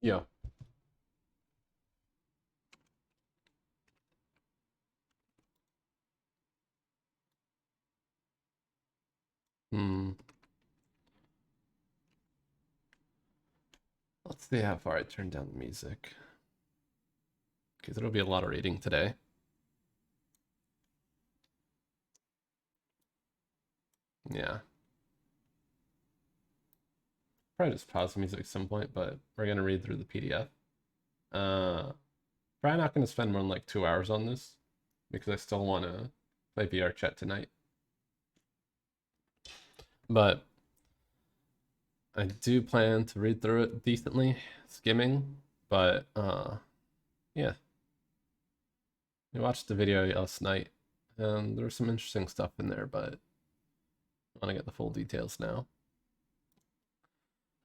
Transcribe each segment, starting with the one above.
Yeah. Hmm. Let's see how far I turned down the music. Because there'll be a lot of reading today. Yeah. Probably just pause the music at some point, but we're gonna read through the PDF. Probably not gonna spend more than like 2 hours on this because I still wanna play VR chat tonight. But I do plan to read through it decently, skimming. But yeah. I watched the video last night and there was some interesting stuff in there, but I wanna get the full details now.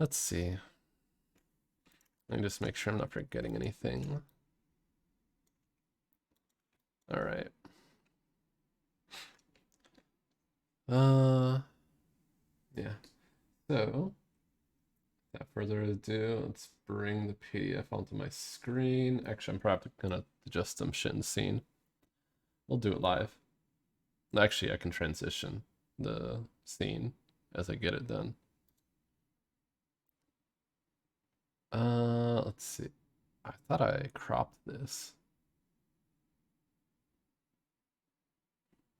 Let's see. Let me just make sure I'm not forgetting anything. All right. Yeah. So, without further ado, let's bring the PDF onto my screen. Actually, I'm probably gonna adjust some shit in the scene. We'll do it live. Actually, I can transition the scene as I get it done. Let's see. I thought I cropped this.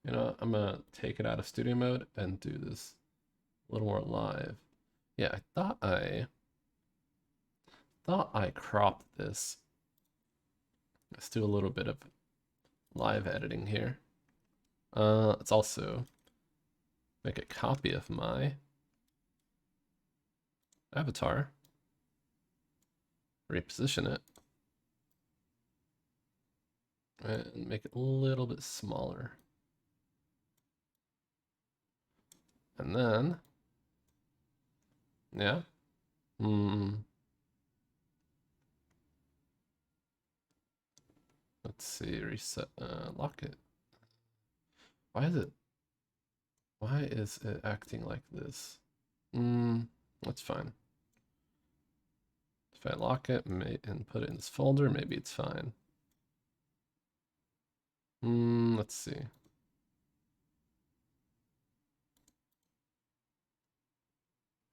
You know, I'm gonna take it out of studio mode and do this a little more live. Yeah, I thought I cropped this. Let's do a little bit of live editing here. Let's also make a copy of my avatar, reposition it, and make it a little bit smaller. And then, yeah, let's see, reset, lock it. Why is it acting like this? That's fine. If I lock it and put it in this folder, maybe it's fine. Let's see.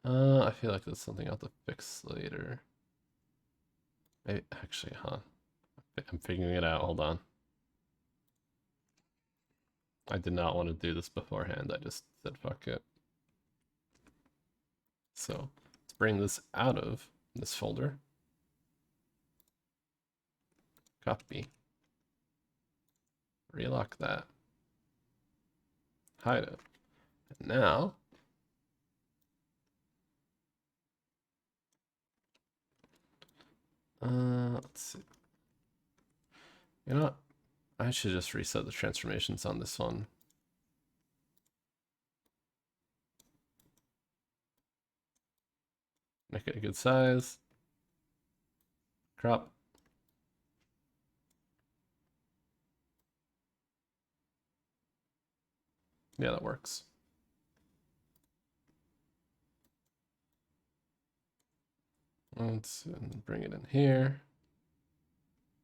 I feel like that's something I'll have to fix later. Maybe, actually, huh? I'm figuring it out. Hold on. I did not want to do this beforehand. I just said fuck it. So let's bring this out of this folder. Copy. Relock that. Hide it. And now, let's see. You know what? I should just reset the transformations on this one. Make it a good size. Crop. Yeah, that works. Let's bring it in here.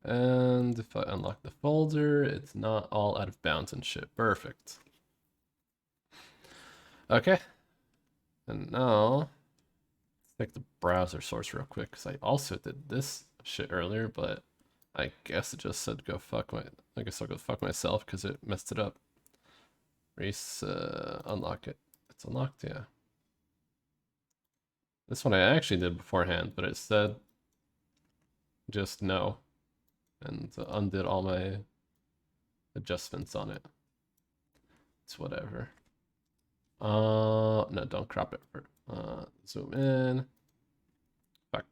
And if I unlock the folder, it's not all out of bounds and shit. Perfect. Okay. And now, let's take the browser source real quick, because I also did this shit earlier, but I guess it just said go fuck my, I guess I'll go fuck myself because it messed it up. Unlock it. It's unlocked, yeah. This one I actually did beforehand, but it said just no, and undid all my adjustments on it. It's whatever. No, don't crop it. Zoom in. Fuck.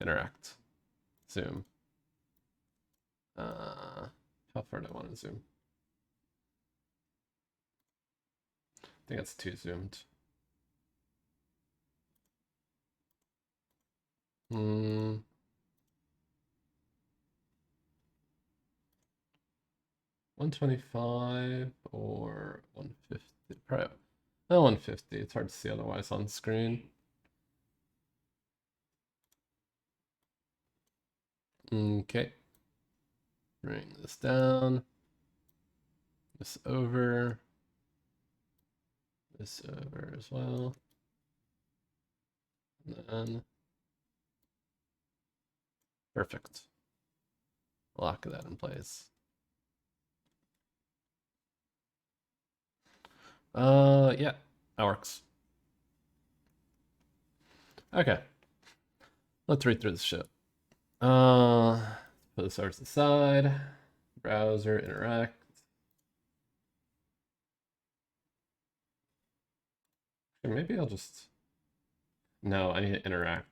Interact. Zoom. How far do I want to zoom? I think it's too zoomed. 125 or 150? Probably. No, 150. It's hard to see otherwise on screen. Okay. Bring this down. This over. This over as well. And then perfect. Lock that in place. Yeah, that works. Okay. Let's read through this shit. Put the source aside. Browser, interact. Okay, maybe I'll just... No, I need to interact.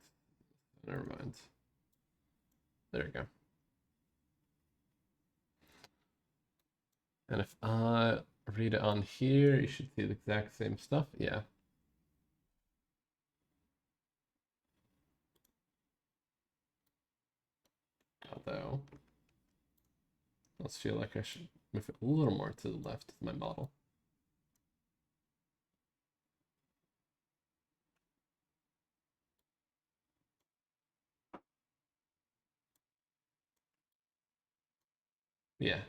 Never mind. There you go. And if I read it on here, you should see the exact same stuff. Yeah. Although, I just feel like I should move it a little more to the left of my model. Yeah.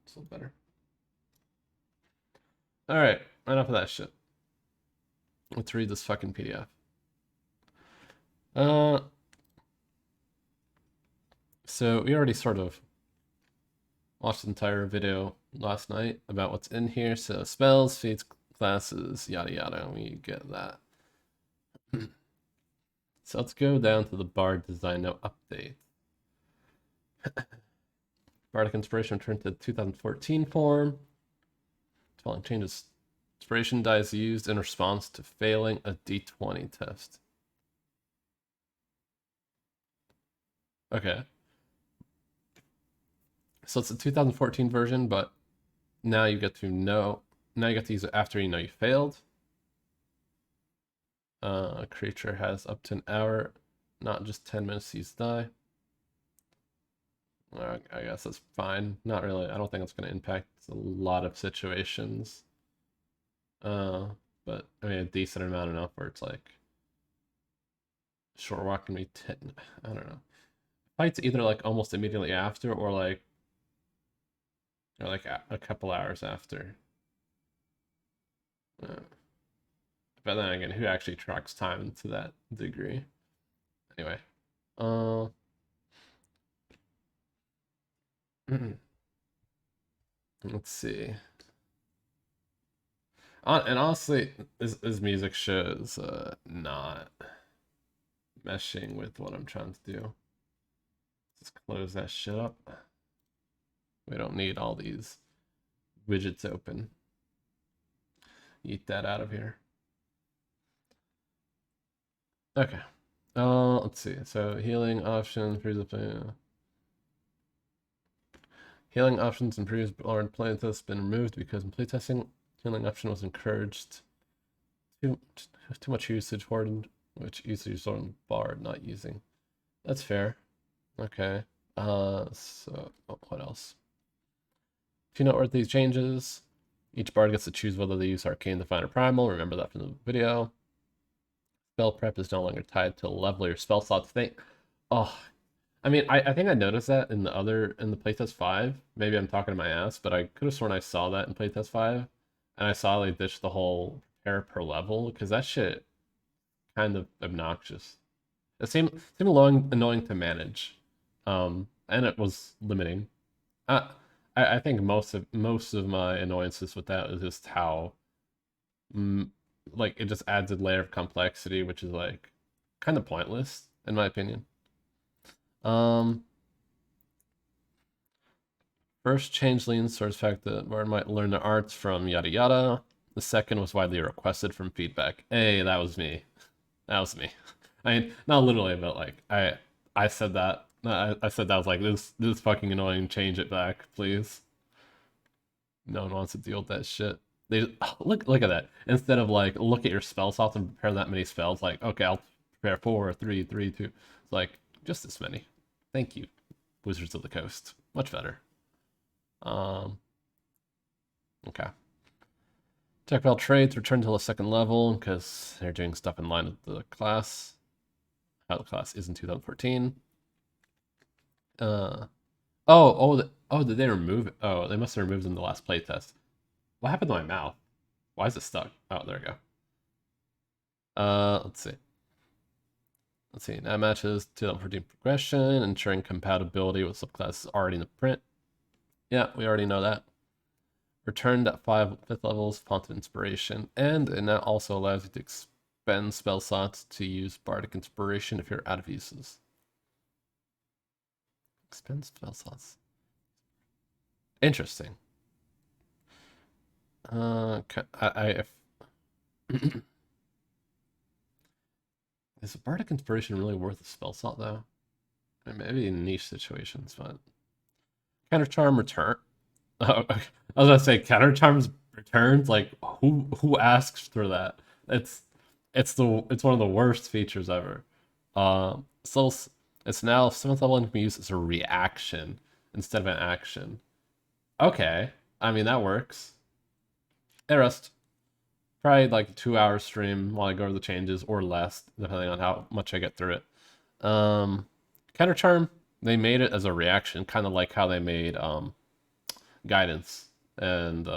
It's a little better. Alright, enough of that shit. Let's read this fucking PDF. So we already sort of watched the entire video last night about what's in here. So spells, feats, classes, yada yada, we get that. So let's go down to the Bard Design Note update. Bardic Inspiration returned to 2014 form. Following changes. Inspiration dice used in response to failing a D20 test. Okay. So it's a 2014 version, but now you get to know. Now you get to use it after you know you failed. A creature has up to an hour, not just 10 minutes to use die. I guess that's fine. Not really. I don't think it's going to impact a lot of situations. But I mean, a decent amount enough where it's like short walk can be 10. I don't know. Fights either like almost immediately after or like a couple hours after. But then again, who actually tracks time to that degree? Anyway, let's see. And honestly, this music shows not meshing with what I'm trying to do. Let's close that shit up. We don't need all these widgets open. Eat that out of here. Okay. Let's see. So healing options, healing options improves Bard playtest been removed because in playtesting, healing option was encouraged. Too much usage for which usage on Bard not using. That's fair. Okay. So what else? Few noteworthy changes. Each bard gets to choose whether they use Arcane, Divine, or Primal. Remember that from the video. Spell prep is no longer tied to level or spell slots. Oh, I mean, I think I noticed that in the playtest 5. Maybe I'm talking to my ass, but I could have sworn I saw that in playtest 5, and I saw they ditched the whole prepare per level because that shit kind of obnoxious. It seemed annoying to manage, and it was limiting. I think most of my annoyances with that is just how, like, it just adds a layer of complexity, which is like kind of pointless in my opinion. First changelings sort of fact that Bard might learn the arts from yada yada. The second was widely requested from feedback. Hey, that was me. That was me. I mean, not literally, but like I said that. I said that. I was like, this is fucking annoying. Change it back, please. No one wants to deal with that shit. They just, look at that. Instead of like look at your spell slots and prepare that many spells, like okay, I'll prepare 4, 3, 3, 2. It's like just this many. Thank you, Wizards of the Coast. Much better. Okay. Tech Bell trades return to the second level because they're doing stuff in line with the class. How the class is in 2014. Uh, oh, did they remove it? Oh, they must have removed it in the last playtest. What happened to my mouth? Why is it stuck? Oh, there we go. Let's see. Let's see. Now matches 2014 progression, ensuring compatibility with subclasses already in the print. Yeah, we already know that. Returned at 5th levels, font of inspiration, and it now also allows you to expend spell slots to use bardic inspiration if you're out of uses. Expend spell slots. Interesting. Is a bardic inspiration really worth a spell slot though? Maybe in niche situations, but counter charm return. Oh, okay. I was gonna say counter charms returns. Like who asks for that? It's one of the worst features ever. So it's now 7th level and can be used as a reaction instead of an action. Okay, I mean that works. Hey, Rust. Probably like a 2 hour stream while I go over the changes or less, depending on how much I get through it. Counter charm, they made it as a reaction, kind of like how they made guidance and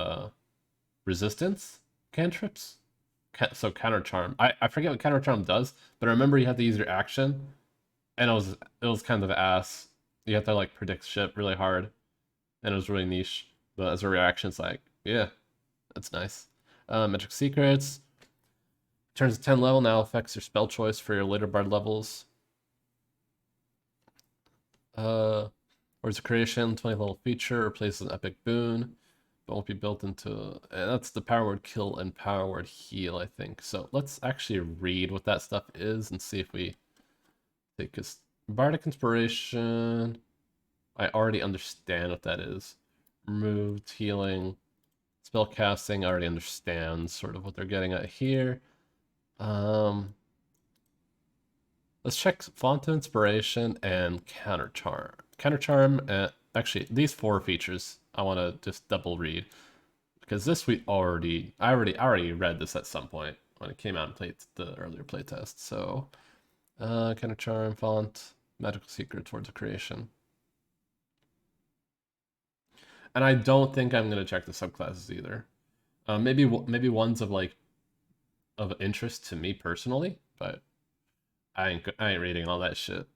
resistance cantrips. So counter charm. I forget what counter charm does, but I remember you have to use your action, and it was kind of ass. You have to like predict shit really hard, and it was really niche. But as a reaction, it's like, yeah, that's nice. Magic secrets turns to 10 level, now affects your spell choice for your later bard levels. Words of creation, 20 level feature, replaces an epic boon, but won't be built into. And that's the power word kill and power word heal, I think. So let's actually read what that stuff is and see if we take this. Bardic inspiration. I already understand what that is. Removed healing, spell casting. I already understand sort of what they're getting at here. Let's check font of inspiration and counter charm. Counter charm, actually, these 4 features I want to just double read because this I already read this at some point when it came out and played the earlier playtest. So, counter charm, font, magical secret towards a creation, and I don't think I'm gonna check the subclasses either. Maybe ones of like of interest to me personally, but I ain't reading all that shit.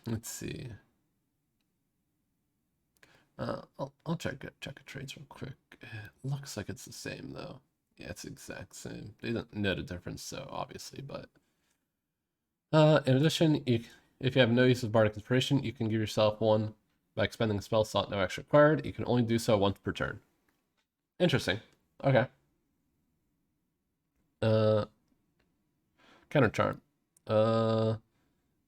Let's see. I'll check a trades real quick. It looks like it's the same though. Yeah, it's the exact same. They don't note a difference, so obviously, but in addition, if you have no use of Bardic Inspiration, you can give yourself one by expending a spell slot, no extra required. You can only do so once per turn. Interesting. Okay. Uh, Counter Charm.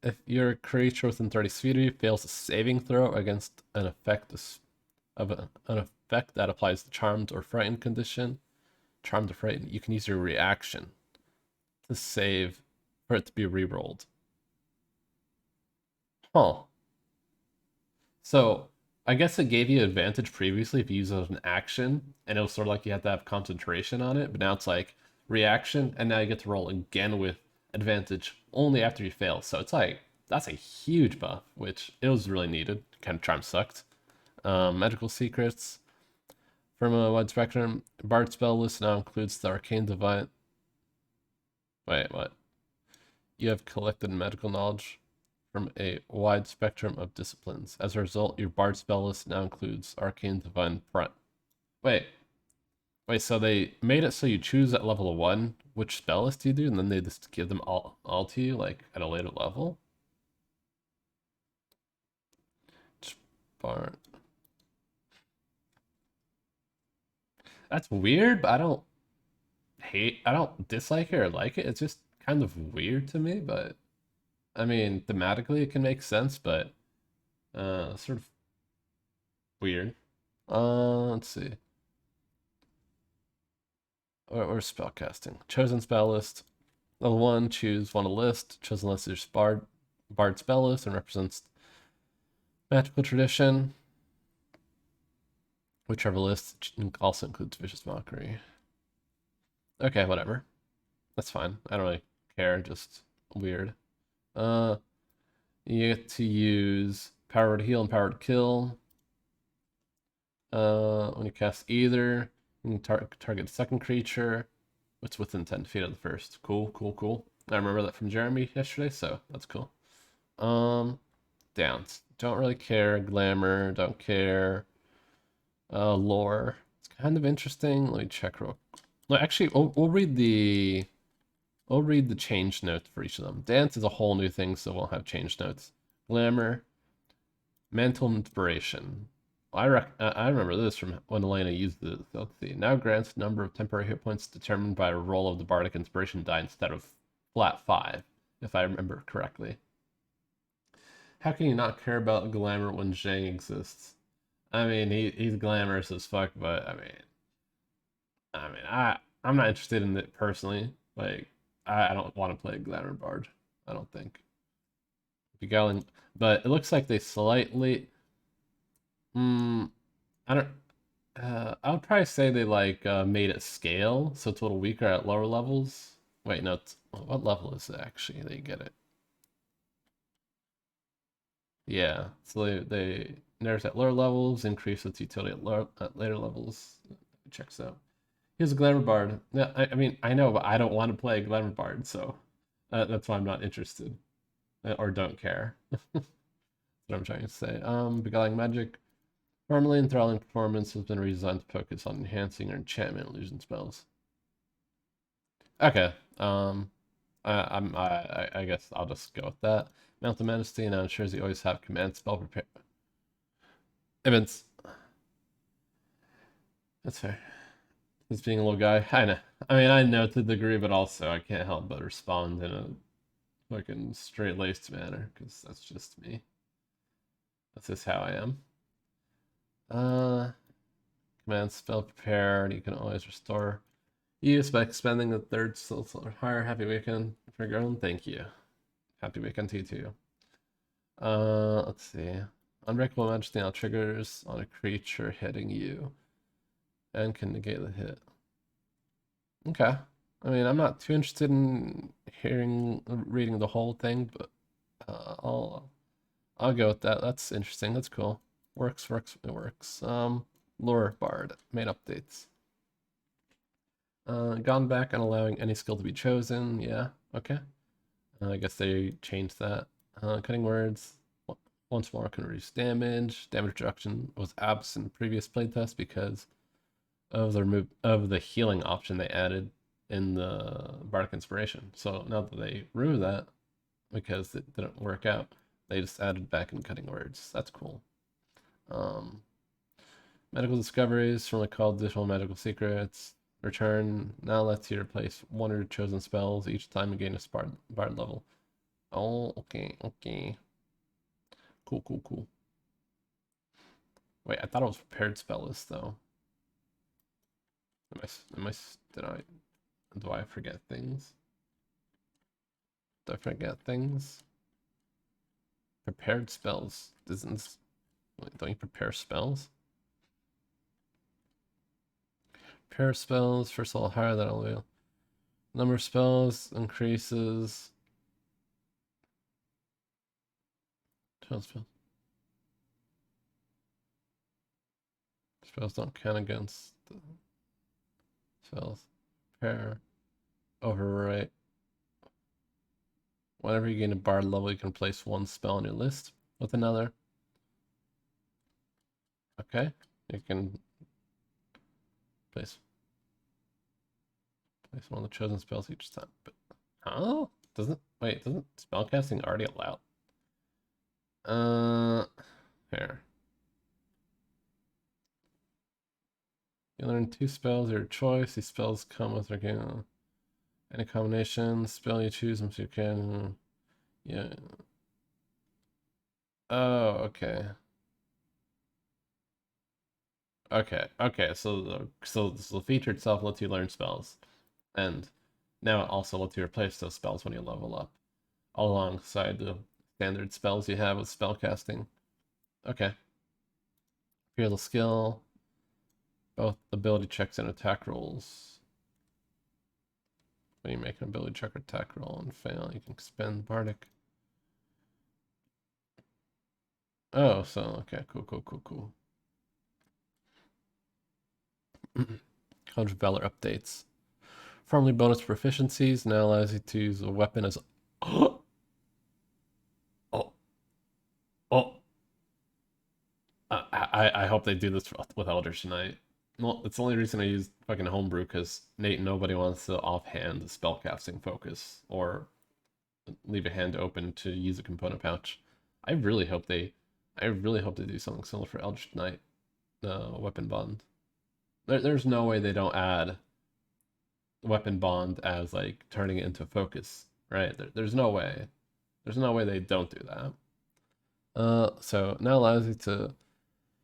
If your creature within 30 feet of you fails a saving throw against an effect an effect that applies the charmed or frightened condition, charmed or frightened, you can use your reaction to save for it to be re-rolled. Huh. So I guess it gave you advantage previously if you use it as an action, and it was sort of like you had to have concentration on it, but now it's like reaction, and now you get to roll again with advantage only after you fail. So it's like that's a huge buff, which it was really needed. Kind of charm sucked. Magical secrets. From a wide spectrum, Bard spell list now includes the Arcane Divine. Wait, what? You have collected magical knowledge from a wide spectrum of disciplines. As a result, your Bard spell list now includes Arcane Divine Front. Wait, so they made it so you choose at level 1 which spell list you do, and then they just give them all to you, like, at a later level? Bard. That's weird, but I don't dislike it or like it. It's just kind of weird to me, but I mean, thematically it can make sense, but sort of weird. Let's see. Or spellcasting. Chosen spell list. Level 1, choose one a list. Chosen list is Bard spell list and represents magical tradition. Whichever list also includes vicious mockery. Okay, whatever. That's fine. I don't really care, just weird. You get to use power to heal and power to kill. When you cast either, you can target the second creature. It's within 10 feet of the first. Cool, cool, cool. I remember that from Jeremy yesterday, so that's cool. Downs. Don't really care. Glamour, don't care. Lore. It's kind of interesting. Let me check real. No, actually, we'll read the change notes for each of them. Dance is a whole new thing, so we'll have change notes. Glamour, mental inspiration. I remember this from when Elena used this. Let's see. Now grants number of temporary hit points determined by a roll of the bardic inspiration die instead of flat 5, if I remember correctly. How can you not care about glamour when Zhang exists? I mean, he's glamorous as fuck, but I'm not interested in it personally. Like, I don't want to play Glamour Bard. I don't think. Beguiling, but it looks like they slightly. I don't. I would probably say they like made it scale, so it's a little weaker at lower levels. Wait, no. What level is it actually? They get it. Yeah, so they nerfs at lower levels, increase its utility at later levels. Checks out. He's a Glamour Bard. Yeah, I mean, I know, but I don't want to play a Glamour Bard, so that's why I'm not interested or don't care. That's what I'm trying to say. Beguiling Magic. Formerly enthralling performance has been redesigned to focus on enhancing or enchantment illusion spells. Okay. I guess I'll just go with that. Mount the Majesty now ensures you always have command spell prepare. Events. That's fair. This being a little guy, I know. I mean, I know to the degree, but also I can't help but respond in a fucking straight-laced manner because that's just me. That's just how I am. Command spell prepared. You can always restore use by expending the third soul or higher. Happy weekend for grown. Thank you. Happy weekend to you too. Let's see. Unbreakable Majesty now triggers on a creature hitting you and can negate the hit. Okay. I mean, I'm not too interested in reading the whole thing, but I'll go with that. That's interesting. That's cool. Works. It works. Lore Bard made updates. Gone back on allowing any skill to be chosen. Yeah. Okay. I guess they changed that. Cutting words. Once more can reduce damage. Damage reduction was absent in previous playtest because of the healing option they added in the Bardic Inspiration. So now that they removed that because it didn't work out, they just added back in cutting words. That's cool. Medical discoveries, formerly called additional magical secrets. Return now lets you replace one of your chosen spells each time you gain a bard level. Oh, okay. Cool. Wait, I thought it was prepared spell list though. Do I forget things? Do I forget things? Prepared spells. Don't you prepare spells? Prepare spells, first of all, higher than all. Number of spells increases. Spells don't count against the spells. Prepare. Overwrite. Whenever you gain a bard level, you can place one spell on your list with another. Okay. You can place one of the chosen spells each time. But doesn't spellcasting already allow? Here. You learn 2 spells of your choice. These spells come with any combination spell you choose, if you can. Yeah. Oh, okay. Okay. So the feature itself lets you learn spells, and now it also lets you replace those spells when you level up, alongside the standard spells you have with spellcasting. Okay. Fearless skill, both ability checks and attack rolls. When you make an ability check or attack roll and fail, you can expend Bardic. Oh, so okay, cool. College Valor updates. Formerly bonus proficiencies, now allows you to use a weapon as. Oh, oh, oh. I hope they do this with Eldritch Knight. Well, it's the only reason I use fucking homebrew because nobody wants to offhand the spellcasting focus or leave a hand open to use a component pouch. I really hope they, I really hope they do something similar for Eldritch Knight weapon bond. There's no way they don't add weapon bond as like turning it into focus, right? There's no way. There's no way they don't do that. So now allows you to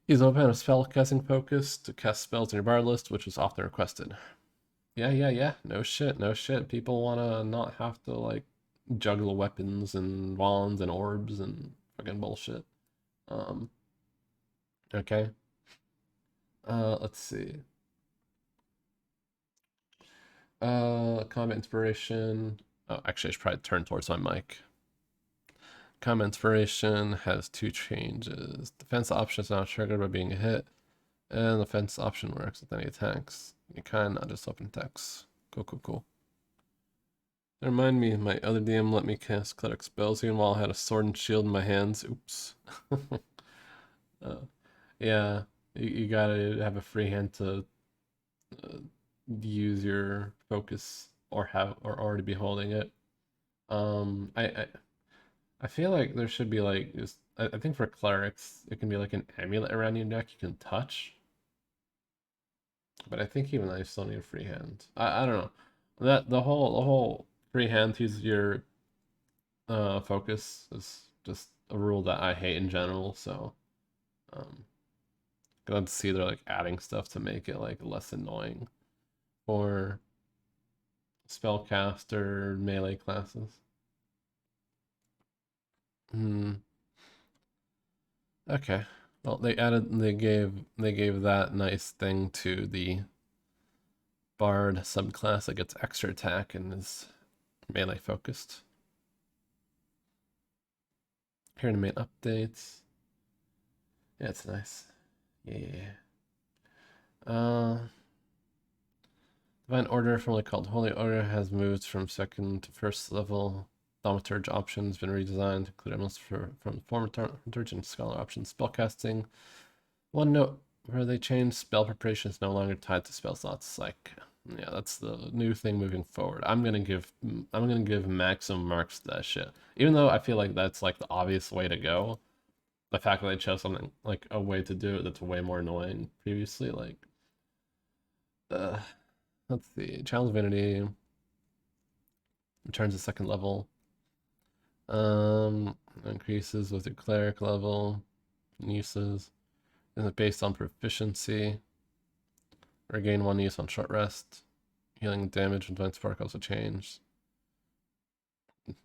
use a weapon of spell casting focus to cast spells in your bard list, which is often requested. Yeah. No shit, no shit. People wanna not have to like juggle weapons and wands and orbs and fucking bullshit. Um, okay. Let's see. Combat inspiration. Oh, actually, I should probably turn towards my mic. Combat inspiration has two changes. Defense option is now triggered by being hit, and the defense option works with any attacks. You can not just open attacks. Cool. Remind me, my other DM let me cast cleric spells even while I had a sword and shield in my hands. Oops. uh, yeah, you gotta have a free hand to uh, use your focus or already be holding it. I feel like there should be like just I think for clerics it can be like an amulet around your neck you can touch, but I think even I still need a free hand. I don't know that the whole free hand to use your focus is just a rule that I hate in general. So um, glad to see they're like adding stuff to make it like less annoying for spellcaster melee classes. Hmm. Okay. Well, they gave that nice thing to the bard subclass that gets extra attack and is melee focused. Here are the main updates. Yeah, it's nice. Yeah. Divine Order, formerly called Holy Order, has moved from second to first level. Thaumaturge options been redesigned to include elements from former Thaumaturge and Scholar options. Spellcasting. One note where they changed spell preparation is no longer tied to spell slots. Like, yeah, that's the new thing moving forward. I'm gonna give maximum marks to that shit. Even though I feel like that's like the obvious way to go. The fact that they chose something like a way to do it that's way more annoying previously, like, uh, let's see, Challenge Divinity returns to second level. Increases with your cleric level uses. Is it based on proficiency? Regain one use on short rest. Healing damage and divine spark also changed.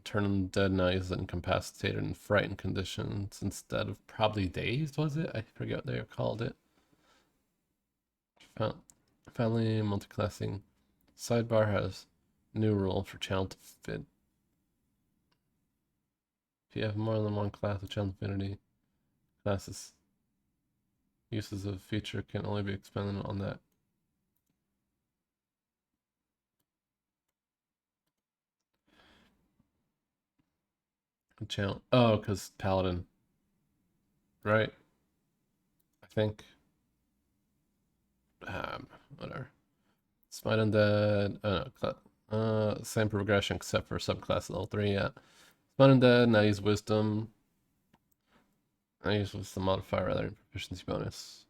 Turn dead now is incapacitated in frightened conditions instead of probably dazed, was it? I forget what they called it. Finally, multiclassing. Sidebar has new rule for channel to fit. If you have more than one class of channel affinity, classes uses of feature can only be expanded on that. Channel. Oh, because Paladin. Right? I think. Whatever. Smite Undead. Same progression except for subclass level 3, yeah. Smite Undead, now use Wisdom. I use Wisdom modifier rather than proficiency bonus.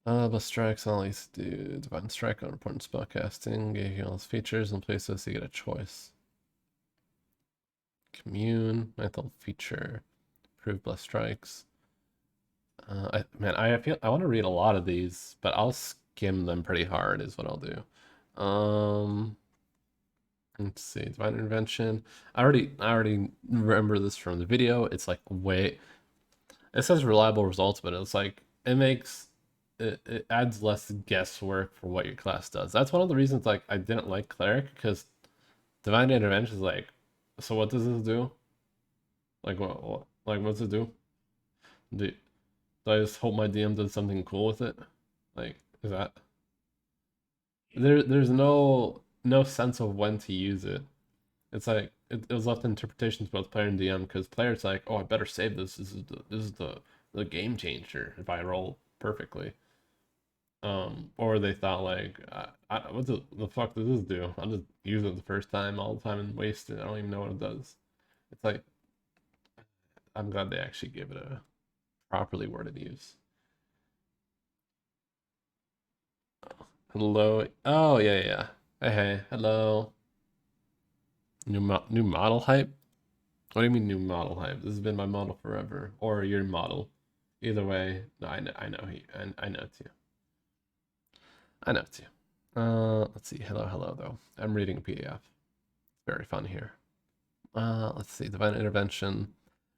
But strikes all these do divine strike on important spellcasting, gave you all those features and places so you get a choice. Commune, mental feature, improve blessed strikes. I feel I want to read a lot of these, but I'll skim them pretty hard is what I'll do. Let's see, divine intervention. I already remember this from the video. It's like way it says reliable results, but it's like it adds less guesswork for what your class does. That's one of the reasons like I didn't like cleric because divine intervention is like, so what does this do? Like what? Like, what's it do? Do, do I just hope my DM does something cool with it? Like, is that there's no sense of when to use it. It's like it was left to interpretations both player and DM because players like, oh, I better save this. This is the game changer if I roll perfectly. Or they thought like, what the fuck does this do? I'll just use it the first time all the time and waste it. I don't even know what it does. It's like I'm glad they actually gave it a properly worded use. Hello. Oh yeah, yeah. Hey, hello. New model hype? What do you mean new model hype? This has been my model forever, or your model. Either way, no, I know I know too. I know too. Let's see. Hello, hello though. I'm reading a PDF. It's very fun here. Let's see. Divine intervention.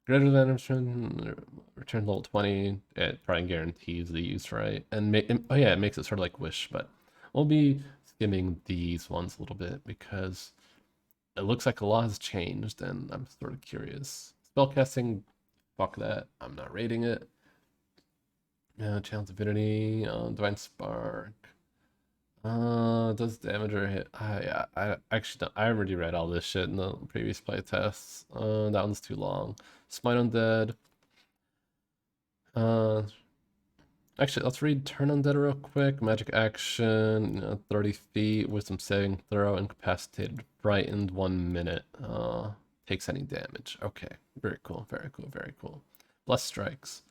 Greater than intervention. Return level 20. It probably guarantees the use, right? And oh yeah, it makes it sort of like Wish, but we'll be skimming these ones a little bit because it looks like a lot has changed, and I'm sort of curious. Spellcasting, fuck that. I'm not rating it. Channel Divinity, Divine Spark. Does damage or hit? Yeah, I actually don't, I already read all this shit in the previous playtests. That one's too long. Smite Undead. Uh, actually, let's read Turn Undead real quick. Magic action, 30 feet, Wisdom saving throw, incapacitated, frightened, 1 minute. Takes any damage. Okay, very cool, very cool, very cool. Bless strikes.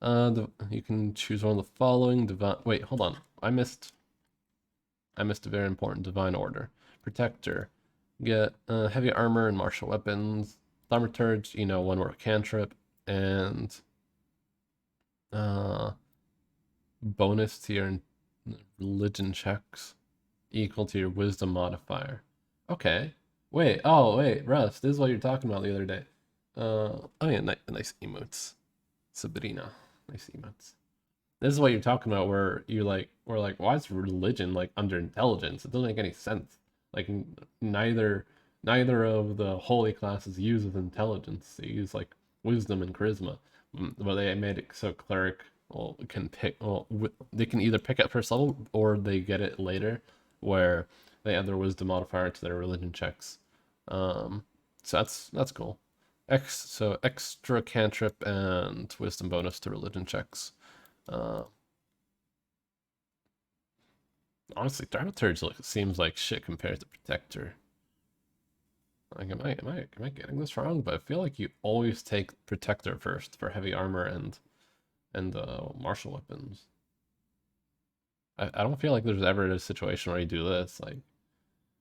You can choose one of the following. Wait, hold on. I missed a very important divine order. Protector. Get heavy armor and martial weapons. Thaumaturge, one more cantrip. And bonus to your religion checks equal to your wisdom modifier. Okay. Wait, Russ, this is what you're talking about the other day. Oh yeah, nice emotes. Sabrina. Nice emotes. This is what you're talking about where we're like, why is religion like under intelligence? It doesn't make any sense. Like neither of the holy classes uses intelligence. They use like wisdom and charisma. But they made it so cleric they can either pick it first level or they get it later where they add their wisdom modifier to their religion checks. So that's cool. So extra cantrip and wisdom bonus to religion checks. Uh, Honestly, Thaumaturge seems like shit compared to Protector. Like, am I getting this wrong? But I feel like you always take Protector first for heavy armor and martial weapons. I don't feel like there's ever a situation where you do this, like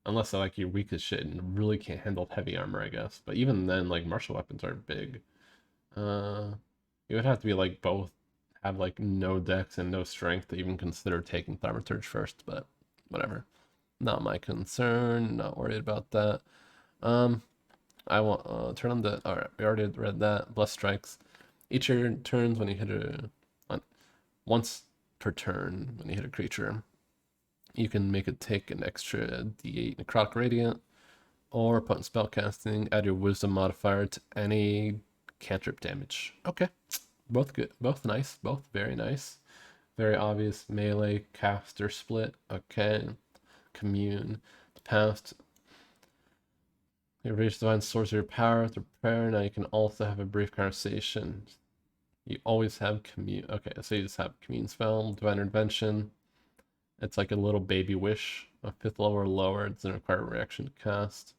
unless like you're weak as shit and really can't handle heavy armor, I guess. But even then, like martial weapons are big. Uh, you would have to be like both have like no dex and no strength to even consider taking Thaumaturge first, but whatever. Not my concern, not worried about that. Um, I want turn on the. All right, we already read that. Bless strikes. Each of your turns when you hit once per turn when you hit a creature, you can make it take an extra D8 necrotic radiant, or potent spell casting. Add your wisdom modifier to any cantrip damage. Okay, both good, both nice, both very nice. Very obvious melee caster split. Okay, commune. Past you reach divine source of your power through prayer. Now you can also have a brief conversation. You always have commune. Okay, so you just have commune spell, divine intervention. It's like a little baby wish. A 5th level or lower. It doesn't require a reaction to cast.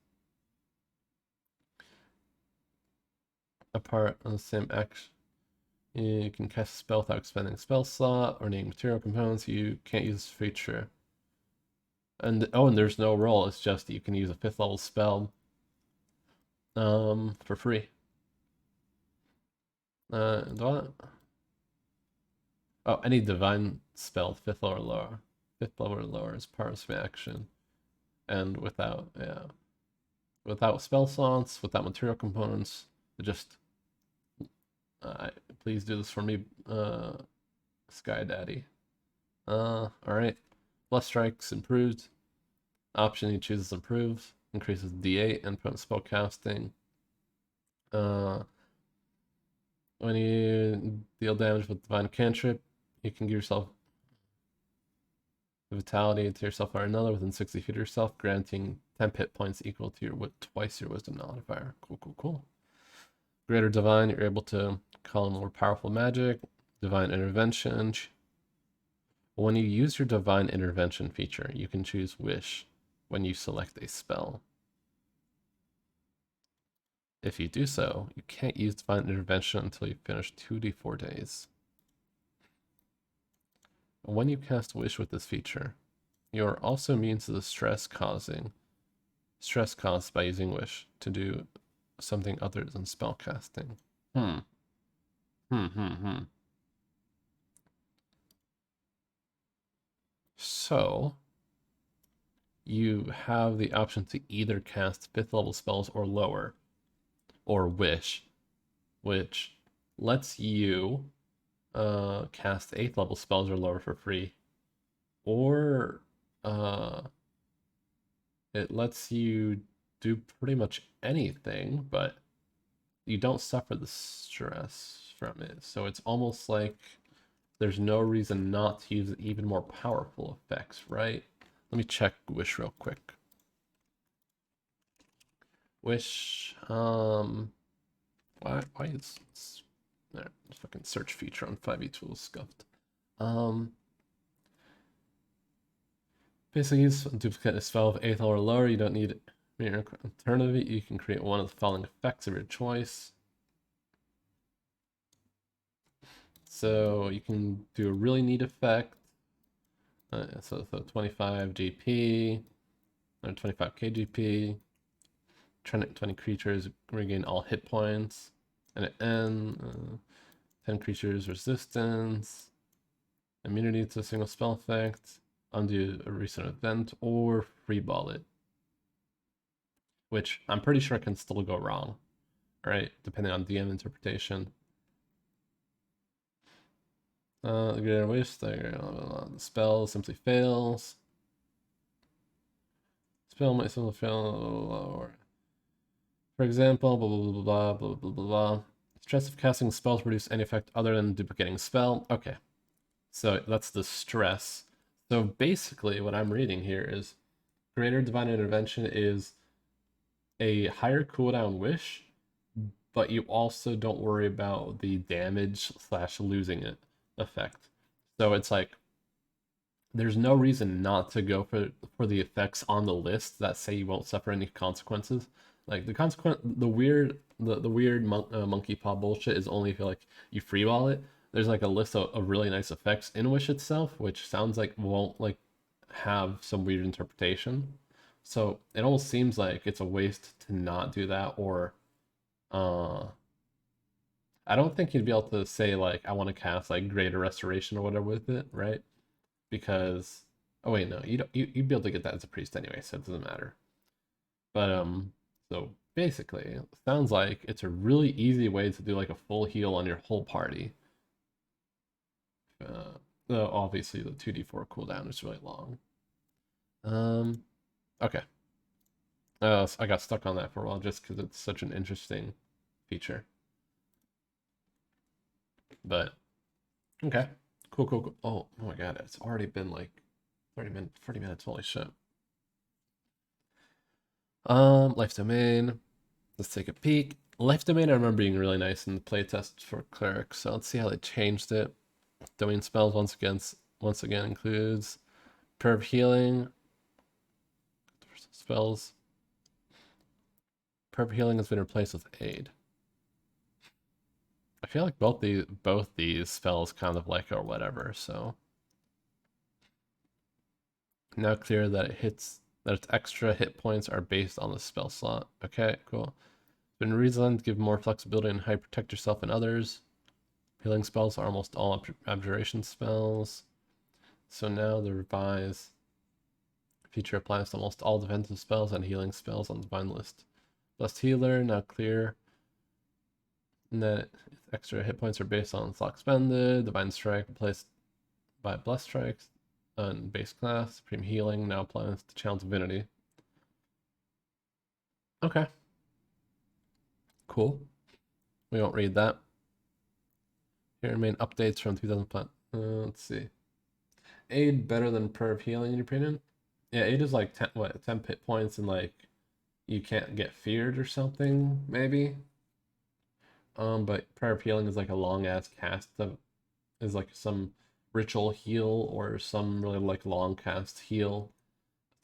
Apart on the same action. You can cast a spell without expending a spell slot or needing material components. You can't use this feature. And there's no roll. It's just you can use a 5th level spell for free. What? Oh, any divine spell, 5th level or lower. 5th level or lower is part of my action. And without spell slots, without material components, just please do this for me, Sky Daddy. Alright. Plus strikes improved. Option you choose is improved. Increases D8 and potent spell casting. when you deal damage with Divine Cantrip, you can give yourself Vitality to yourself or another within 60 feet of yourself, granting 10 hit points equal to your twice your Wisdom modifier. Cool, cool, cool. Greater Divine, you're able to call in more powerful magic. Divine Intervention. When you use your Divine Intervention feature, you can choose Wish when you select a spell. If you do so, you can't use Divine Intervention until you finish 2d4 days. When you cast Wish with this feature, you are also immune to the stress caused by using Wish to do something other than spell casting. So, you have the option to either cast 5th level spells or lower, or Wish, which lets you cast 8th level spells or lower for free, or it lets you do pretty much anything, but you don't suffer the stress from it. So it's almost like there's no reason not to use even more powerful effects, right? Let me check Wish real quick. Wish, why is there fucking search feature on 5e tools scuffed? Basically, use duplicate a spell of 8th or lower. You don't need alternative. You can create one of the following effects of your choice. So you can do a really neat effect. So 25 GP, or 25 KGP. 20 creatures regain all hit points. And at end, 10 creatures resistance, immunity to a single spell effect, undo a recent event, or freeball it. Which I'm pretty sure can still go wrong, right? Depending on DM interpretation. The greater wish, the spell simply fails. Spell might simply fail. For example, blah blah blah blah blah blah blah. Stress of casting spells produce any effect other than duplicating spell. Okay, so that's the stress. So basically, what I'm reading here is Greater Divine Intervention is a higher cooldown wish, but you also don't worry about the damage / losing it effect. So it's like there's no reason not to go for the effects on the list that say you won't suffer any consequences. Like the weird monkey paw bullshit is only if you like you freeball it. There's like a list of really nice effects in Wish itself, which sounds like won't like have some weird interpretation. So it almost seems like it's a waste to not do that, or I don't think you'd be able to say like I want to cast like Greater Restoration or whatever with it, right? Because oh wait, no, you don't you'd be able to get that as a priest anyway, so it doesn't matter. But so basically it sounds like it's a really easy way to do like a full heal on your whole party. Though obviously the 2d4 cooldown is really long. Okay. I got stuck on that for a while just because it's such an interesting feature. But okay. Cool, cool, cool. Oh my god, it's already been like 30 minutes, holy shit. Life Domain. Let's take a peek. Life Domain I remember being really nice in the playtest for clerics, so let's see how they changed it. Domain spells once again includes Perv Healing. Spells. Perv Healing has been replaced with Aid. I feel like both these spells kind of like or whatever, so now clear that its extra hit points are based on the spell slot. Okay, cool. Been redesigned to give more flexibility and how you protect yourself and others. Healing spells are almost all abjuration spells. So now the revised feature applies to almost all defensive spells and healing spells on the Divine list. Blessed Healer, now clear. Net extra hit points are based on slot expended. Divine Strike replaced by Blessed Strikes on base class. Supreme Healing now applies to Channel Divinity. Okay. Cool. We won't read that. Here are main updates from 2000 plan. Let's see. Aid better than prayer of healing in your opinion? Yeah, aid is like 10 hit points and like you can't get feared or something, maybe. But prayer of healing is like a long ass cast that is like some ritual heal or some really like long cast heal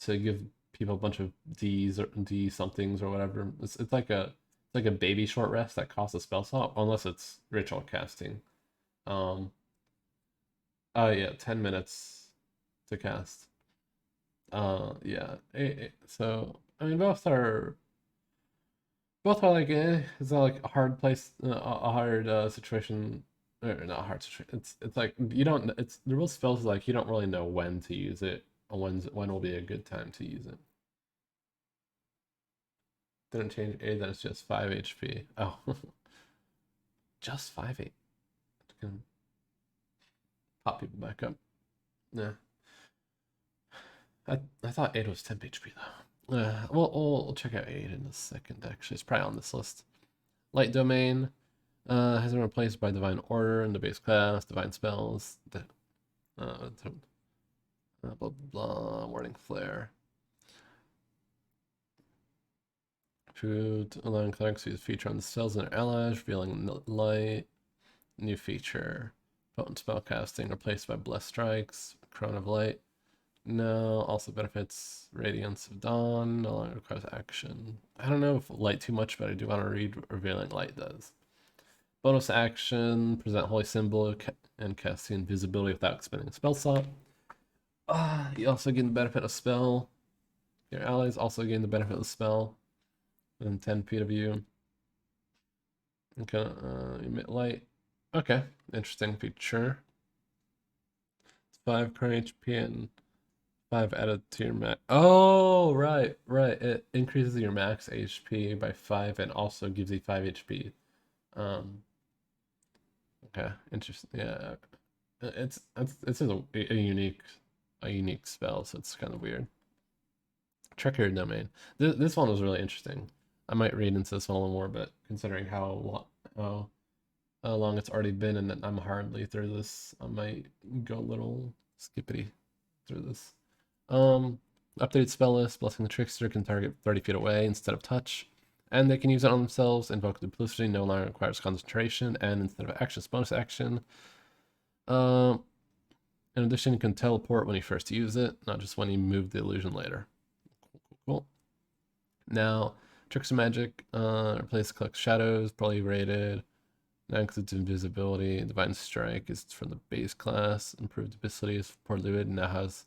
to give people a bunch of D's or D somethings or whatever. It's like a baby short rest that costs a spell slot, unless it's ritual casting. Um, oh yeah, 10 minutes to cast. Yeah. So I mean, both are like it's not like a hard place, a hard situation, or not a hard situation. It's like you don't. It's the real spells is like you don't really know when to use it, or when will be a good time to use it. Didn't change A, then it's just 5 HP. Oh, just 5 8. Can pop people back up. Yeah, I thought 8 was 10 HP though. We'll check out 8 in a second. Actually, it's probably on this list. Light Domain has been replaced by Divine Order in the base class. Divine Spells. Blah blah blah. Warning Flare. Food allowing clerics to use feature on the spells and their allies, revealing light. New feature. Potent spell casting replaced by Blessed Strikes. Crown of Light. No, also benefits Radiance of Dawn. No longer requires action. I don't know if light too much, but I do want to read what Revealing Light does. Bonus action, present Holy Symbol and cast invisibility without expending a spell slot. You also gain the benefit of spell. Your allies also gain the benefit of the spell. Within 10 feet of you. Okay, emit light. Okay, interesting feature. 5 current HP and 5 added to your max. Oh, right. It increases your max HP by 5 and also gives you 5 HP. Okay, interesting. Yeah, it's a unique spell, so it's kind of weird. Trickery domain. This one was really interesting. I might read into this one a little more, but considering how long it's already been and I'm hardly through this, I might go a little skippity through this. Updated spell list. Blessing the Trickster can target 30 feet away instead of touch. And they can use it on themselves. Invoke Duplicity no longer requires concentration. And instead of action, it's bonus action. In addition, you can teleport when you first use it, not just when you move the illusion later. Cool. Now, Trickster Magic. Replace Collect Shadows. Probably rated. Now includes invisibility. Divine Strike is from the base class. Improved ability is for Luid. Now has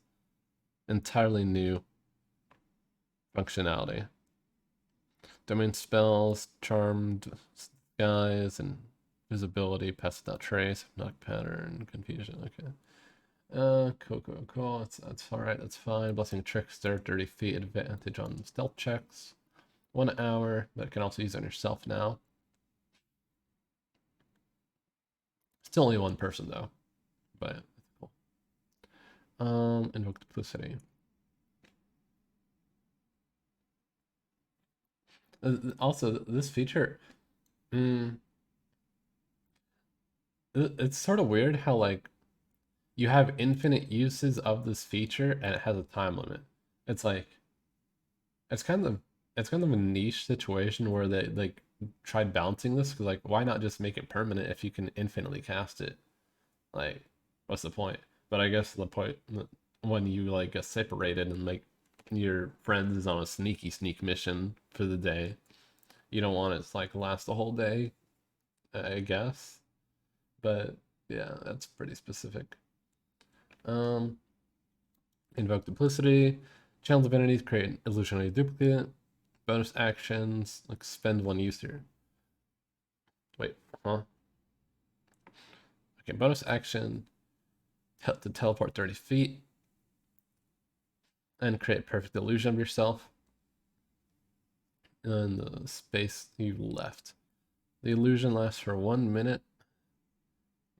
entirely new functionality. Domain spells, charmed skies, and visibility, pass without trace, knock pattern, confusion. Okay. Cool. That's all right. That's fine. Blessing Trickster, 30 feet advantage on stealth checks. 1 hour, but can also use on yourself now. Still only one person though, but cool. Invoke Duplicity. Also, this feature, it's sort of weird how like you have infinite uses of this feature and it has a time limit. It's like it's kind of it's kind of a niche situation where they like tried balancing this because like why not just make it permanent if you can infinitely cast it? Like what's the point? But I guess the point when you like get separated and like your friend is on a sneak mission for the day, you don't want it to like last the whole day, I guess. But yeah, that's pretty specific. Invoke Duplicity. Channel Divinities create an illusionary duplicate. Bonus actions, like spend one user. Wait, huh? Okay, bonus action to teleport 30 feet and create perfect illusion of yourself in the space you left. The illusion lasts for 1 minute,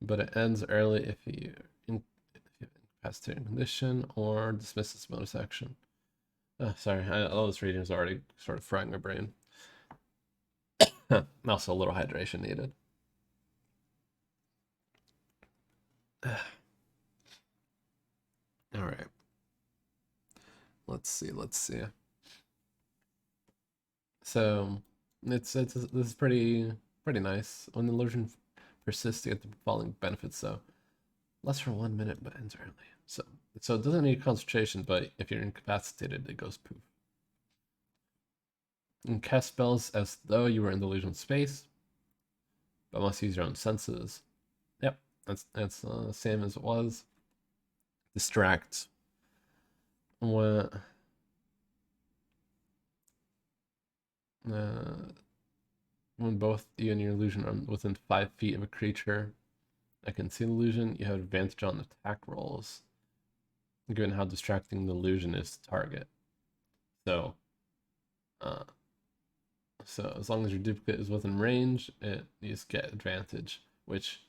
but it ends early if you incapacitated condition or dismiss this bonus action. Sorry, all this reading is already sort of frying my brain. Also, a little hydration needed. All right. Let's see. So this is pretty nice. When the illusion persists, you get the following benefits. So less for 1 minute, but ends early. So it doesn't need concentration, but if you're incapacitated, it goes poof. You can cast spells as though you were in the illusion space, but must use your own senses. Yep, that's the same as it was. Distract. When when both you and your illusion are within 5 feet of a creature that can see the illusion, you have advantage on attack rolls, given how distracting the illusion is to target. So, uh, so as long as your duplicate is within range, you just get advantage, which,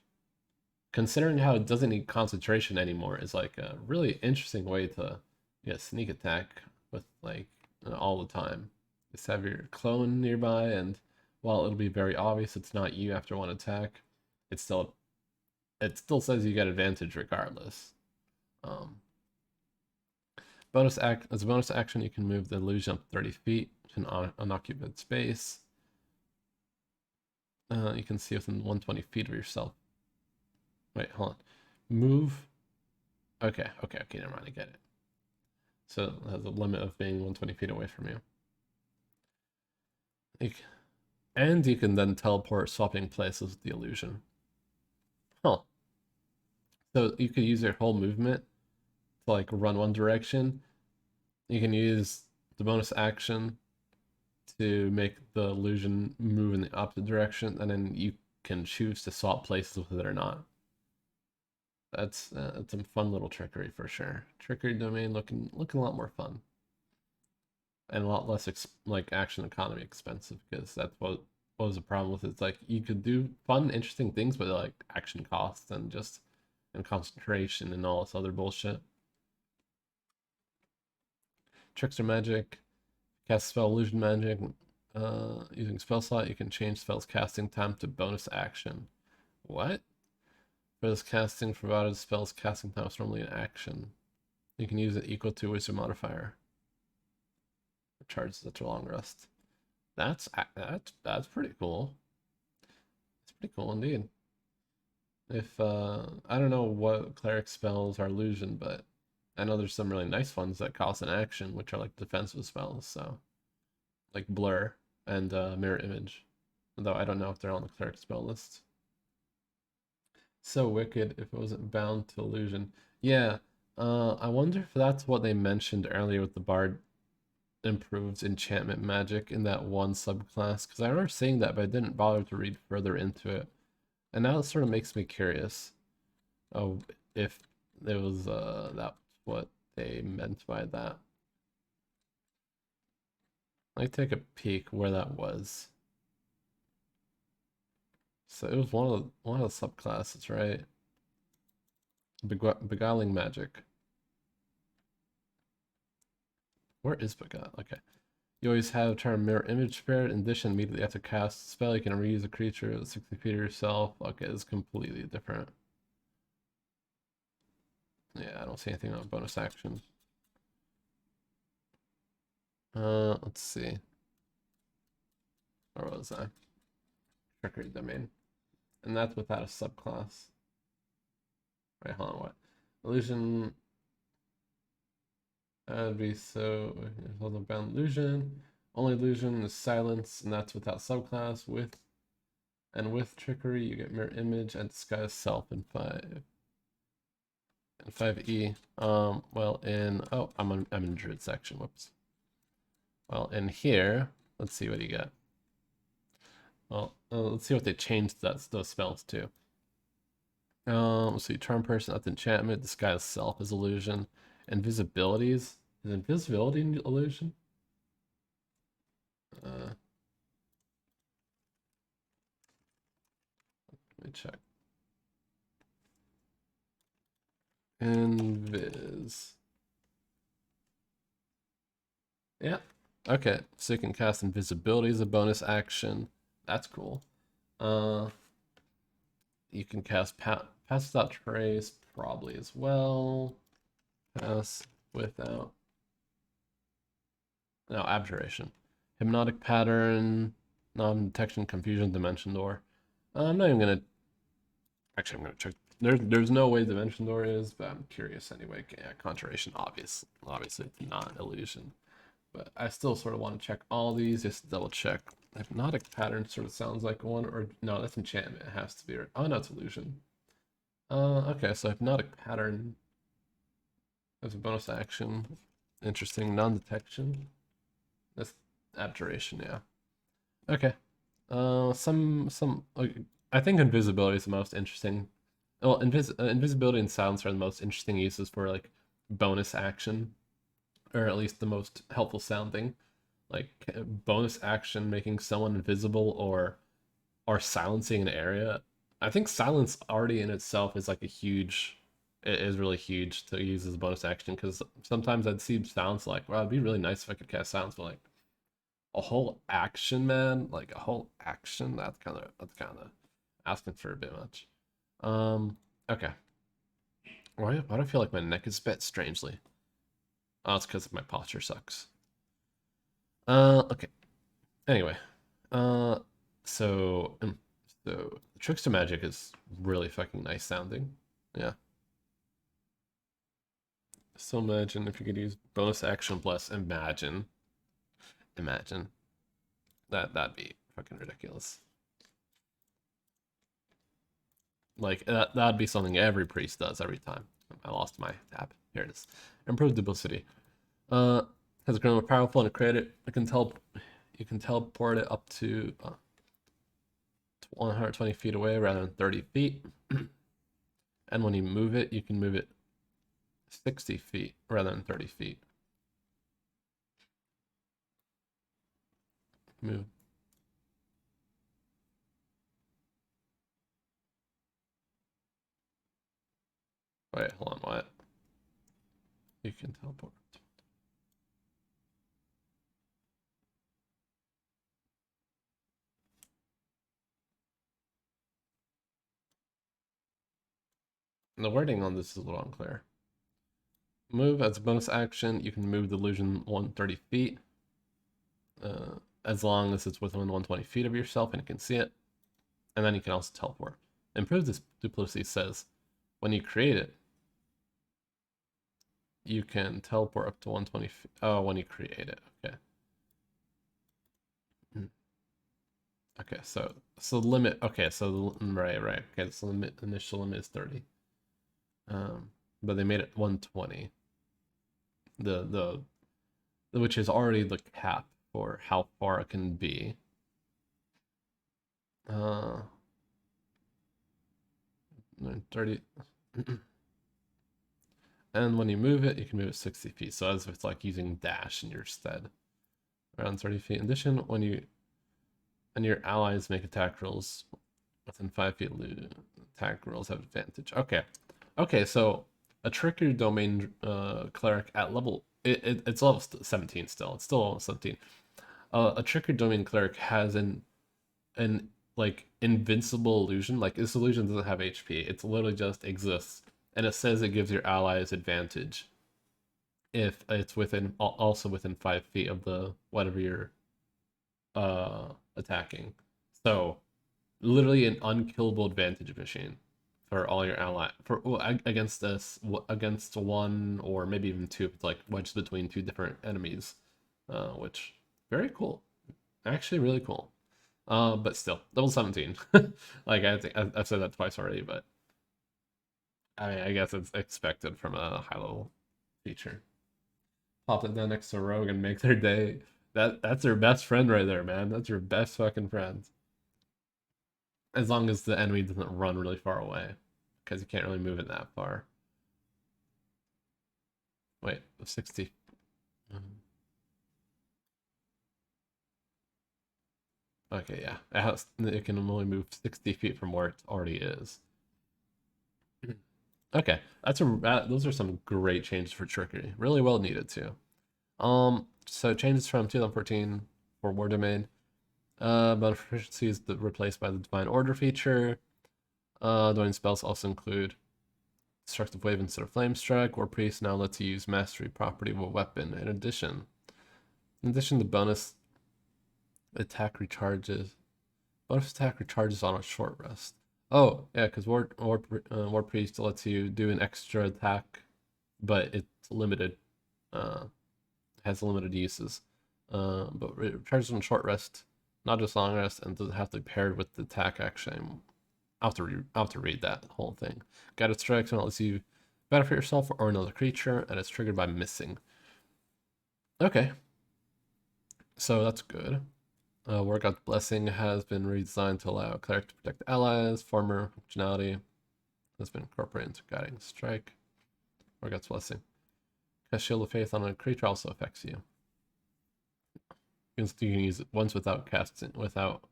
considering how it doesn't need concentration anymore, is like a really interesting way to get sneak attack with like all the time. Just have your clone nearby, and while it'll be very obvious it's not you after one attack, it still says you get advantage regardless. Um, as a bonus action, you can move the illusion up 30 feet to an unoccupied space. You can see within 120 feet of yourself. Wait, hold on. Move. Okay, never mind, I get it. So it has a limit of being 120 feet away from you. And you can then teleport, swapping places with the illusion. Huh. So you could use your whole movement to like run one direction. You can use the bonus action to make the illusion move in the opposite direction, and then you can choose to swap places with it or not. That's some fun little trickery for sure. Trickery domain looking a lot more fun, and a lot less like action economy expensive, because that's what was the problem with it. It's like you could do fun, interesting things, but like action costs and concentration and all this other bullshit. Trickster magic, cast spell illusion magic. Using spell slot, you can change spell's casting time to bonus action. What? For this casting, provided spell's casting time is normally an action, you can use it equal to wizard modifier. Charges at a long rest. That's pretty cool. It's pretty cool indeed. If I don't know what cleric spells are illusion, but I know there's some really nice ones that cost an action, which are like defensive spells. So like blur and mirror image, though I don't know if they're on the cleric spell list. So wicked if it wasn't bound to illusion. Yeah, I wonder if that's what they mentioned earlier with the bard improves enchantment magic in that one subclass, because I remember seeing that, but I didn't bother to read further into it. And now it sort of makes me curious. Oh, if it was that's what they meant by that. Let me take a peek where that was. So it was one of the subclasses, right? Beguiling magic. Where is beguile? Okay. You always have term mirror image spirit. In addition, immediately after cast spell, you can reuse a creature 60 feet of yourself. Okay, it's completely different. Yeah, I don't see anything on bonus action. Let's see. Where was I? Trickery domain. And that's without a subclass. Wait, hold on, what? Illusion. That'd be so. Hold on, bound illusion. Only illusion is silence, and that's without subclass. With trickery, you get mirror image and disguise self in 5e. Well, I'm in druid section. Whoops. Well, in here, let's see what you get. Well, let's see what they changed those spells to. Let's see, charm person, that's enchantment. Disguise self is illusion. Invisibilities. Is invisibility an illusion? Let me check. Invis. Yeah. Okay, so you can cast invisibility as a bonus action. That's cool. You can cast Pass without trace, probably as well. Pass without. No, abjuration. Hypnotic pattern, non-detection, confusion, dimension door. I'm not even gonna. Actually, I'm gonna check. There's no way dimension door is, but I'm curious anyway. Yeah, conjuration, obviously it's not illusion, but I still sort of want to check all these just to double check. Hypnotic pattern sort of sounds like one, or no, that's enchantment. It has to be. Oh no, it's illusion. Okay, so hypnotic pattern as a bonus action. Interesting. Non-detection. That's abjuration, yeah. Okay. Some like I think invisibility is the most interesting. Well, invisibility and silence are the most interesting uses for like bonus action, or at least the most helpful sounding. Like bonus action making someone invisible or silencing an area. I think silence already in itself is like a huge, it is really huge to use as a bonus action because sometimes I'd see silence like, wow, it'd be really nice if I could cast silence, but like a whole action, man, like a whole action, that's kind of asking for a bit much. Okay. Why do I feel like my neck is bent strangely? Oh, it's because my posture sucks. Okay. Anyway, uh, so so Trickster Magic is really fucking nice sounding. Yeah. So imagine if you could use bonus action plus imagine that'd be fucking ridiculous. Like that'd be something every priest does every time. I lost my tab. Here it is. Improved duplicity. Uh, has grown more powerful and created. You can teleport it up to 120 feet away rather than 30 feet. And when you move it, you can move it 60 feet rather than 30 feet. Move. Wait, hold on. What? You can teleport. The wording on this is a little unclear. Move as a bonus action. You can move the illusion 130 feet. As long as it's within 120 feet of yourself and you can see it. And then you can also teleport. Improved this duplicity says when you create it, you can teleport up to 120 feet. Oh, when you create it. Okay. Okay, so limit. Okay, so right. Okay, so limit initial limit is 30. But they made it 120. The which is already the cap for how far it can be. 30. And when you move it, you can move it 60 feet. So as if it's like using dash in your stead. Around 30 feet. In addition, when you and your allies make attack rolls within 5 feet, attack rolls have advantage. Okay, so a trickery domain cleric at level it's level 17 still. It's still level 17. A trickery domain cleric has an like invincible illusion. Like this illusion doesn't have HP. It's literally just exists, and it says it gives your allies advantage if it's within also within 5 feet of the whatever you're attacking. So literally an unkillable advantage machine for all your ally for against this against one or maybe even two if it's like wedged between two different enemies, which very cool, actually really cool. But still level 17. Like I think I've said that twice already, but I mean I guess it's expected from a high level feature. Pop it down next to Rogue and make their day. That's their best friend right there, man. That's your best fucking friend. As long as the enemy doesn't run really far away, because you can't really move it that far. Wait, 60. Okay, yeah. It can only move 60 feet from where it already is. Okay, those are some great changes for trickery. Really well needed too. So changes from 2014 for War Domain. But efficiency is replaced by the Divine Order feature. Doing spells also include Destructive Wave instead of Flame Strike. War Priest now lets you use Mastery property of a weapon. In addition, the bonus attack recharges. Bonus attack recharges on a short rest. Oh, yeah, because War Priest lets you do an extra attack, but it's limited. Has limited uses. But it recharges on short rest, not just long rest, and doesn't have to be paired with the attack action. I'll have to read that whole thing. Guided Strike lets you benefit yourself or another creature, and it's triggered by missing. Okay. So that's good. Wargod's Blessing has been redesigned to allow Cleric to protect allies. Former functionality has been incorporated into Guiding Strike. Wargod's Blessing. Cast Shield of Faith on a creature also affects you. You can use it once without casting, without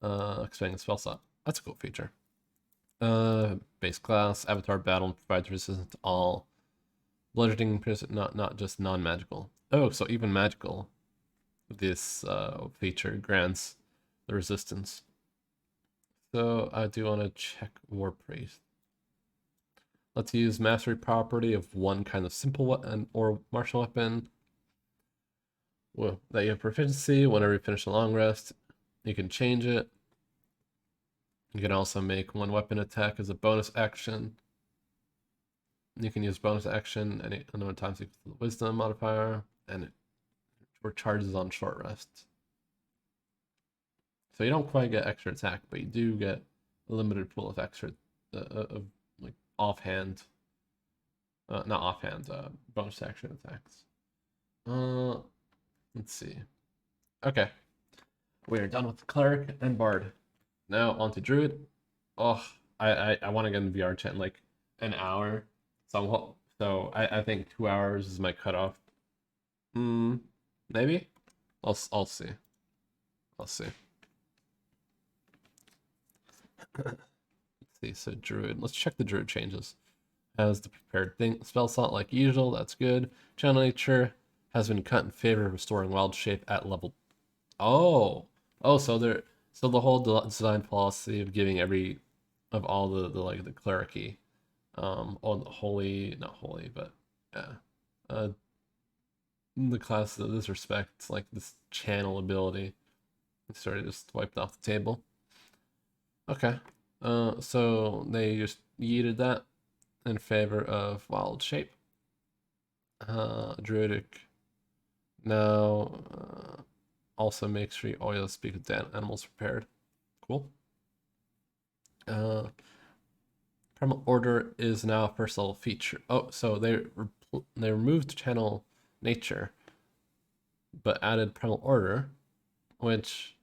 expanding the spell slot. That's a cool feature. Base class, Avatar Battle provides resistance to all bludgeoning, not just non-magical. Oh, so even magical. This feature grants the resistance. So I do want to check War Priest. Let's use mastery property of one kind of simple weapon or martial weapon. Well, that you have proficiency. Whenever you finish a long rest, you can change it. You can also make one weapon attack as a bonus action. You can use bonus action any number of times equal to the wisdom modifier, and it recharges on short rest. So you don't quite get extra attack, but you do get a limited pool of extra like offhand, not offhand, bonus action attacks. Let's see. Okay, we are done with the cleric and bard. Now on to druid. Oh, I want to get in VR chat in like an hour. So I think 2 hours is my cutoff. Maybe. I'll see. I'll see. Let's see. So druid. Let's check the druid changes. Has the prepared thing spell slot like usual. That's good. Channel nature has been cut in favor of restoring wild shape at level. Oh, so the whole design philosophy of giving all the like the clericy, all the holy, not holy, but yeah, the class of this respect, like this channel ability, it's sort of just wiped off the table. Okay, so they just yeeted that in favor of wild shape. Druidic now also makes sure you always speak with animals prepared. Cool. Primal Order is now a first level feature. Oh, so they removed channel nature, but added Primal Order, which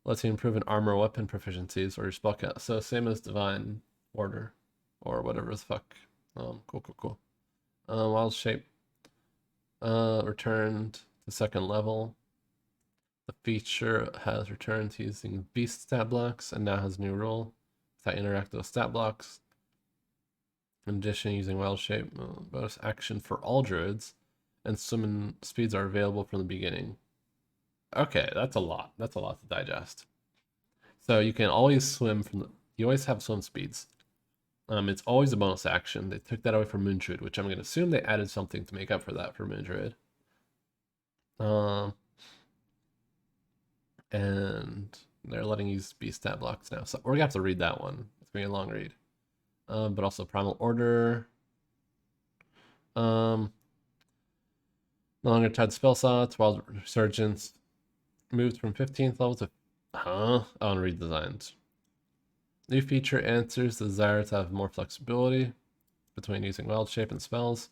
lets you improve in armor weapon proficiencies or your spell cast. So same as Divine Order, or whatever the fuck. Cool. Wild Shape returned to second level. The feature has returned to using beast stat blocks and now has a new rule that interact with stat blocks. In addition, using wild shape bonus action for all druids, and summon speeds are available from the beginning. Okay, that's a lot. That's a lot to digest. So you can always swim you always have swim speeds. It's always a bonus action. They took that away from Moon Druid, which I'm going to assume they added something to make up for that for Moon Druid. And they're letting you use beast stat blocks now. So we're going to have to read that one. It's going to be a long read. But also Primal Order. No longer tied to spell slots. Wild Resurgence moved from 15th level to on redesigns. New feature answers the desire to have more flexibility between using wild shape and spells.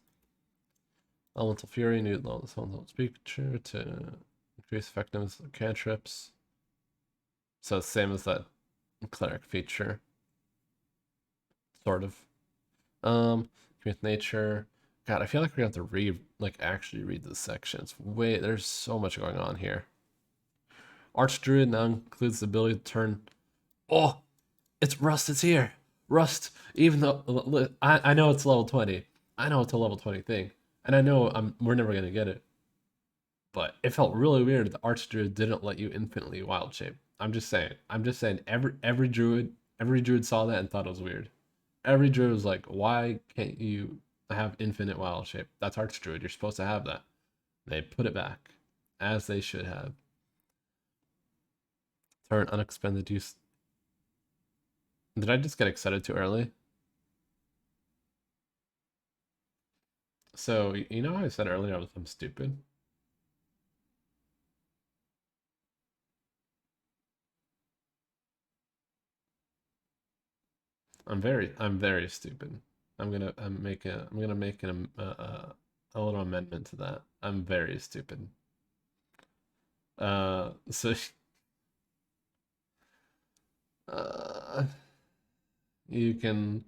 Elemental Fury, new elemental feature to increase effectiveness of cantrips. So same as that cleric feature. Sort of. With nature. God, I feel like we're gonna have to actually read this section. There's so much going on here. Archdruid now includes the ability to turn. Oh, it's Rust. It's here. Rust. Even though I know it's level 20. I know it's a level 20 thing, and I know we're never gonna get it. But it felt really weird that Archdruid didn't let you infinitely wild shape. I'm just saying. Every druid Every druid saw that and thought it was weird. Every druid was like, why can't you have infinite wild shape? That's Archdruid. You're supposed to have that. They put it back, as they should have. Turn unexpended use. Did I just get excited too early? So, you know how I said earlier I'm stupid? I'm very stupid. I'm gonna make a little amendment to that. I'm very stupid. So, uh, you can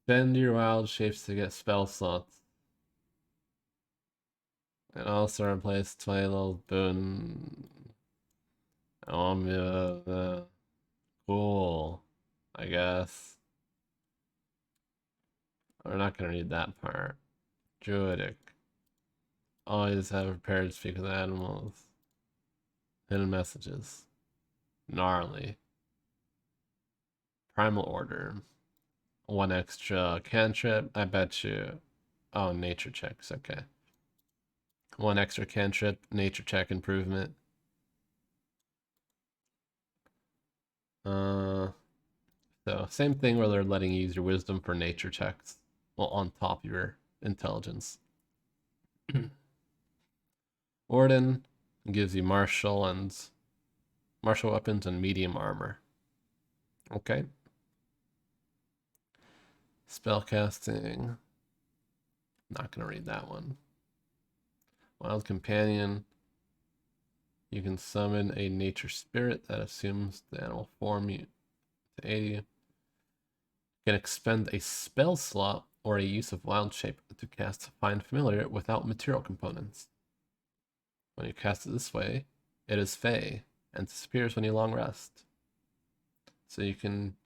spend your wild shapes to get spell slots, and also replace Twilight Boon. Cool, I guess. We're not gonna read that part. Druidic. Always have prepared to speak with animals. Hidden messages. Gnarly. Primal order. One extra cantrip. I bet you. Oh, nature checks. Okay. One extra cantrip. Nature check improvement. So same thing where they're letting you use your wisdom for nature checks. Well, on top of your intelligence. Orden gives you martial weapons and medium armor. Okay. Spellcasting. Not gonna read that one. Wild Companion. You can summon a nature spirit that assumes the animal form to 80. You can expend a spell slot or a use of wild shape to cast Find Familiar without material components. When you cast it this way, it is Fey and disappears when you long rest. So you can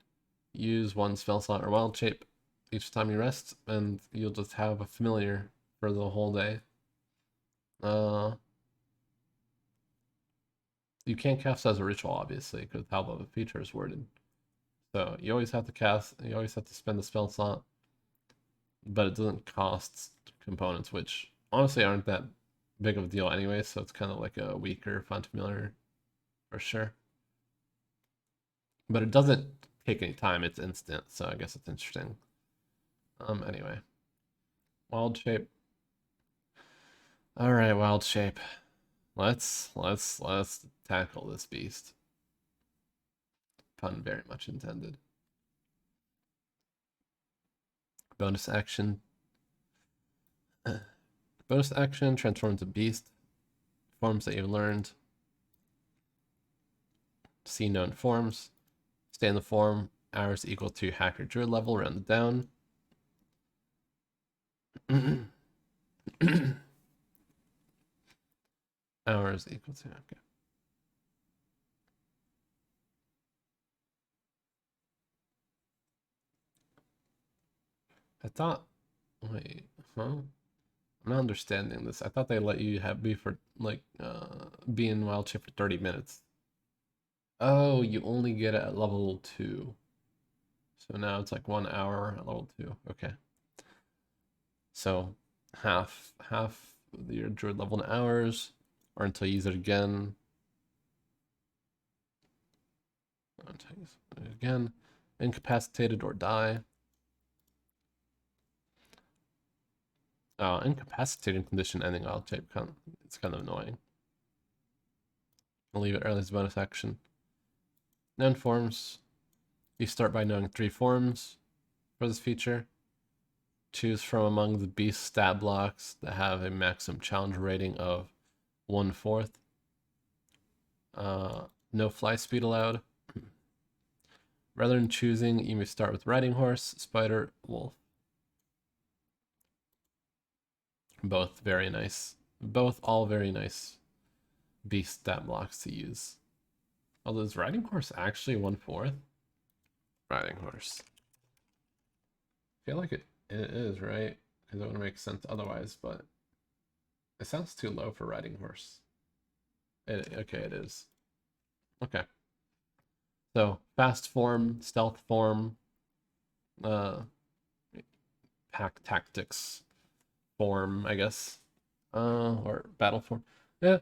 use one spell slot or wild shape each time you rest, and you'll just have a familiar for the whole day. You can't cast as a ritual, obviously, because how the feature is worded. So you always have to spend the spell slot, but it doesn't cost components, which honestly aren't that big of a deal anyway, so it's kind of like a weaker Find Familiar for sure. But it doesn't take any time, it's instant, so I guess it's interesting. Anyway. Wild shape. Alright, wild shape. Let's tackle this beast. Pun very much intended. Bonus action. Bonus action, transform into beast. Forms that you've learned. See known forms. Stay in the form. Hours equal to hacker druid level, rounded down. Hours equal to, okay. I thought, wait, huh? I'm not understanding this. I thought they let you be for like be in wild shape for 30 minutes. Oh, you only get it at level 2. So now it's like 1 hour at level 2. Okay. So half your druid level in hours, or until you use it again. Until you use it again. Incapacitated or die. Incapacitating condition ending wild shape. It's kind of annoying. I'll leave it early as a bonus action. Known forms. You start by knowing 3 forms for this feature. Choose from among the beast stat blocks that have a maximum challenge rating of 1/4. No fly speed allowed. Rather than choosing, you may start with riding horse, spider, wolf. Both very nice. Both all very nice beast stat blocks to use. Although is riding horse actually 1/4? Riding horse. I feel like it is, right? Because it wouldn't make sense otherwise, but it sounds too low for riding horse. Okay, it is. Okay. So fast form, stealth form, uh, pack tactics form, I guess, or battle form. Yeah,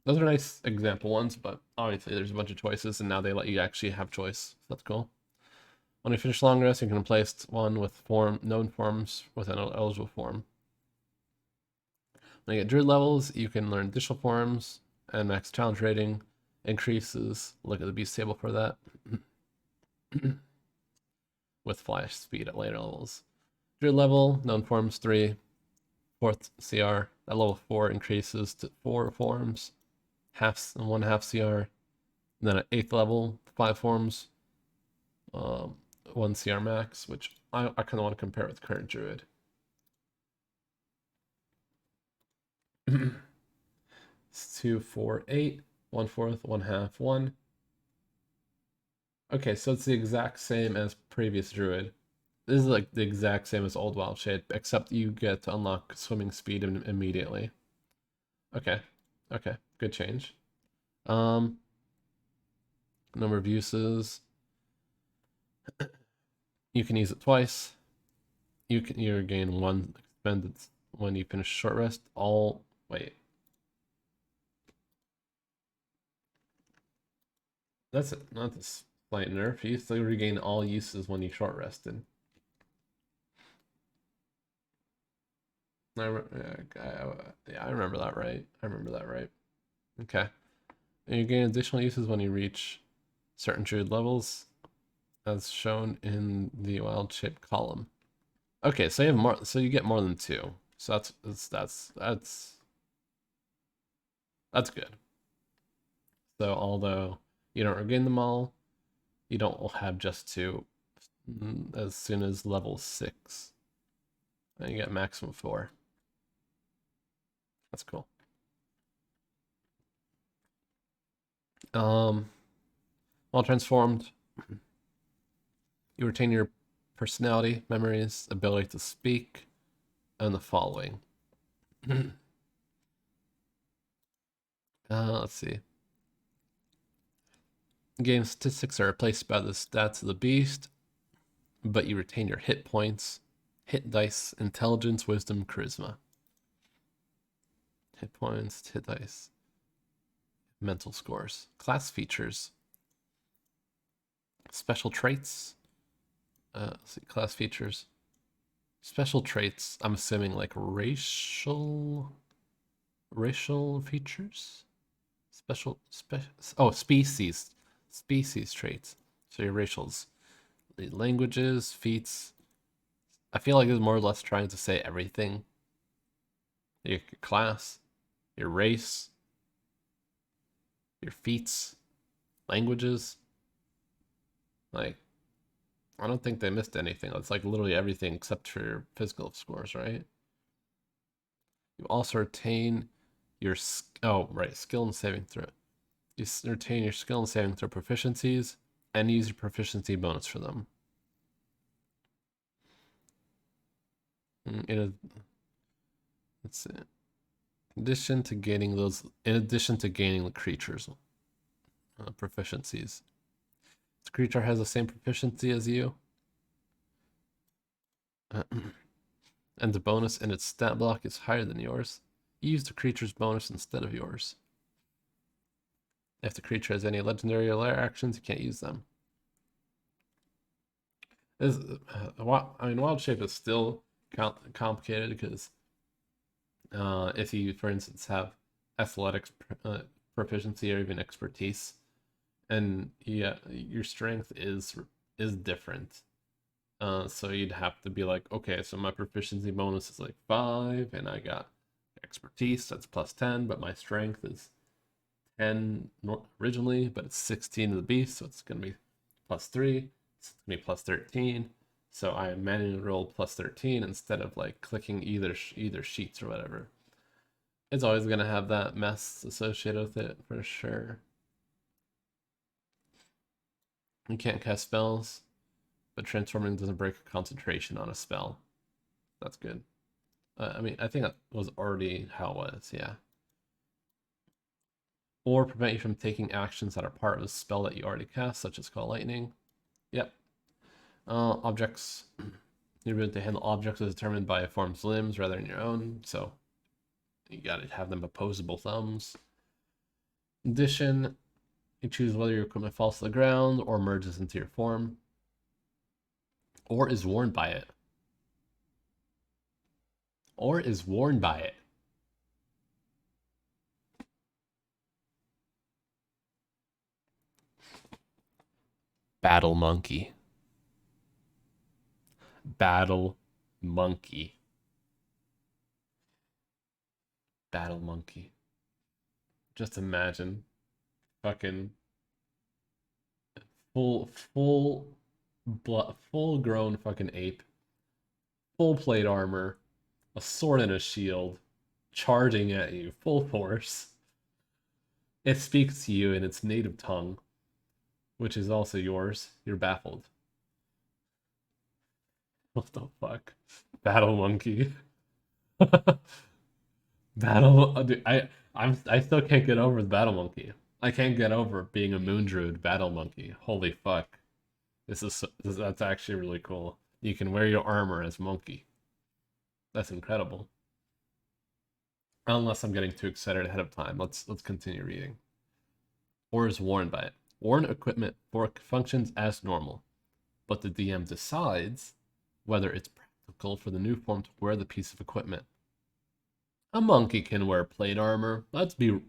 those are nice example ones, but obviously there's a bunch of choices, and now they let you actually have choice. So that's cool. When you finish long rest, you can replace one with known forms with an eligible form. When you get druid levels, you can learn additional forms, and max challenge rating increases. Look at the beast table for that. With flash speed at later levels. Druid level, known forms 3, 4th CR. At level 4 increases to 4 forms, half and 1/2 CR. And then at 8th level, 5 forms, 1 CR max, which I kind of want to compare with current druid. It's 2, 4, 8, 1/4, 1/2, 1. Okay, so it's the exact same as previous druid. This is like the exact same as old wild shade, except you get to unlock swimming speed immediately. Okay, okay, good change. Number of uses. You can use it twice. You gain 1 expended when you finish short rest. Wait. That's it. Not this slight nerf. You still regain all uses when you short rested. Yeah, I remember that right. I remember that right. Okay. And you gain additional uses when you reach certain druid levels, as shown in the wild shape column. Okay, so you have more. So you get more than 2. So that's good. So although you don't regain them all, you don't have just 2 as soon as level 6. And you get maximum 4. That's cool. While transformed, you retain your personality, memories, ability to speak, and the following. Let's see. Game statistics are replaced by the stats of the beast, but you retain your hit points, hit dice, intelligence, wisdom, charisma. Hit points, hit dice, mental scores. Class features. Special traits. Let's see, class features. Special traits, I'm assuming like racial features? Species traits. So your racials. The languages, feats. I feel like it's more or less trying to say everything. Your class, your race, your feats, languages. Like, I don't think they missed anything. It's like literally everything except for your physical scores, right? You also retain your skill and saving throw. You retain your skill and saving throw proficiencies and use your proficiency bonus for them. Let's see. In addition to gaining the creatures proficiencies, this creature has the same proficiency as you, and the bonus in its stat block is higher than yours. Use the creature's bonus instead of yours. If the creature has any legendary or lair actions, you can't use them. Wild shape is still complicated because if you, for instance, have athletics proficiency or even expertise, and yeah, your strength is different. So you'd have to be like, okay, so my proficiency bonus is like 5, and I got expertise, that's plus 10, but my strength is 10 originally, but it's 16 to the beast, so it's gonna be plus 3. It's gonna be plus 13. So I manually roll plus 13 instead of like clicking either sheets or whatever. It's always gonna have that mess associated with it for sure. You can't cast spells, but transforming doesn't break concentration on a spell. That's good. I mean, I think that was already how it was, yeah. or prevent you from taking actions that are part of a spell that you already cast, such as Call Lightning. Yep. Objects. Your ability to handle objects is determined by a form's limbs rather than your own, so you gotta have them opposable thumbs. In addition, you choose whether your equipment falls to the ground or merges into your form, or is worn by it. Or is worn by it. Battle Monkey. Battle Monkey. Battle Monkey. Just imagine fucking full grown fucking ape, full plate armor, a sword and a shield, charging at you full force. It speaks to you in its native tongue, which is also yours. You're baffled. What the fuck? Battle Monkey. Dude, I still can't get over the Battle Monkey. I can't get over being a Moon Druid Battle Monkey. Holy fuck. That's actually really cool. You can wear your armor as monkey. That's incredible. Unless I'm getting too excited ahead of time. Let's continue reading. Or is worn by it. Worn equipment functions as normal, but the DM decides whether it's practical for the new form to wear the piece of equipment. A monkey can wear plate armor. Let's be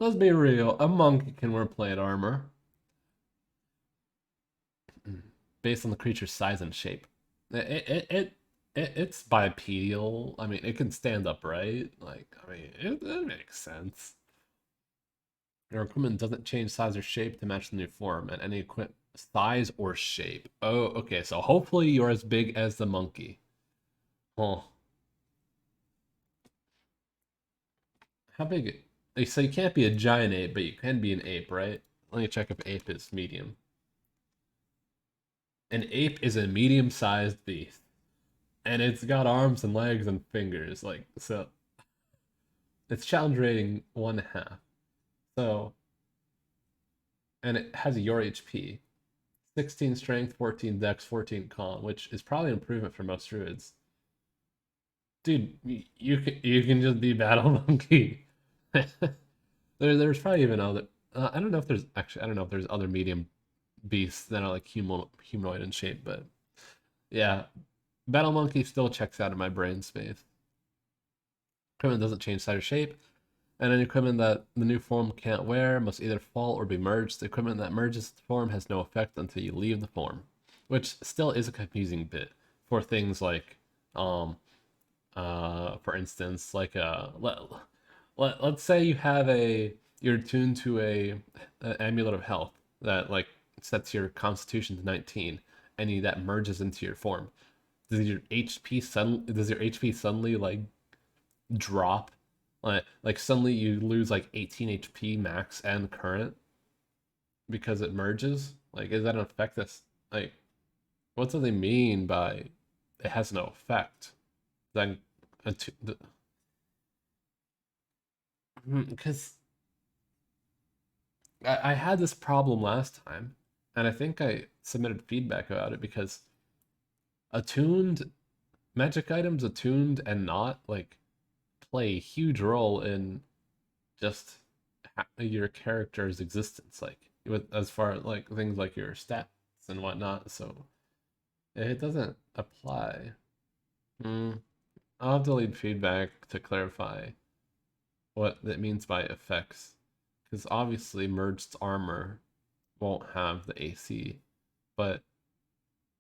real. A monkey can wear plate armor based on the creature's size and shape. It's bipedal. I mean, it can stand upright. Like, I mean, it makes sense. Your equipment doesn't change size or shape to match the new form, and any equipment size or shape. Oh, okay. So hopefully you're as big as the monkey. Oh, how big? So you can't be a giant ape, but you can be an ape, right? Let me check if ape is medium. An ape is a medium-sized beast, and it's got arms and legs and fingers. Like, so its challenge rating 1.5. So, and it has your HP, 16 strength, 14 dex, 14 con, which is probably an improvement for most druids. Dude, you can just be Battle Monkey. There's probably even other. I don't know if there's actually. I don't know if there's other medium beasts that are like humanoid in shape, but yeah, Battle Monkey still checks out of my brain space. Equipment doesn't change size or shape, and any equipment that the new form can't wear must either fall or be merged. The equipment that merges the form has no effect until you leave the form, which still is a confusing bit for things like, for instance, like let's say you have you're tuned to an amulet of health that like sets your constitution to 19, and that merges into your form. Does your HP suddenly like drop? Like suddenly you lose like 18 HP max and current because it merges? Like, is that an effect that's like, what do they mean by it has no effect? Then, because I had this problem last time, and I think I submitted feedback about it because attuned magic items, attuned and not, like, play a huge role in just your character's existence, like with as far as like things like your stats and whatnot. So it doesn't apply. Hmm. I'll have to leave feedback to clarify what it means by effects, because obviously merged armor won't have the AC, but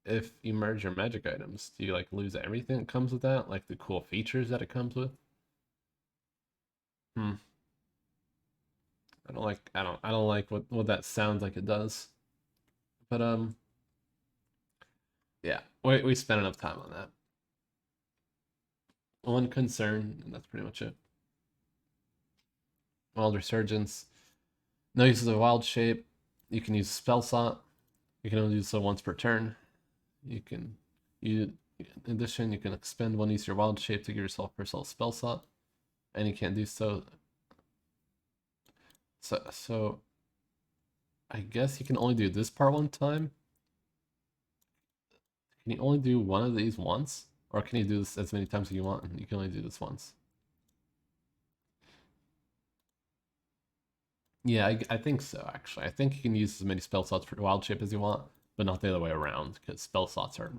if you merge your magic items, do you like lose everything that comes with that, like the cool features that it comes with? Hmm. I don't like what that sounds like it does. But yeah, we spent enough time on that. One concern, and that's pretty much it. Wild Resurgence. No use of the wild shape. You can use spell slot. You can only do so once per turn. You can in addition, you can expend one use of your wild shape to give yourself personal spell slot, and you can't do so. So I guess you can only do this part one time. Can you only do one of these once? Or can you do this as many times as you want and you can only do this once? Yeah, I think so, actually. I think you can use as many spell slots for wild shape as you want, but not the other way around, because spell slots are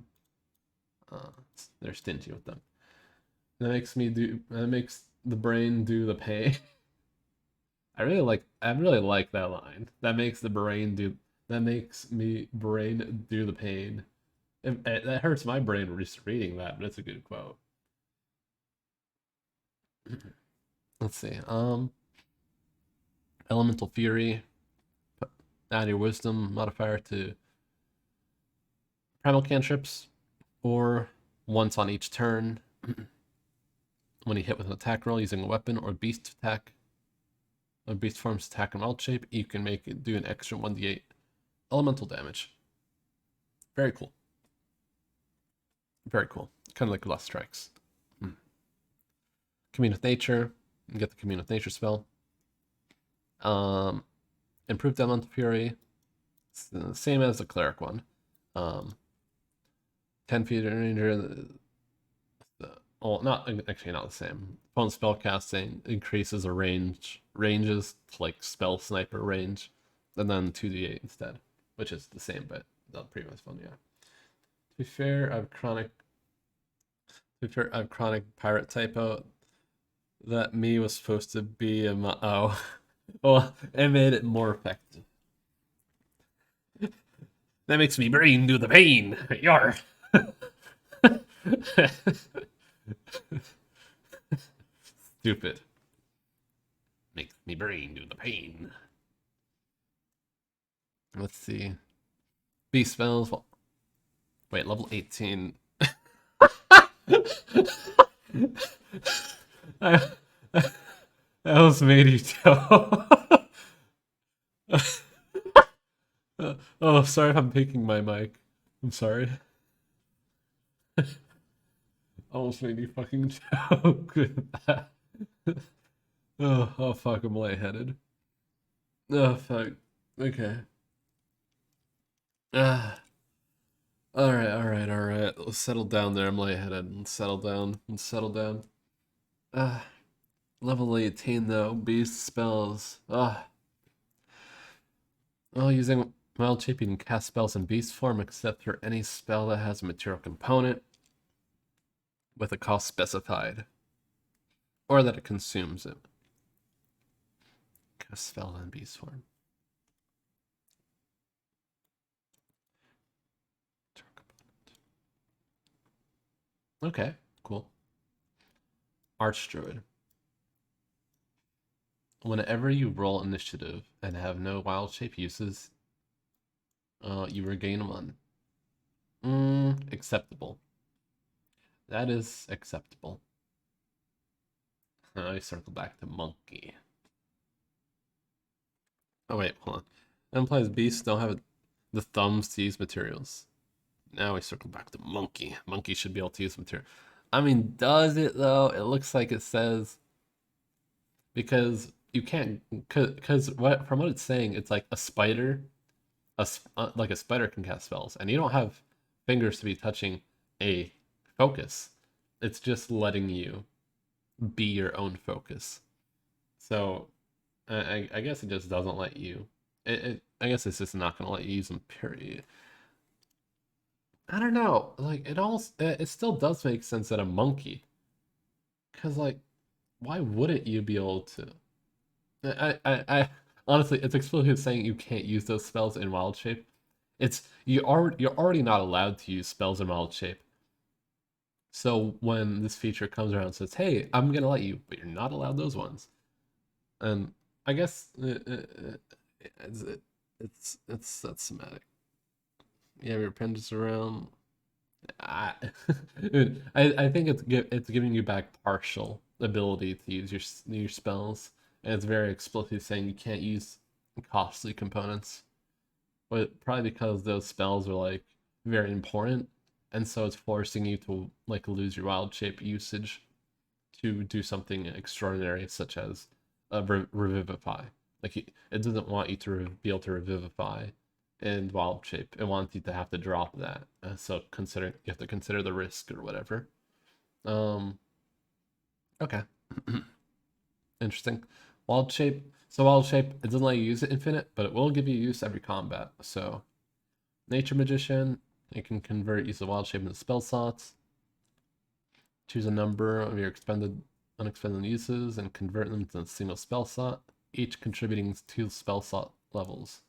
uh, they're stingy with them. That makes the brain do the pain. I really like that line. That makes me brain do the pain. That hurts my brain just reading that, but it's a good quote. Let's see. Elemental Fury. Add your Wisdom modifier to primal cantrips, or once on each turn when you hit with an attack roll using a weapon or beast attack. A beast form's attack in wild shape, you can make it do an extra 1d8 elemental damage. Very cool. Very cool. Kind of like Lust Strikes. Commune with Nature. You get the Commune with Nature spell. Improved Elemental Fury. It's the same as the Cleric one. 10 feet in range. Well, not actually not the same. Opponent spell casting increases the ranges to like spell sniper range, and then 2d8 instead, which is the same, but the previous one, yeah. To be fair, I have chronic pirate typo. That me was supposed to be a oh, well, it made it more effective. That makes me brain do the pain. Yar. Stupid. Makes me brain do the pain. Let's see. Beast spells. Wait, level 18. I almost made you tell. Oh, sorry if I'm picking my mic. I'm sorry. Almost made you fucking joke with that. Oh fuck, I'm lightheaded. Oh fuck. Okay. Ah. Alright. Let's settle down there. I'm lightheaded. Let's settle down. Ah. Level 18 though. Beast spells. Ah. Oh, using wild shape, you can cast spells in beast form except for any spell that has a material component with a cost specified, or that it consumes it. Cast spell in beast form. Okay, cool. Archdruid. Whenever you roll initiative and have no wild shape uses, you regain one. Acceptable. That is acceptable. I circle back to monkey. Oh wait, hold on. That implies beasts don't have the thumbs to use materials. Now we circle back to monkey. Monkey should be able to use material. I mean, does it though? It looks like it says, because you can't, because from what it's saying, it's like a spider, like a spider can cast spells, and you don't have fingers to be touching a focus. It's just letting you be your own focus. So I guess it just doesn't let you. I guess it's just not gonna let you use them. Period. I don't know. Like it still does make sense that a monkey, because like, why wouldn't you be able to? I honestly, it's explicitly saying you can't use those spells in wild shape. You're already not allowed to use spells in wild shape. So when this feature comes around and says, "Hey, I'm gonna let you, but you're not allowed those ones," and I guess it's that's semantic. Yeah, your appendage around. I, I think it's giving you back partial ability to use your spells, and it's very explicitly saying you can't use costly components, but probably because those spells are like very important, and so it's forcing you to like lose your wild shape usage to do something extraordinary, such as revivify, Like it doesn't want you to be able to revivify in wild shape. It wants you to have to drop that. So you have to consider the risk or whatever. Okay. Interesting. Wild shape. So wild shape, it doesn't let you use it infinite, but it will give you use every combat. So nature magician, it can convert use of wild shape into spell slots. Choose a number of your unexpended uses and convert them to a single spell slot, each contributing 2 spell slot levels.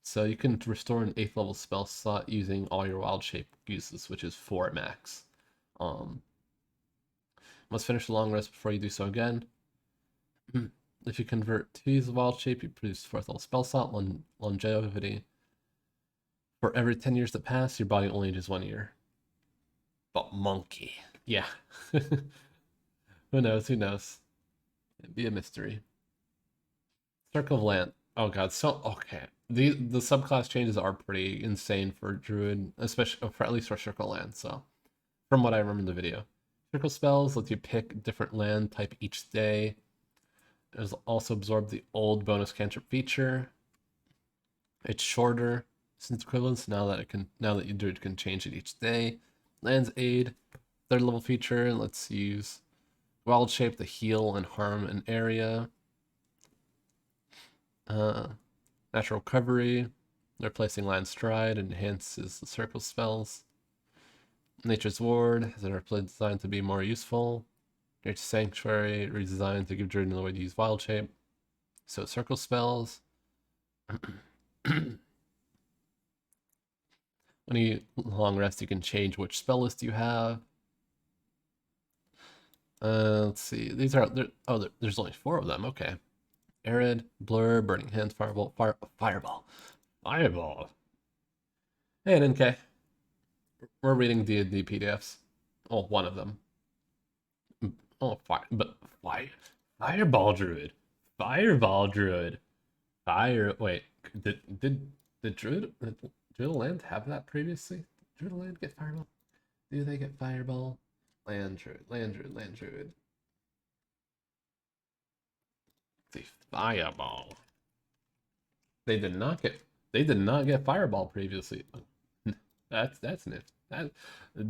So you can restore an 8th level spell slot using all your wild shape uses, which is 4 at max. Must finish the long rest before you do so again. If you convert 2 use of wild shape, you produce 4th level spell slot, longevity. For every 10 years that pass, your body only ages 1 year. But monkey. Yeah. Who knows? Who knows? It'd be a mystery. Circle of Land. Oh god, so okay. The subclass changes are pretty insane for Druid, especially for at least for Circle Land. So, from what I remember in the video, Circle spells let you pick different land type each day. It has also absorbed the old bonus cantrip feature. It's shorter since equivalence now that your Druid can change it each day. Lands Aid, 3rd level feature, lets you use Wild Shape to heal and harm an area. Natural Recovery, replacing Land Stride, enhances the circle spells. Nature's Ward has been designed to be more useful. Nature's Sanctuary, redesigned to give Druid another way to use Wild Shape. So circle spells. When you long rest, you can change which spell list you have. Let's see. These are there's only 4 of them. Okay. Arid, Blur, Burning Hands, Fireball, Fireball. Hey, NK. We're reading D&D PDFs. Oh, one of them. Oh, Fireball Druid. Fireball Druid. Wait, did Druid Land have that previously? Did Druid Land get Fireball? Do they get Fireball? Land Druid. The Fireball. They did not get Fireball previously. That's nifty.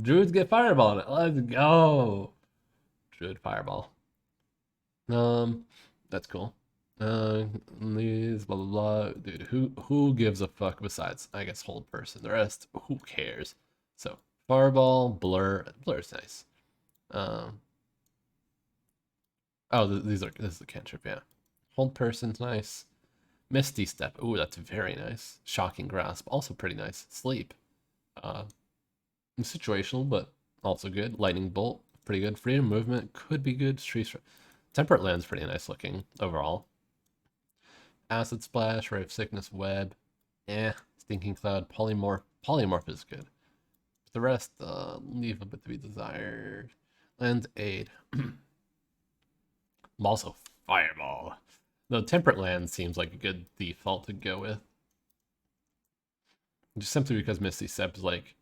Druids get Fireball. Let's go. Druid Fireball. That's cool. These blah blah blah. Dude, who gives a fuck besides I guess hold person. The rest, who cares? So Fireball, Blur's nice. Oh, this is the cantrip, yeah. Hold person's nice. Misty Step. Ooh, that's very nice. Shocking Grasp, also pretty nice. Sleep. Situational, but also good. Lightning Bolt, pretty good. Freedom Movement could be good. Temperate Land's pretty nice looking overall. Acid Splash, Ray of Sickness, Web. Stinking Cloud, Polymorph. Polymorph is good. The rest, leave a bit to be desired. Land Aid. Also, Fireball. Though Temperate Land seems like a good default to go with. Just simply because Misty Step is like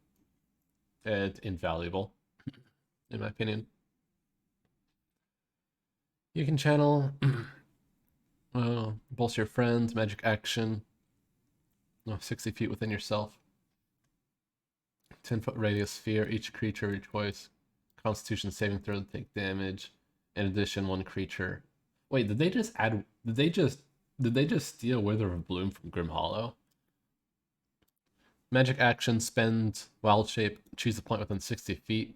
invaluable, in my opinion. You can channel bolster your friends, magic action. 60 feet within yourself. 10-foot radius sphere. Each creature of your choice. Constitution saving throw to take damage. In addition, 1 creature. Wait, did they just add? Did they just steal Wither of Bloom from Grim Hollow? Magic action, spend wild shape, choose a point within 60 feet.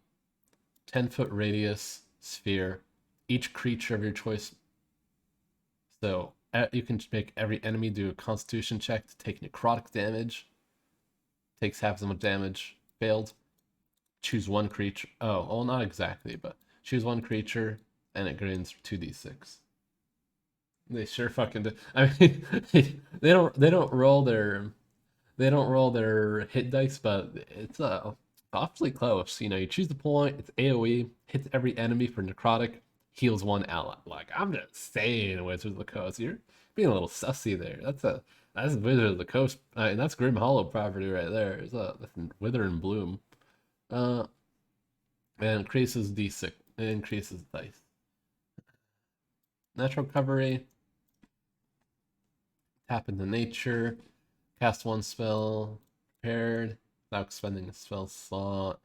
10-foot radius sphere. Each creature of your choice. So you can make every enemy do a Constitution check to take necrotic damage. Takes half as much damage. Failed. Choose 1 creature. Oh, well, not exactly, but choose 1 creature, and it gains 2d6. They sure fucking do. I mean, they don't roll their hit dice, but it's awfully close. You know, you choose the point. It's AOE, hits every enemy for necrotic, heals 1 ally. Like, I'm just saying, Wizards of the Coast, you're being a little sussy there. That's Wizards of the Coast. And that's Grim Hollow property right there. It's that's Wither and Bloom. And increases d6. It increases dice. Natural Recovery. Tap into nature, cast one spell, prepared, without expending a spell slot.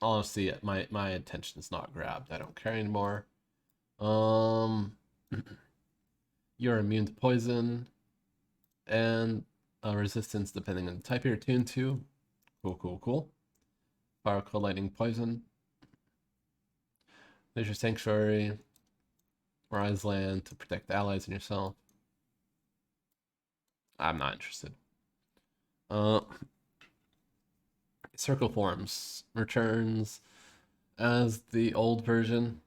Honestly, my attention is not grabbed. I don't care anymore. You're immune to poison and resistance depending on the type you're attuned to. Cool. Fire, cold, lightning, poison. Nature Sanctuary. Rise land to protect allies and yourself. I'm not interested. Circle Forms returns as the old version.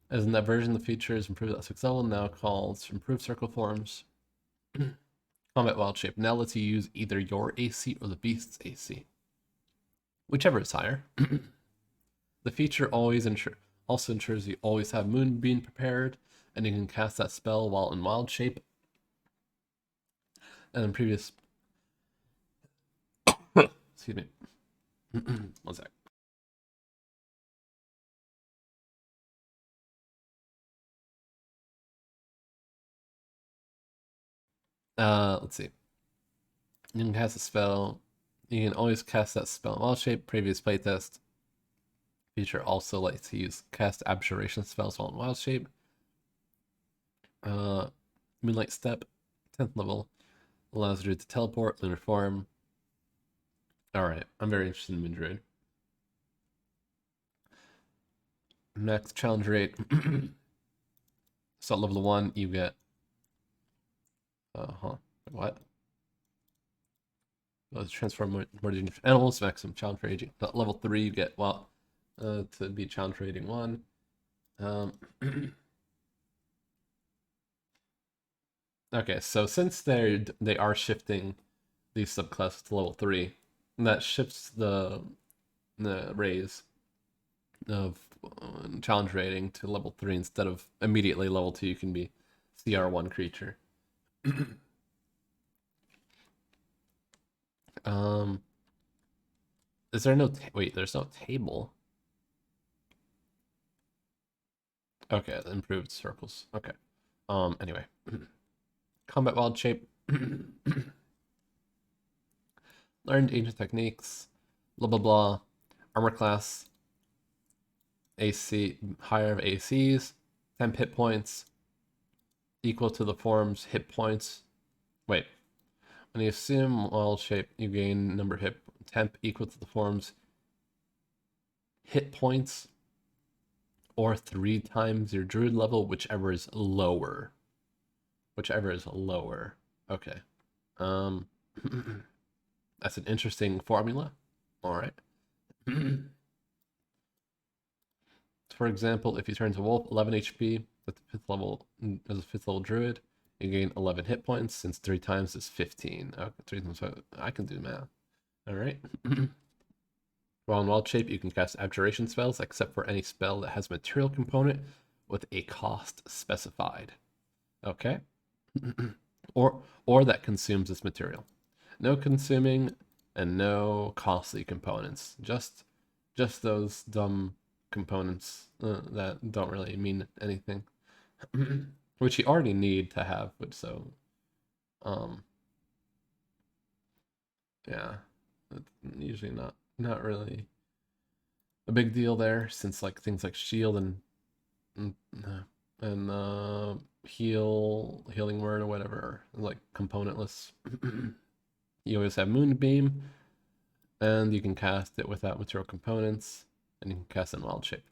As in that version, the feature is improved at 6th level, now called Improved Circle Forms. Combat Wild Shape now lets you use either your AC or the beast's AC, whichever is higher. The feature also ensures you always have Moonbeam prepared, and you can cast that spell while in Wild Shape. And in previous... Excuse me. One sec. Let's see. You can cast a spell. You can always cast that spell in Wild Shape. Previous playtest. Feature also lets you cast Abjuration spells while in Wild Shape. Moonlight Step, 10th level, allows you to teleport, lunar form. Alright, I'm very interested in Moondruid. Max challenge rate. So at level 1, you get... What? Transform more dangerous animals, maximum challenge rating. At level 3, you get, well, to be challenge rating 1. Okay, so since they are shifting these subclasses to level 3, that shifts the raise of challenge rating to level 3 instead of immediately level 2 you can be CR1 creature. Is there no wait, there's no table. Okay, improved circles. Okay. Anyway. Combat Wild Shape. Learned ancient techniques. Blah blah blah. Armor class. AC higher of ACs. 10 hit points. Equal to the form's hit points. Wait. When you assume Wild Shape, you gain number hit temp equal to the form's hit points or 3 times your druid level, whichever is lower. Whichever is lower. Okay. That's an interesting formula. Alright. For example, if you turn to Wolf, 11 HP with the 5th level as a 5th level druid, you gain 11 hit points since 3 times is 15. Okay, 3 times, I can do math. Alright. While in Wild Shape, you can cast Abjuration spells except for any spell that has a material component with a cost specified. Okay. or that consumes this material. No consuming and no costly components. Just those dumb components that don't really mean anything. Which you already need to have, but so yeah. Usually not really a big deal there, since like things like shield and healing word or whatever, like componentless. You always have Moonbeam, and you can cast it without material components, and you can cast it in Wild Shape.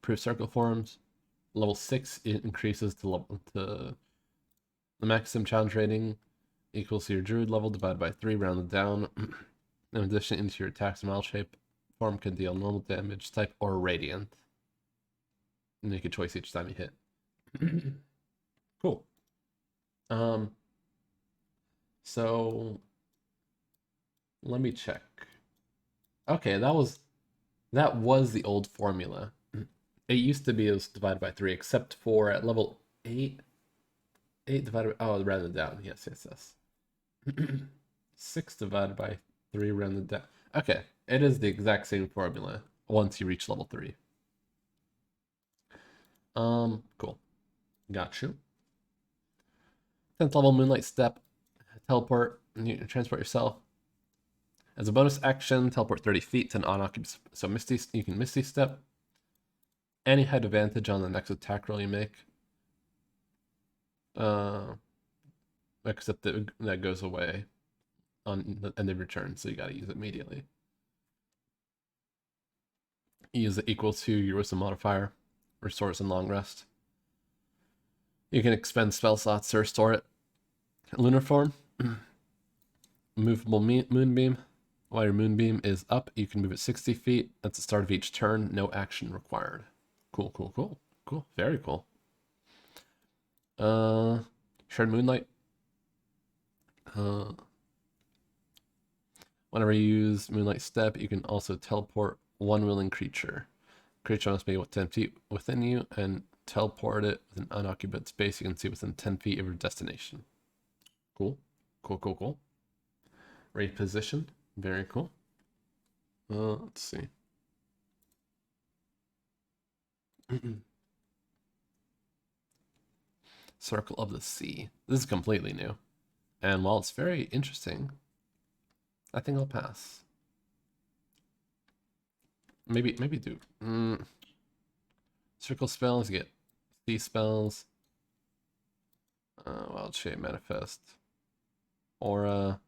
Proof Circle Forms. Level 6, it increases to the maximum challenge rating equals to your druid level divided by 3 rounded down. In addition, into your attacks in Wild Shape, form can deal normal damage, type, or radiant. And make a choice each time you hit. Cool. So let me check. Okay, that was the old formula. It used to be it was divided by 3, except for at level 8. 8 divided by, oh, rounded down. Yes. 6 divided by 3 rounded down. Okay, it is the exact same formula once you reach level 3. Cool. Got you. 10th level Moonlight Step. Teleport. You can transport yourself. As a bonus action, teleport 30 feet to an unoccupied. So Misty, you can Misty Step. And you had advantage on the next attack roll you make. Except that goes away on the end of your turn, so you gotta use it immediately. Use it equal to your wisdom modifier, restores in long rest. You can expend spell slots to restore it. Lunar form, movable moonbeam. While your moonbeam is up, you can move it 60 feet. That's the start of each turn. No action required. Cool, cool, cool, cool. Very cool. Shared moonlight. Whenever you use Moonlight Step, you can also teleport one willing creature. Creature must be 10 feet within you and teleport it with an unoccupied space you can see within 10 feet of your destination. Cool. Cool, cool, cool. Reposition. Very cool. Let's see. Circle of the Sea. This is completely new. And while it's very interesting, I think I'll pass. Maybe do. Circle spells, you get sea spells. Wild Shape Manifest. Aura.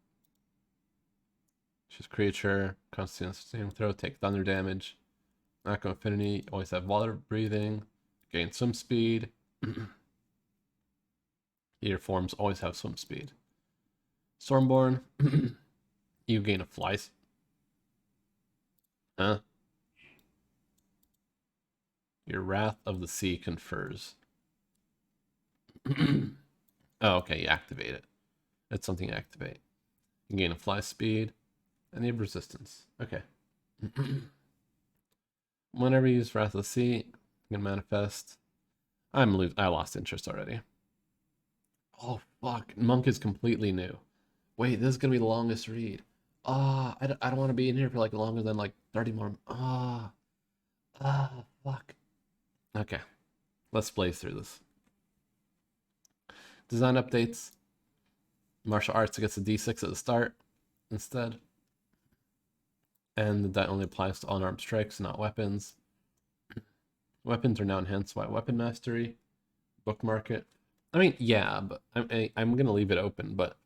Choose creature. Constitution throw, take thunder damage. Echo Affinity, always have water breathing. Gain swim speed. Either forms always have swim speed. Stormborn. You gain a fly. Huh? Your Wrath of the Sea confers. Oh, okay, you activate it. It's something you activate. You gain a fly speed, and you have resistance. Okay. Whenever you use Wrath of the Sea, you can manifest. I lost interest already. Oh, fuck. Monk is completely new. Wait, this is gonna be the longest read. I don't want to be in here for like longer than like 30 more. Fuck. Okay, let's blaze through this. Design updates. Martial arts gets a d6 at the start instead. And that only applies to unarmed strikes, not weapons. Weapons are now enhanced by weapon mastery. Bookmark it. I mean, yeah, but I'm gonna leave it open, but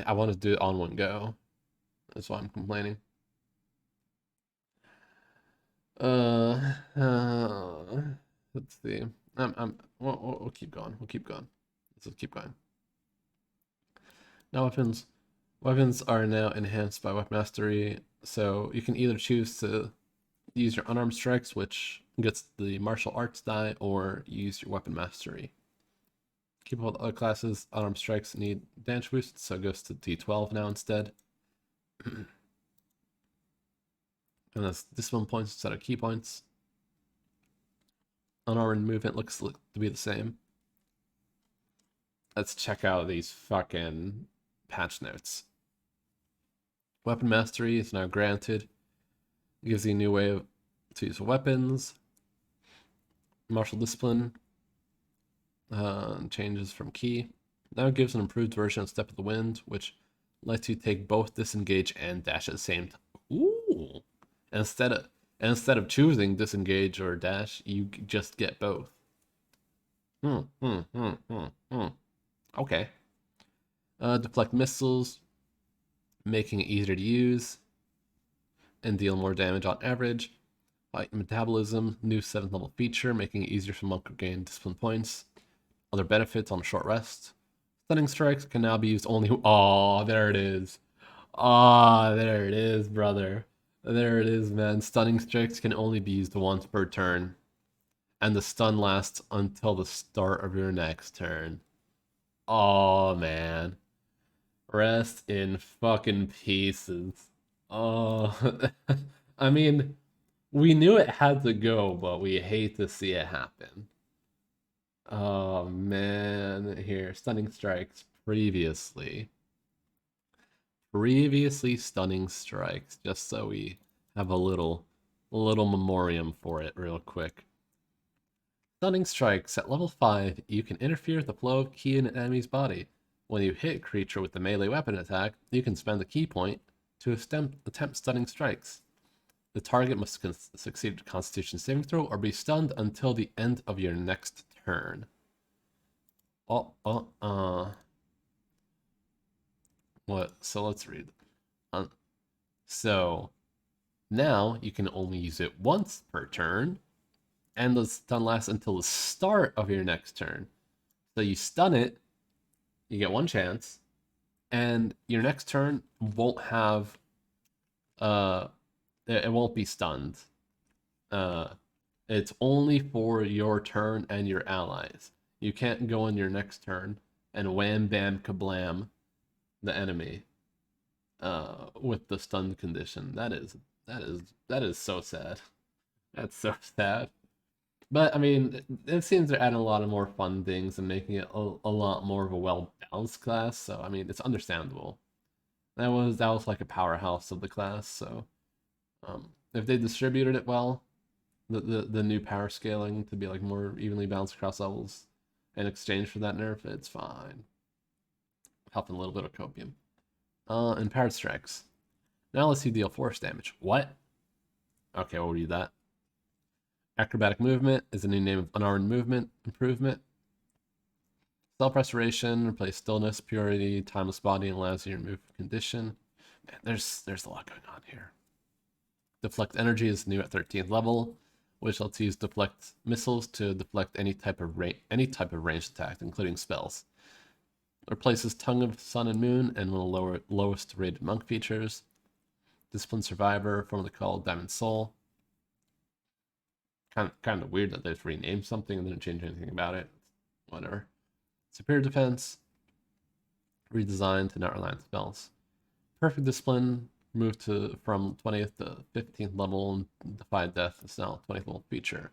I want to do it on one go. That's why I'm complaining. Let's see. We'll keep going. We'll keep going. Let's keep going. Now weapons are now enhanced by weapon mastery, so you can either choose to use your unarmed strikes, which gets the martial arts die, or use your weapon mastery. Keep all the other classes. Unarmed strikes need damage boost, so it goes to D12 now instead. And that's discipline points instead of key points. Unarmed movement looks to be the same. Let's check out these fucking patch notes. Weapon mastery is now granted. It gives you a new way to use weapons. Martial discipline changes from key. Now it gives an improved version of Step of the Wind, which lets you take both disengage and dash at the same time. Ooh! Instead of choosing disengage or dash, you just get both. Okay. Deflect missiles, making it easier to use and deal more damage on average. Light metabolism, new 7th level feature, making it easier for Monk to gain discipline points. Other benefits on short rest. Stunning strikes can now be used only. Oh, there it is. There it is, brother. There it is, man. Stunning strikes can only be used once per turn. And the stun lasts until the start of your next turn. Oh, man. Rest in fucking pieces. Oh, I mean, we knew it had to go, but we hate to see it happen. Oh man, here, stunning strikes previously. Previously stunning strikes, just so we have a little memoriam for it real quick. Stunning strikes. At level 5, you can interfere with the flow of ki in an enemy's body. When you hit a creature with a melee weapon attack, you can spend a ki point to attempt stunning strikes. The target must succeed a Constitution saving throw or be stunned until the end of your next turn. What? So let's read. So now you can only use it once per turn, and the stun lasts until the start of your next turn. So you stun it, you get one chance, and your next turn won't have it won't be stunned. It's only for your turn and your allies. You can't go in your next turn and wham bam kablam the enemy with the stun condition. That is so sad. That's so sad. But I mean, it seems they're adding a lot of more fun things and making it a lot more of a well-balanced class. So I mean, it's understandable. That was like a powerhouse of the class. So if they distributed it well, the new power scaling to be like more evenly balanced across levels, in exchange for that nerf, it's fine. Helping a little bit of copium. And powered strikes. Now let's see deal force damage. What? Okay, we'll read that. Acrobatic movement is a new name of unarmed movement improvement. Self-restoration, replace stillness, purity, timeless body, and allows you to remove condition. Man, there's a lot going on here. Deflect energy is new at 13th level, which lets you use deflect missiles to deflect any type of ranged attack, including spells. Replaces Tongue of Sun and Moon and one of the lowest rated monk features. Disciplined Survivor, formerly called Diamond Soul. Kind of weird that they've renamed something and didn't change anything about it. Whatever. Superior Defense, redesigned to not rely on spells. Perfect Discipline, moved from 20th to 15th level, and Defy Death is now 20th level feature.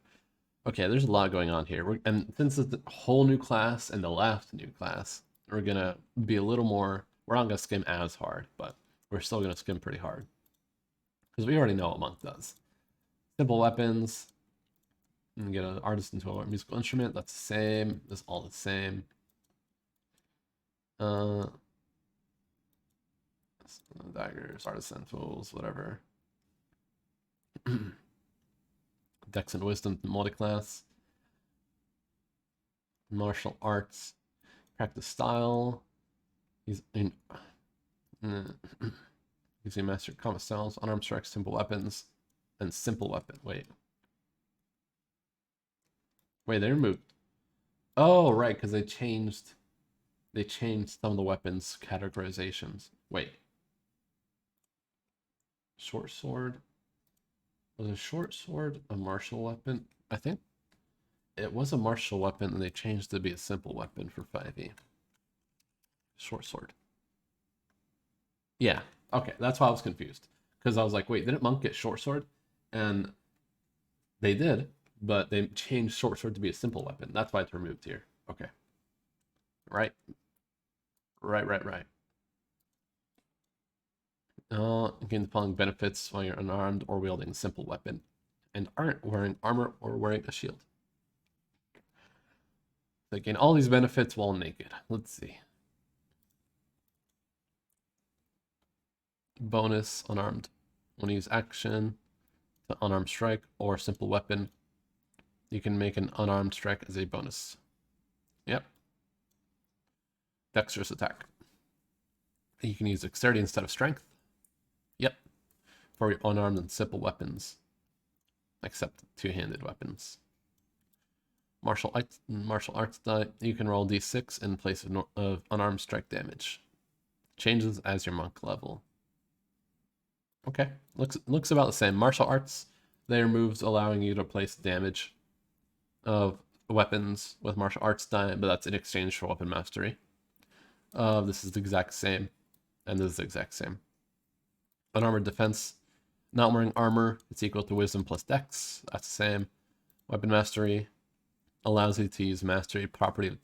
Okay, there's a lot going on here. And since it's a whole new class and the last new class, we're gonna be a little more, we're not gonna skim as hard, but we're still gonna skim pretty hard. Because we already know what Monk does. Simple weapons. And get an artist into a musical instrument, that's the same. That's all the same. Daggers, artisan tools, whatever. Dex and Wisdom multi-class. Martial arts. Practice style. He's in. He's a master combat styles, unarmed strikes, simple weapons, and simple weapon. Wait, they removed. Oh, right, because they changed some of the weapons categorizations. Wait. Short sword. Was a short sword a martial weapon? I think it was a martial weapon and they changed it to be a simple weapon for 5e. Short sword. Yeah, okay, that's why I was confused. Because I was like, wait, didn't Monk get short sword? And they did, but they changed short sword to be a simple weapon. That's why it's removed here. Okay. Right. Gain the following benefits while you're unarmed or wielding a simple weapon and aren't wearing armor or wearing a shield. They gain all these benefits while naked. Let's see. Bonus unarmed. When you use action to unarmed strike or simple weapon, you can make an unarmed strike as a bonus. Yep. Dexterous attack. You can use dexterity instead of strength. Yep. For your unarmed and simple weapons. Except two-handed weapons. Martial arts die. You can roll d6 in place of unarmed strike damage. Changes as your monk level. Okay, looks about the same. Martial arts, they are moves allowing you to place damage of weapons with martial arts die, but that's in exchange for weapon mastery. This is the exact same, and this is the exact same. Unarmored defense, not wearing armor, it's equal to wisdom plus dex. That's the same. Weapon mastery allows you to use mastery property of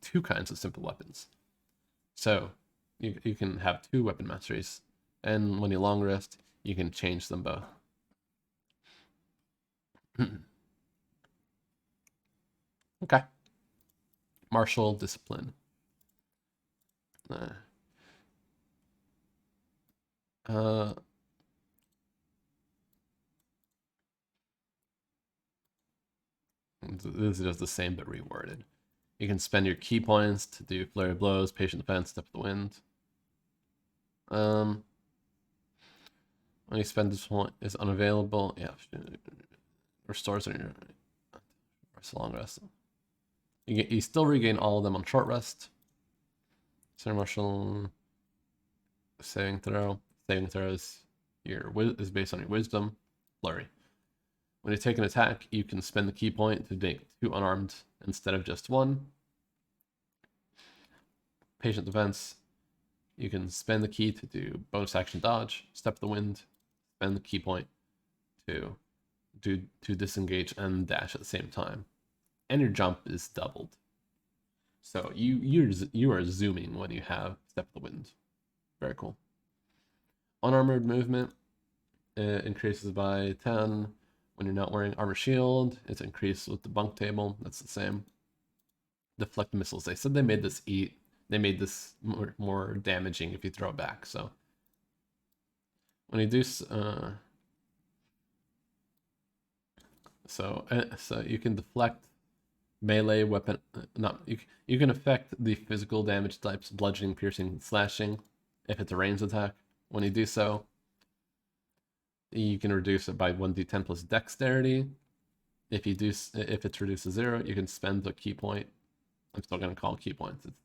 two kinds of simple weapons. So you can have two weapon masteries, and when you long rest, you can change them both. Okay. Martial discipline. This is just the same but reworded. You can spend your key points to do flurry blows, patient defense, step of the wind. When you spend this point is unavailable. Yeah, restores on your rest long rest. You still regain all of them on short rest. Center martial saving throw. Saving throws is based on your wisdom. Flurry. When you take an attack, you can spend the key point to make 2 unarmed instead of just 1. Patient defense. You can spend the key to do bonus action dodge, step of the wind, spend the key point to disengage and dash at the same time. And your jump is doubled. So you are zooming when you have step of the wind. Very cool. Unarmored movement increases by 10 when you're not wearing armor shield. It's increased with the bunk table. That's the same. Deflect missiles. They said they made this more damaging if you throw it back. So when you do so you can deflect melee weapon. You can affect the physical damage types: bludgeoning, piercing, slashing. If it's a ranged attack, when you do so, you can reduce it by 1d10 plus dexterity. If it's reduced to 0, you can spend the key point. I'm still gonna call it key points. It's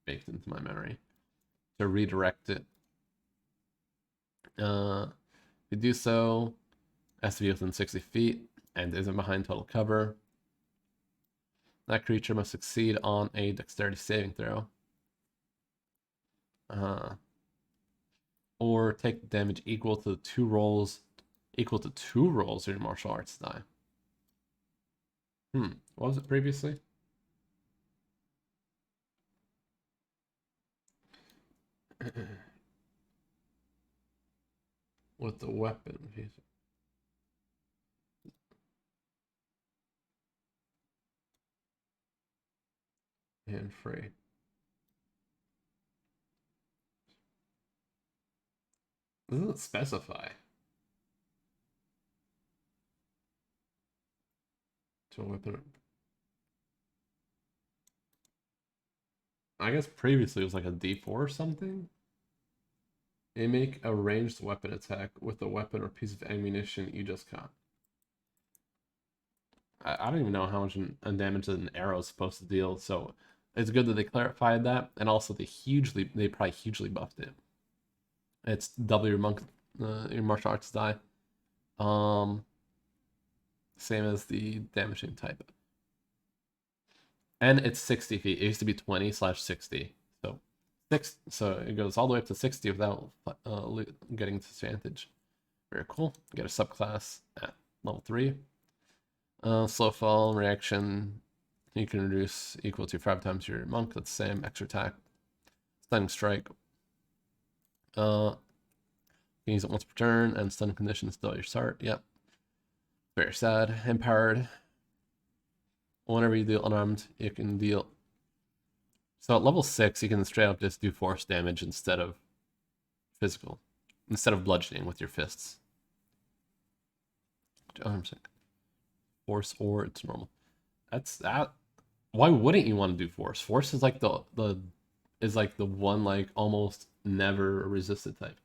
baked into my memory to redirect it. If you do so, it has to be within 60 feet and isn't behind total cover. That creature must succeed on a dexterity saving throw. Or take damage equal to 2 rolls of your martial arts die. What was it previously? With the weapon. And free. Doesn't it specify? To a weapon. I guess previously it was like a D4 or something. You make a ranged weapon attack with a weapon or piece of ammunition you just caught. I don't even know how much damage an arrow is supposed to deal, so it's good that they clarified that, and also they probably hugely buffed it. It's double your martial arts die. Same as the damaging type. And it's 60 feet. It used to be 20/60. So it goes all the way up to 60 without getting disadvantage. Very cool. Get a subclass at level 3. Slow fall reaction. You can reduce equal to 5 times your monk. That's the same. Extra attack. Stunning strike. You can use it once per turn, and stun conditions still your start. Yep. Very sad. Empowered. Whenever you deal unarmed, you can deal. So at level 6, you can straight up just do force damage instead of physical, instead of bludgeoning with your fists. Force or it's normal. That's that. Why wouldn't you want to do force? Force is like the one like almost never resisted type.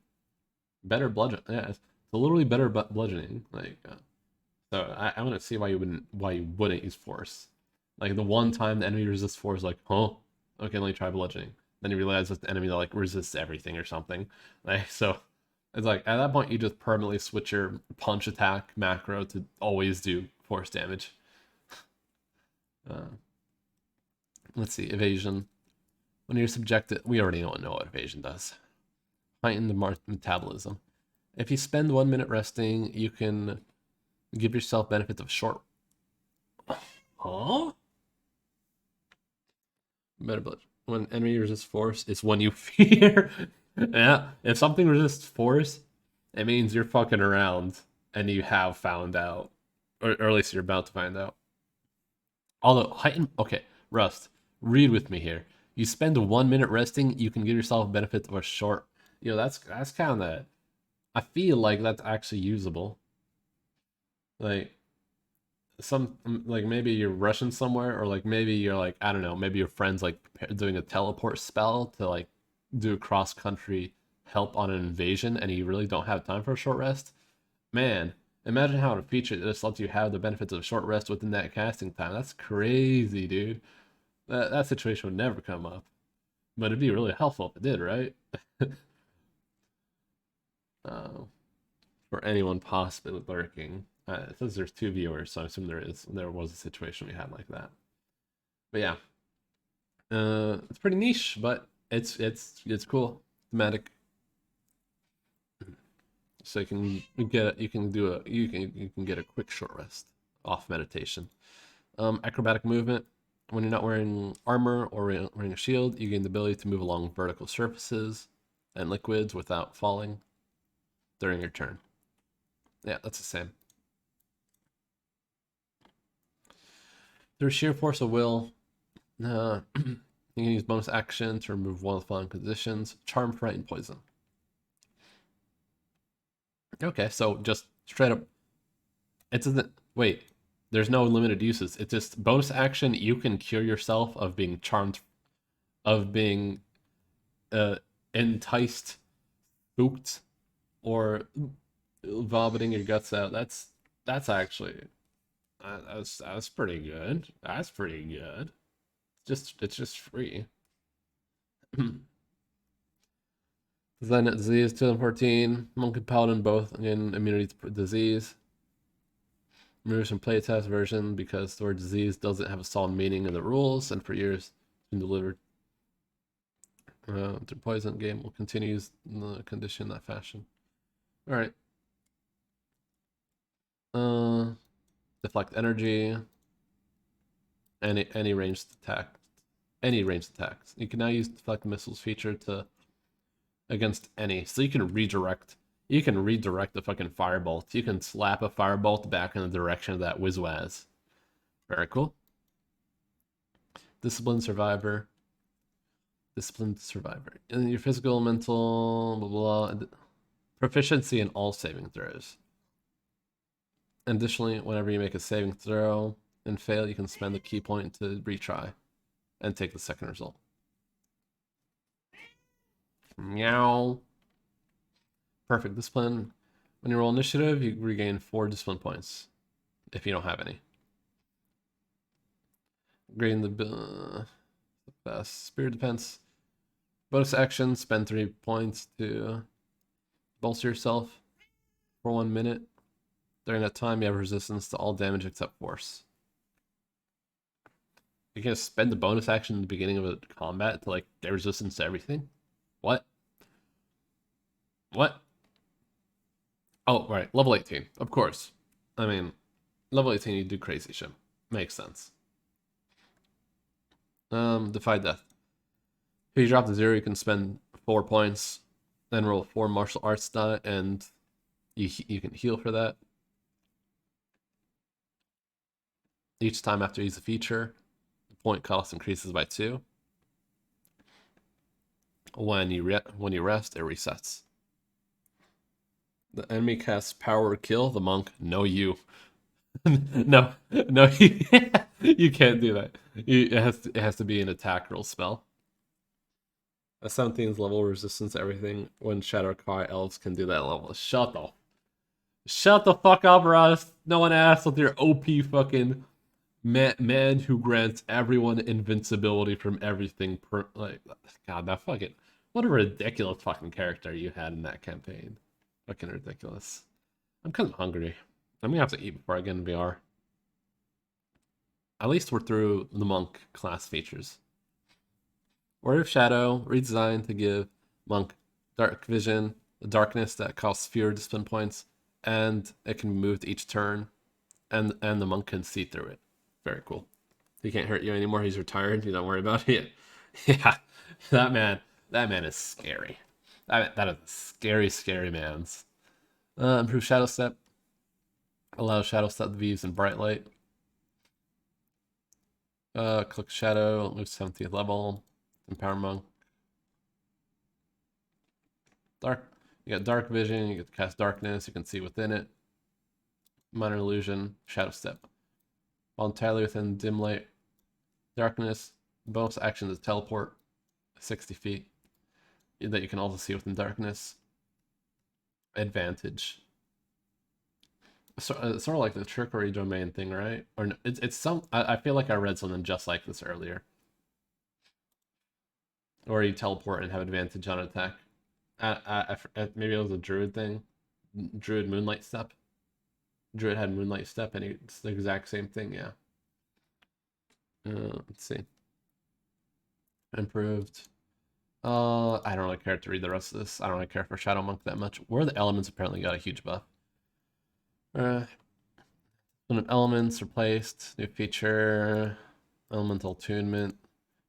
Better bludgeon. Yeah, it's literally better bludgeoning. Like, so I want to see why you wouldn't use force. Like the one time the enemy resists force, like, huh? Okay, let me try bludgeoning. Then you realize it's the enemy that like resists everything or something. Like, so it's like at that point you just permanently switch your punch attack macro to always do force damage. Let's see, evasion. When you're subjected, we already know what evasion does. Heighten the metabolism. If you spend 1 minute resting, you can give yourself benefits of short. Huh? Better bludgeon. When enemy resists force, it's when you fear. Yeah, if something resists force, it means you're fucking around and you have found out, or at least you're about to find out. Although heightened, okay, Rust, read with me here. You spend 1 minute resting, you can give yourself benefit of a short. That's kind of. I feel like that's actually usable. Like like maybe you're rushing somewhere, or like maybe you're like, I don't know, maybe your friend's like doing a teleport spell to like do cross country help on an invasion, and you really don't have time for a short rest. Man, imagine how a feature that just lets you have the benefits of a short rest within that casting time. That's crazy, dude. That situation would never come up, but it'd be really helpful if it did, right? uh, for anyone possibly lurking. It says there's 2 viewers, so I assume there was a situation we had like that. But yeah, it's pretty niche, but it's cool, thematic. So you can get a quick short rest off meditation. Acrobatic movement. When you're not wearing armor or wearing a shield, you gain the ability to move along vertical surfaces and liquids without falling during your turn. Yeah, that's the same. Through sheer force of will, you can use bonus action to remove one of the following conditions: charm, fright, and poison. Okay, so just straight up, it doesn't. Wait, there's no limited uses. It's just bonus action. You can cure yourself of being charmed, of being uh, enticed, spooked, or vomiting your guts out. That's actually that's pretty good. That's pretty good. It's just free. Then disease 2014, monk and paladin both gain immunity to disease. Removes from playtest version because the word disease doesn't have a solid meaning in the rules, and for years it's been delivered through poison. Game will continue the condition in that fashion. All right. Deflect energy. Any ranged attack. Any ranged attacks. You can now use deflect missiles feature to against any. So you can redirect. You can redirect the fucking firebolt. You can slap a firebolt back in the direction of that Wizwaz. Very cool. Disciplined survivor. Disciplined survivor. And your physical, mental, blah blah. Proficiency in all saving throws. Additionally, whenever you make a saving throw and fail, you can spend the key point to retry and take the second result. Meow. Perfect discipline. When you roll initiative, you regain 4 discipline points if you don't have any. Gain the best spirit defense. Bonus action, spend 3 points to bolster yourself for 1 minute. During that time, you have resistance to all damage except force. You can spend the bonus action in the beginning of a combat to like get resistance to everything. What? What? Oh, right. Level 18. Of course. I mean, level 18, you do crazy shit. Makes sense. Defy death. If you drop to 0, you can spend 4 points, then roll 4 martial arts die, and you can heal for that. Each time after you use a feature, the point cost increases by 2. When you rest, it resets. The enemy casts power kill the monk. No, you. no, you can't do that. It has to be an attack roll spell. A 17's level resistance to everything when Shadow Kai elves can do that level. Shut the fuck up, Russ. No one asked with your OP fucking man who grants everyone invincibility from everything. Like, God, that fucking what a ridiculous fucking character you had in that campaign. Fucking ridiculous. I'm kind of hungry. I'm gonna have to eat before I get in VR. At least we're through the monk class features. Word of Shadow, redesigned to give monk dark vision, the darkness that costs fewer discipline points, and it can be moved each turn, and the monk can see through it. Very cool. He can't hurt you anymore. He's retired. You don't worry about it. Yeah, that man is scary. That is scary man's. Improve shadow step. Allow shadow step to be used in bright light. Click Shadow, move 17th level. Empower Monk. Dark. You got Dark Vision, you get to cast Darkness, you can see within it. Minor Illusion, Shadow Step. While entirely within dim light, darkness, bonus action is teleport 60 feet that you can also see within darkness. Advantage. So, sort of like the trickery domain thing, right? Or no, it's some. I feel like I read something just like this earlier, or you teleport and have advantage on attack. Maybe it was a druid thing. Druid Moonlight Step. Druid had Moonlight Step, and it's the exact same thing. Yeah. Let's see. Improved. I don't really care to read the rest of this. I don't really care for Shadow Monk that much. Where the elements apparently got a huge buff. Elements replaced. New feature. Elemental attunement.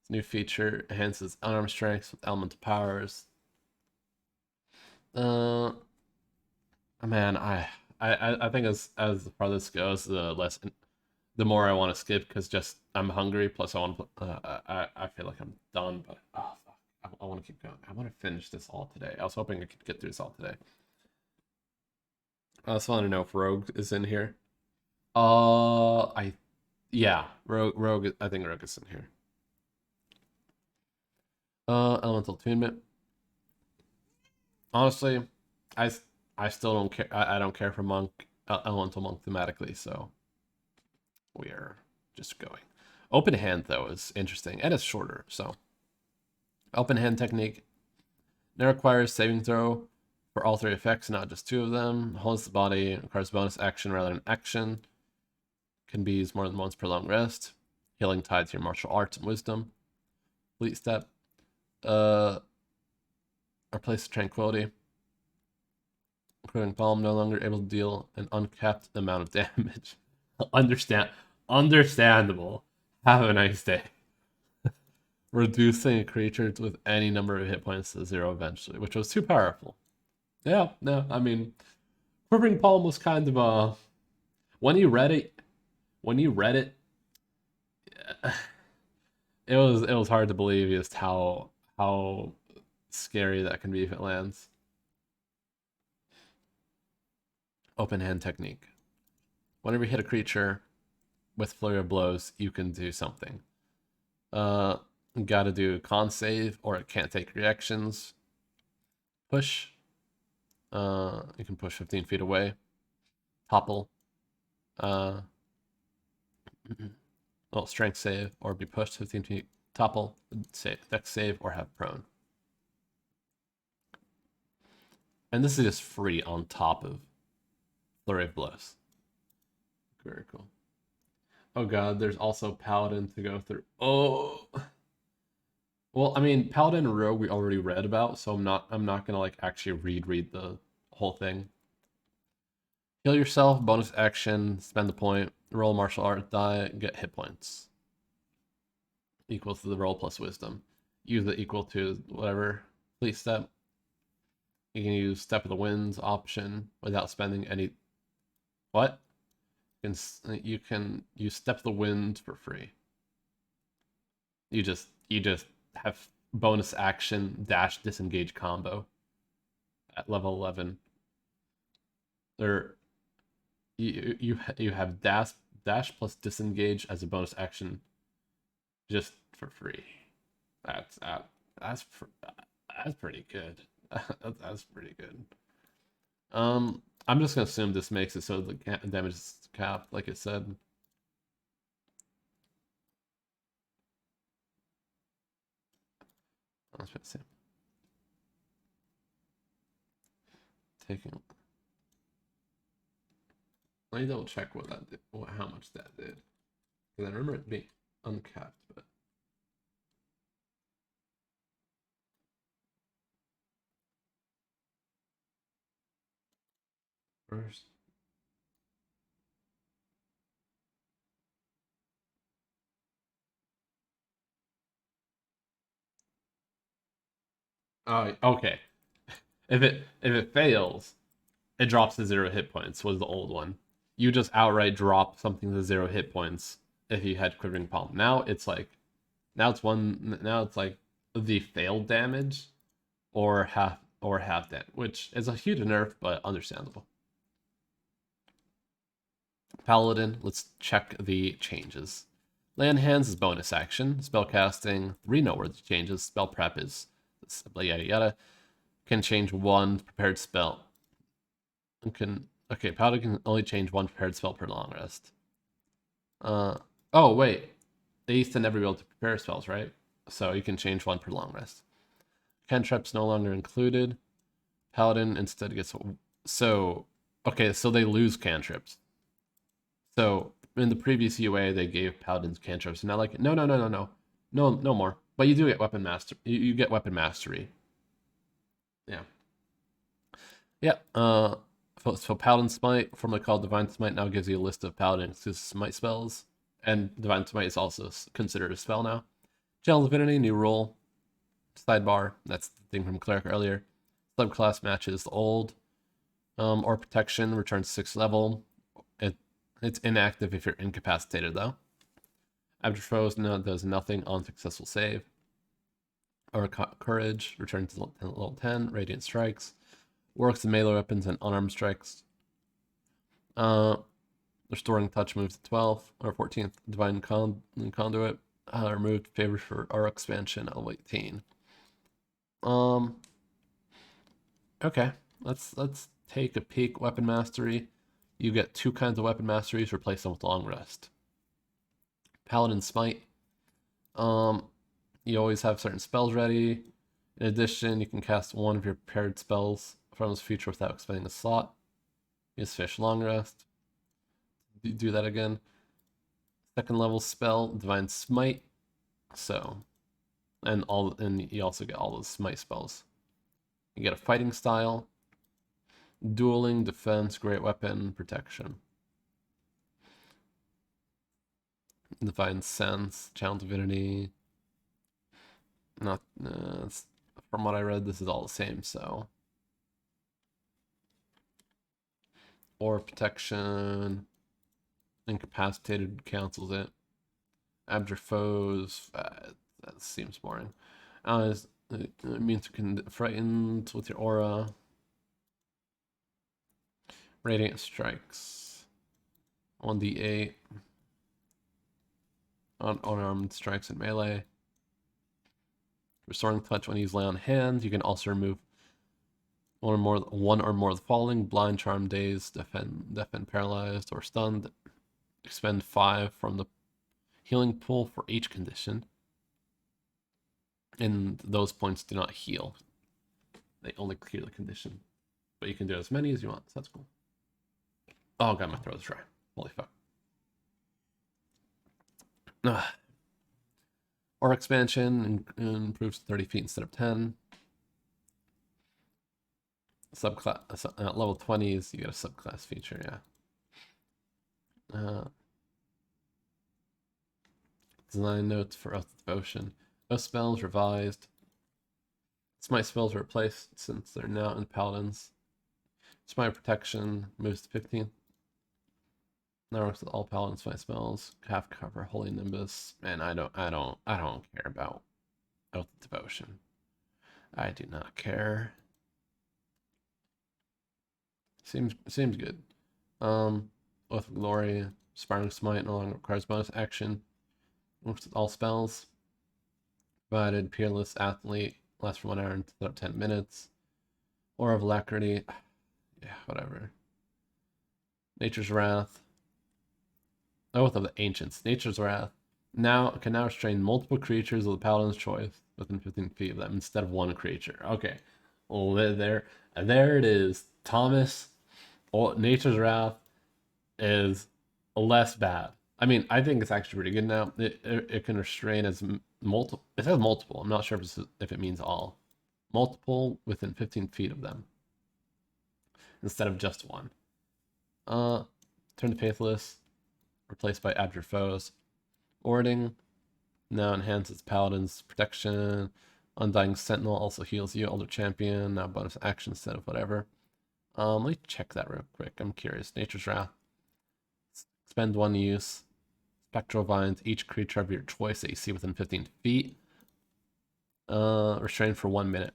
New feature enhances unarmed strengths with elemental powers. Man, I think as far as this goes, the more I want to skip because just I'm hungry. Plus, I want to. I feel like I'm done, but oh fuck, I want to keep going. I want to finish this all today. I was hoping I could get through this all today. I also want to know if Rogue is in here. Yeah, Rogue. I think Rogue is in here. Elemental attunement. Honestly, I still don't care. I don't care for Monk, Elemental Monk thematically, so we are just going. Open hand though is interesting and it's shorter. So open hand technique. It requires saving throw for all three effects, not just two of them. Holds the body, requires bonus action rather than action. Can be used more than once per long rest. Healing tied to your martial arts and wisdom. Fleet step. Replace tranquility. Including palm, no longer able to deal an uncapped amount of damage. Understandable. Have a nice day. Reducing a creature with any number of hit points to 0 eventually, which was too powerful. Yeah, no, I mean, Quivering Palm was kind of when you read it, it was hard to believe just how scary that can be if it lands. Open hand technique. Whenever you hit a creature with flurry of blows, you can do something. Gotta do con save or it can't take reactions. Push. You can push 15 feet away. Topple. Well, strength save or be pushed 15 feet. Topple. Save, dex save or have prone. And this is just free on top of flurry of blows. Very cool. Oh god, there's also Paladin to go through. Oh. Well, I mean, Paladin and Rogue we already read about, so I'm not gonna like actually read the whole thing. Heal yourself, bonus action, spend the point, roll martial art die, get hit points. Equals to the roll plus wisdom. Use the equal to whatever. Fleet step. You can use step of the winds option without spending any. What? You can use step of the wind for free. You just have bonus action dash disengage combo at level 11. There, you have dash plus disengage as a bonus action, just for free. That's pretty good. That's pretty good. I'm just gonna assume this makes it so the damage is capped, like it said. I was gonna say. Taking. Let me double check what that did, how much that did, because I remember it being uncapped, but. First. Oh, okay. If it fails, it drops to 0 hit points. Was the old one. You just outright drop something to 0 hit points if you had Quivering Palm. Now it's like now it's one now it's like the failed damage or half damage, which is a huge nerf, but understandable. Paladin, let's check the changes. Lay on Hands is bonus action. Spellcasting, 3 noteworthy changes. Spell prep is yada yada. Can change 1 prepared spell. Paladin can only change 1 prepared spell per long rest. Oh wait, they used to never be able to prepare spells, right? So you can change 1 per long rest. Cantrips no longer included. Paladin instead gets so they lose cantrips. So in the previous UA they gave Paladins cantrips. Now like no more. But you do get weapon master. You get weapon mastery. Yeah. Yeah. So Paladin Smite, formerly called Divine Smite, now gives you a list of Paladin exclusive Smite spells, and Divine Smite is also considered a spell now. Channel Divinity, new role. Sidebar, that's the thing from Cleric earlier. Subclass matches the old. Or Protection returns 6th level. It's inactive if you're incapacitated though. Abjure Foes now does nothing on successful save. Or Courage returns to level 10. Radiant Strikes works in melee weapons and unarmed strikes. Restoring Touch moves to 12th or 14th. Divine Conduit removed favor for our expansion level 18. Okay, let's take a peek. Weapon Mastery. You get 2 kinds of weapon masteries, replace them with Long Rest. Paladin Smite. You always have certain spells ready. In addition, you can cast 1 of your paired spells from this feature without expending a slot. Use Fish Long Rest. Do that again. 2nd level spell, Divine Smite. So, and you also get all those Smite spells. You get a Fighting Style. Dueling, Defense, Great Weapon, Protection. Divine Sense, Channel Divinity. Not from what I read, this is all the same. So, or Protection, Incapacitated cancels it. Abjure Foes, that seems boring. It means you can frighten with your aura. Radiant Strikes. 1d8. Unarmed strikes in melee. Restoring Touch when you use Lay on Hands. You can also remove one or more of the following: Blind, Charm, Dazed, Deafened, Paralyzed, or Stunned. Expend 5 from the healing pool for each condition. And those points do not heal. They only clear the condition. But you can do as many as you want, so that's cool. Oh god, my throat is dry. Holy fuck. Or expansion improves 30 feet instead of 10. Subclass level 20s, you get a subclass feature, yeah. Design notes for Oath of Devotion. Oath spells revised. Smite spells are replaced since they're now in Paladins. Smite Protection moves to 15th. Now works with all Paladin Smite spells. Half cover, Holy Nimbus. Man, I don't care about Oath of Devotion. I do not care. Seems good. Oath of Glory, Sparring Smite no longer requires bonus action. Works with all spells. Provided Peerless Athlete lasts for 1 hour instead of 10 minutes. Aura of Alacrity. Yeah, whatever. Nature's Wrath. Oath of the Ancients. Nature's Wrath. Can now restrain multiple creatures of the Paladin's choice within 15 feet of them instead of 1 creature. Okay. Well, there it is. Thomas. Nature's Wrath is less bad. I mean, I think it's actually pretty good now. It can restrain as multiple. It says multiple. I'm not sure if it means all. Multiple within 15 feet of them instead of just 1. Turn to Faithless, replaced by Abjure Foes. Ording now enhances Paladin's protection. Undying Sentinel also heals you. Elder Champion now bonus action instead of whatever. Let me check that real quick. I'm curious. Nature's Wrath. Spend 1 use. Spectral Vines, each creature of your choice that you see within 15 feet. Restrained for 1 minute.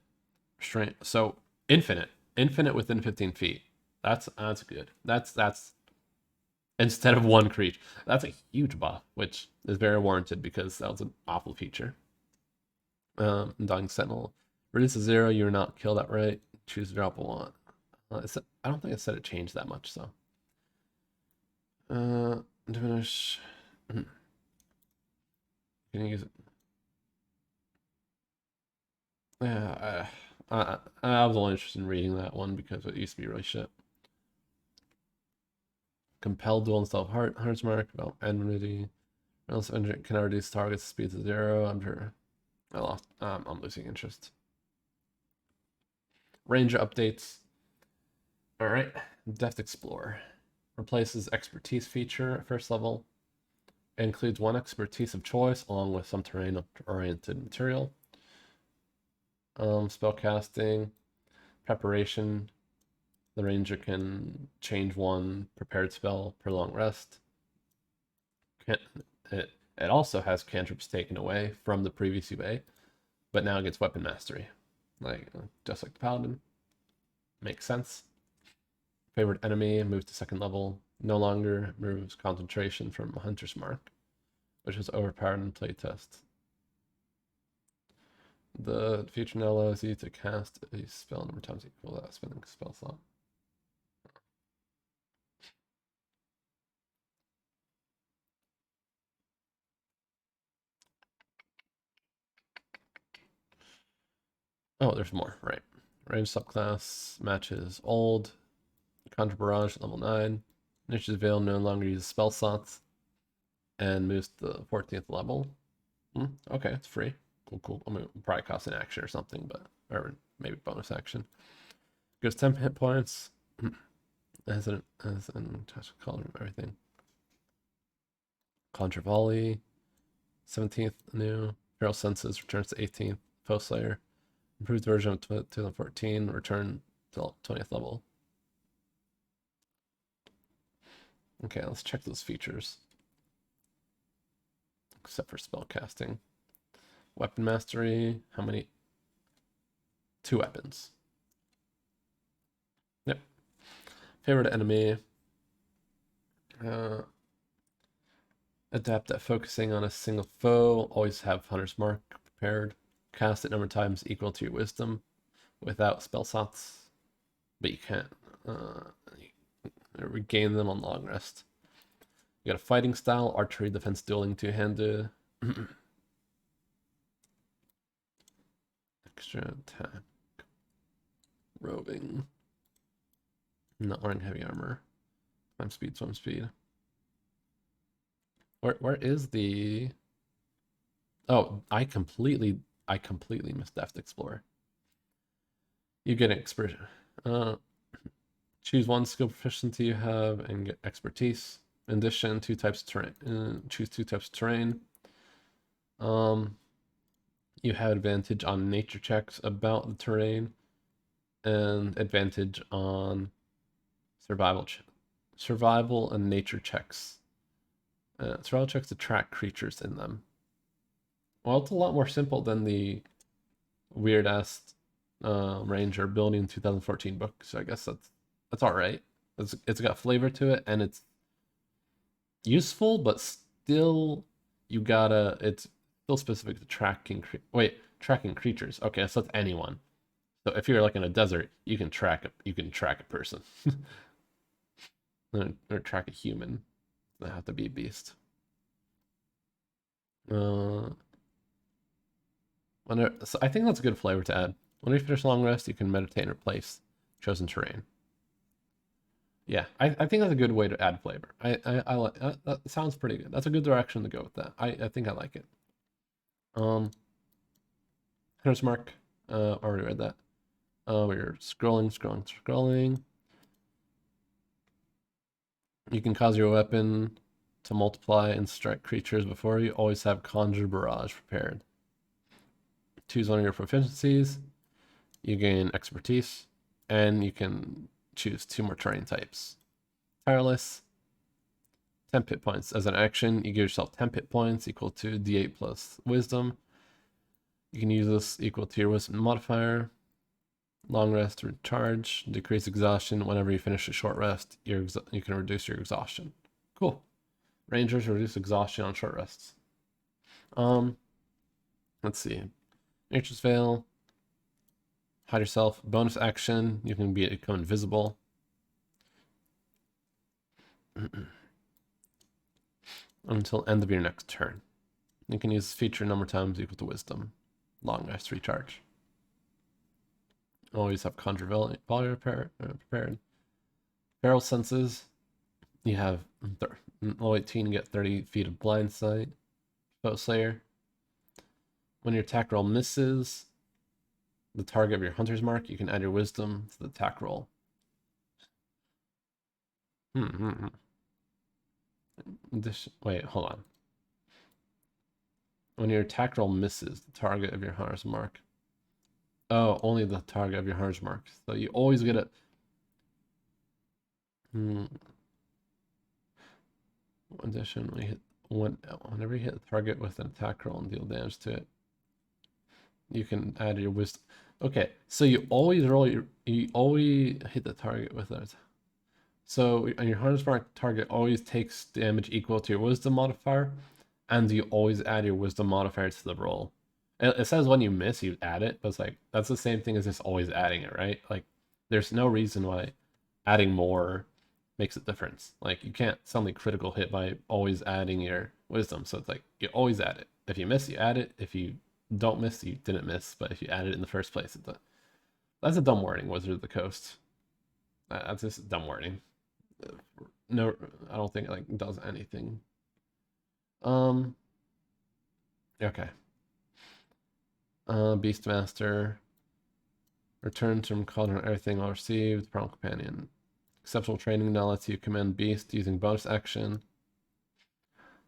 Restraint. So infinite. Infinite within 15 feet. That's good. That's instead of one creature. That's a huge buff, which is very warranted because that was an awful feature. Dying Sentinel. Reduce to 0, you're not killed outright. Choose to drop a one. I don't think it said it changed that much, so. Diminish. Can you use it? Yeah, I was only interested in reading that one because it used to be really shit. Compel duel and self heart's mark about enmity. Can I reduce target's speed to 0? I'm sure. I'm losing interest. Ranger updates. All right, Depth Explorer replaces expertise feature at first level. It includes one expertise of choice along with some terrain-oriented material. Spellcasting, preparation. The ranger can change one prepared spell per long rest. It also has cantrips taken away from the previous UA, but now it gets weapon mastery, just like the paladin. Makes sense. Favorite enemy moves to second level. No longer removes concentration from a hunter's mark, which was overpowered in playtest. The feature now allows you to cast a spell number of times equal to that spending spell slot. Oh, there's more, right. Range subclass matches old. Conjure Barrage level 9. Nature's Veil no longer uses spell slots. And moves to the 14th level. Okay, it's free. Cool. I mean, it'll probably cost an action or something, but or maybe bonus action. Goes 10 hit points. as an attached color and everything. Conjure Volley. 17th new. Feral Senses returns to 18th. Foe Slayer. Improved version of 2014. Return to 20th level. Okay, let's check those features. Except for spellcasting. Weapon mastery. How many? 2 weapons. Yep. Favorite enemy. Adapt at focusing on a single foe. Always have Hunter's Mark prepared. Cast it number of times equal to your wisdom without spell slots. But you can't regain them on long rest. You got a fighting style, archery, defense, dueling, two-handed. Extra attack. Roving. Not wearing heavy armor. Swim speed. Where is the... Oh, I completely missed Depth Explorer. You get expert. Choose one skill proficiency you have and get expertise. In addition, 2 types of terrain. Choose 2 types of terrain. You have advantage on nature checks about the terrain, and advantage on survival and nature checks. Survival checks to track creatures in them. Well, it's a lot more simple than the weird ass Ranger building 2014 book, so I guess that's all right. It's got flavor to it, and it's useful, but still it's still specific to tracking creatures. Okay, so that's anyone. So if you're like in a desert, you can track a person. or track a human. They have to be a beast. So I think that's a good flavor to add. When you finish long rest, you can meditate and replace chosen terrain. Yeah, I think that's a good way to add flavor. I like that. Sounds pretty good. That's a good direction to go with that. I think I like it. Hunter's Mark. Already read that. We're scrolling. You can cause your weapon to multiply and strike creatures before you. Always have Conjure Barrage prepared. Choose one of your proficiencies. You gain expertise, and you can choose 2 more terrain types. Tireless. 10 hit points. As an action, you give yourself 10 hit points equal to d8 plus wisdom. You can use this equal to your wisdom modifier. Long rest to recharge. Decrease exhaustion. Whenever you finish a short rest, you can reduce your exhaustion. Cool. Rangers reduce exhaustion on short rests. Let's see. Nature's Veil. Hide yourself. Bonus action. You can become invisible. Until end of your next turn. You can use this feature a number of times equal to wisdom. Long rest to recharge. Always have Conjure Volley prepared. Feral Senses. You have level 18, get 30 feet of blind sight. Foe Slayer. When your attack roll misses the target of your hunter's mark, you can add your wisdom to the attack roll. Wait, hold on. When your attack roll misses the target of your hunter's mark. Oh, only the target of your hunter's mark. So you always get it. Addition, whenever you hit a target with an attack roll and deal damage to it, you can add your wisdom. Okay, so you always hit the target with that. So on your hunter's mark, target always takes damage equal to your wisdom modifier, and you always add your wisdom modifier to the roll. It says when you miss, you add it, but it's like that's the same thing as just always adding it, right? Like there's no reason why adding more makes a difference. Like you can't suddenly critical hit by always adding your wisdom. So it's like you always add it. If you miss, you add it. If you don't miss, you didn't miss. But if you added it in the first place, that's a dumb wording, Wizard of the Coast. That's just dumb wording. No, I don't think it like does anything. Okay. Beastmaster. Return from Cauldron everything well received. Prom Companion. Exceptional training now lets you command Beast using bonus action.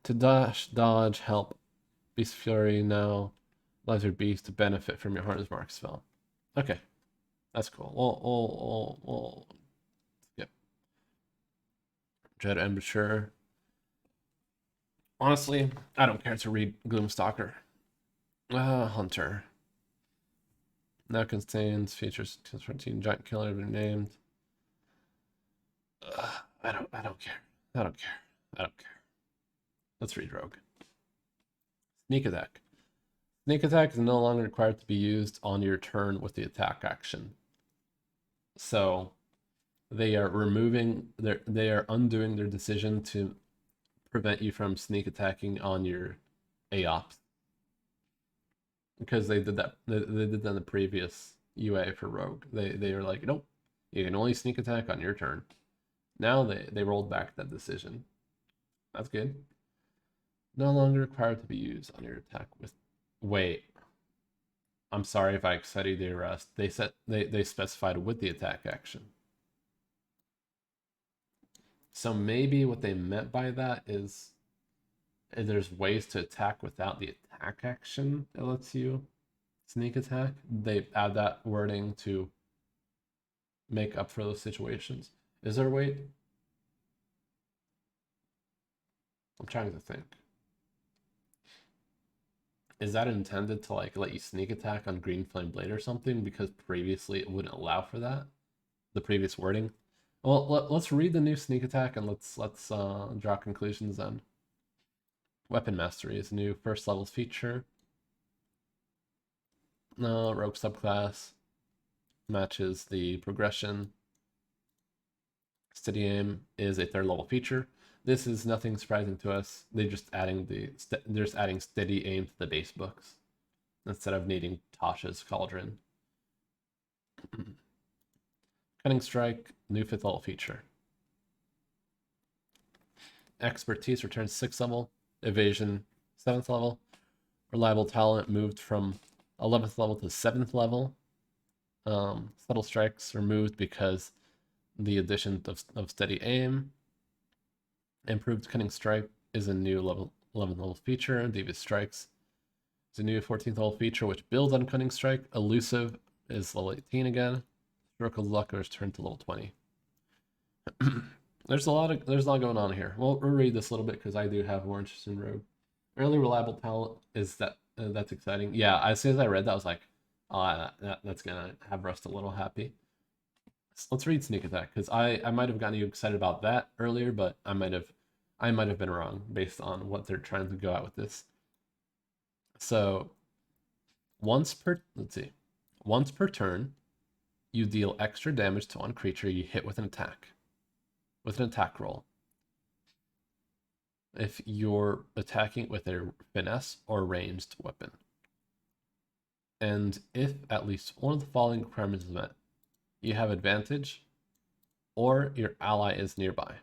To dash, dodge, help. Beast Fury now allows your Beast to benefit from your Hunter's Mark spell. Okay. That's cool. We'll skip. Dread Embouchure. Honestly, I don't care to read Gloomstalker. Hunter. Now contains features 14 giant killer have been named. I don't care. Let's read Rogue. Sneak attack. Sneak attack is no longer required to be used on your turn with the attack action. So they are undoing their decision to prevent you from sneak attacking on your AOPs. Because they did that in the previous UA for Rogue. They were like, nope, you can only sneak attack on your turn. Now they rolled back that decision. That's good. No longer required to be used on your attack with. Wait. I'm sorry if I excited the arrest. They specified with the attack action. So maybe what they meant by that is there's ways to attack without the attack action that lets you sneak attack. They add that wording to make up for those situations. Is there a way? I'm trying to think. Is that intended to like let you sneak attack on Green Flame Blade or something? Because previously it wouldn't allow for that. The previous wording. Well, let's read the new sneak attack and let's draw conclusions then. Weapon Mastery is a new first level feature. Rogue subclass matches the progression. Steady aim is a third level feature. This is nothing surprising to us. They're just adding steady aim to the base books instead of needing Tasha's Cauldron. Cutting Strike, new 5th level feature. Expertise returns 6th level. Evasion 7th level. Reliable Talent moved from 11th level to 7th level. Subtle Strikes removed because the addition of Steady Aim. Improved Cutting Strike is a new 11th level feature. Devious Strikes is a new 14th level feature which builds on Cutting Strike. Elusive is level 18 again. Stroke of Luck is turned to level 20. There's a lot going on here. Well, we'll read this a little bit because I do have more interest in Rogue. Early reliable talent is that's exciting. Yeah, as soon as I read that, I was like, oh, that's gonna have Rust a little happy. Let's read sneak attack because I might have gotten you excited about that earlier, but I might have been wrong based on what they're trying to go at with this. So let's see, once per turn, you deal extra damage to one creature you hit with an attack roll. If you're attacking with a finesse or ranged weapon. And if at least one of the following requirements is met, you have advantage, or your ally is nearby.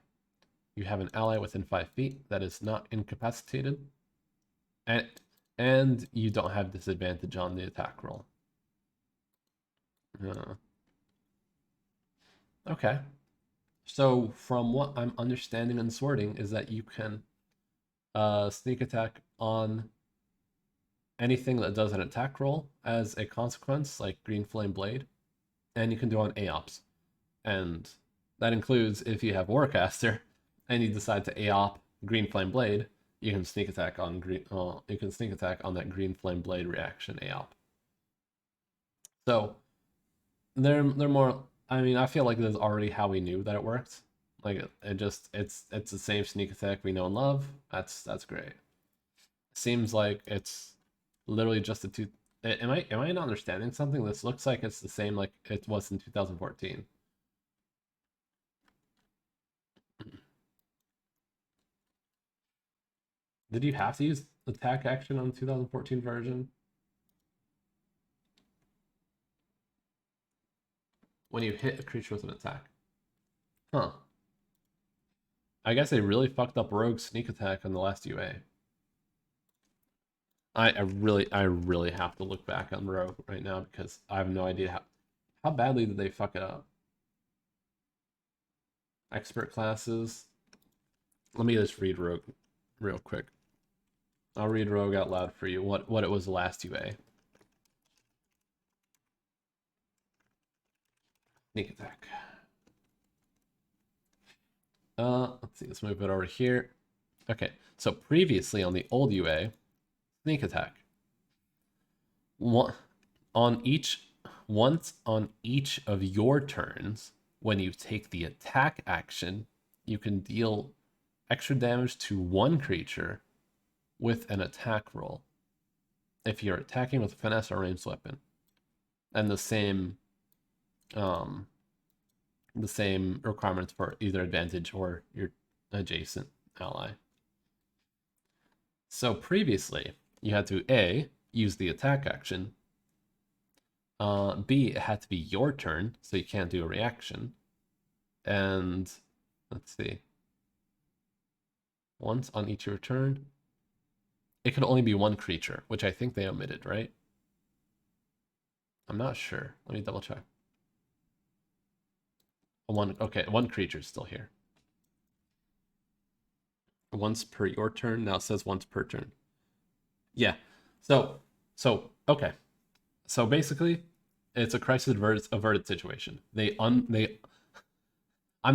You have an ally within 5 feet that is not incapacitated, and you don't have disadvantage on the attack roll. Okay. So from what I'm understanding and sorting is that you can sneak attack on anything that does an attack roll as a consequence, like Green Flame Blade, and you can do on AOPs. And that includes if you have Warcaster and you decide to AOP Green Flame Blade, you can sneak attack on that Green Flame Blade reaction AOP. So they're more. I mean, I feel like this is already how we knew that it worked. Like it's the same sneak attack we know and love. That's great. Seems like it's literally just a two. Am I not understanding something? This looks like it's the same like it was in 2014. Did you have to use attack action on the 2014 version when you hit a creature with an attack? Huh. I guess they really fucked up Rogue sneak attack on the last UA. I really have to look back on Rogue right now because I have no idea how badly did they fuck it up. Expert classes. Let me just read Rogue real quick. I'll read Rogue out loud for you. What it was last UA. Sneak attack. Let's see. Let's move it over here. Okay. So previously on the old UA, sneak attack. One on each once on each of your turns, when you take the attack action, you can deal extra damage to one creature with an attack roll if you're attacking with a finesse or ranged weapon. And the same requirements for either advantage or your adjacent ally. So previously, you had to A, use the attack action. B, it had to be your turn, so you can't do a reaction. And let's see. Once on each of your turn, it could only be one creature, which I think they omitted, right? I'm not sure. Let me double check. One creature is still here. Once per your turn. Now it says once per turn. Yeah. So okay. So basically, it's a crisis averted situation. I'm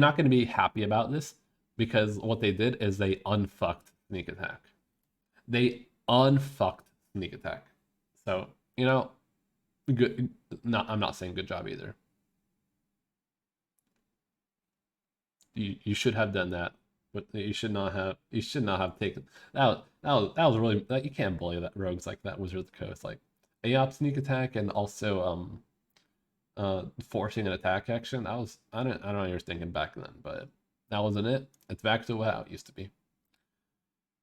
not going to be happy about this because what they did is they unfucked sneak attack. They unfucked sneak attack. So, good. No, I'm not saying good job either. You should have done that, but you should not have taken that was really you can't bully that rogues like that Wizard of the Coast like AOP sneak attack and also forcing an attack action. I don't know what you were thinking back then, but that wasn't it. It's back to how it used to be.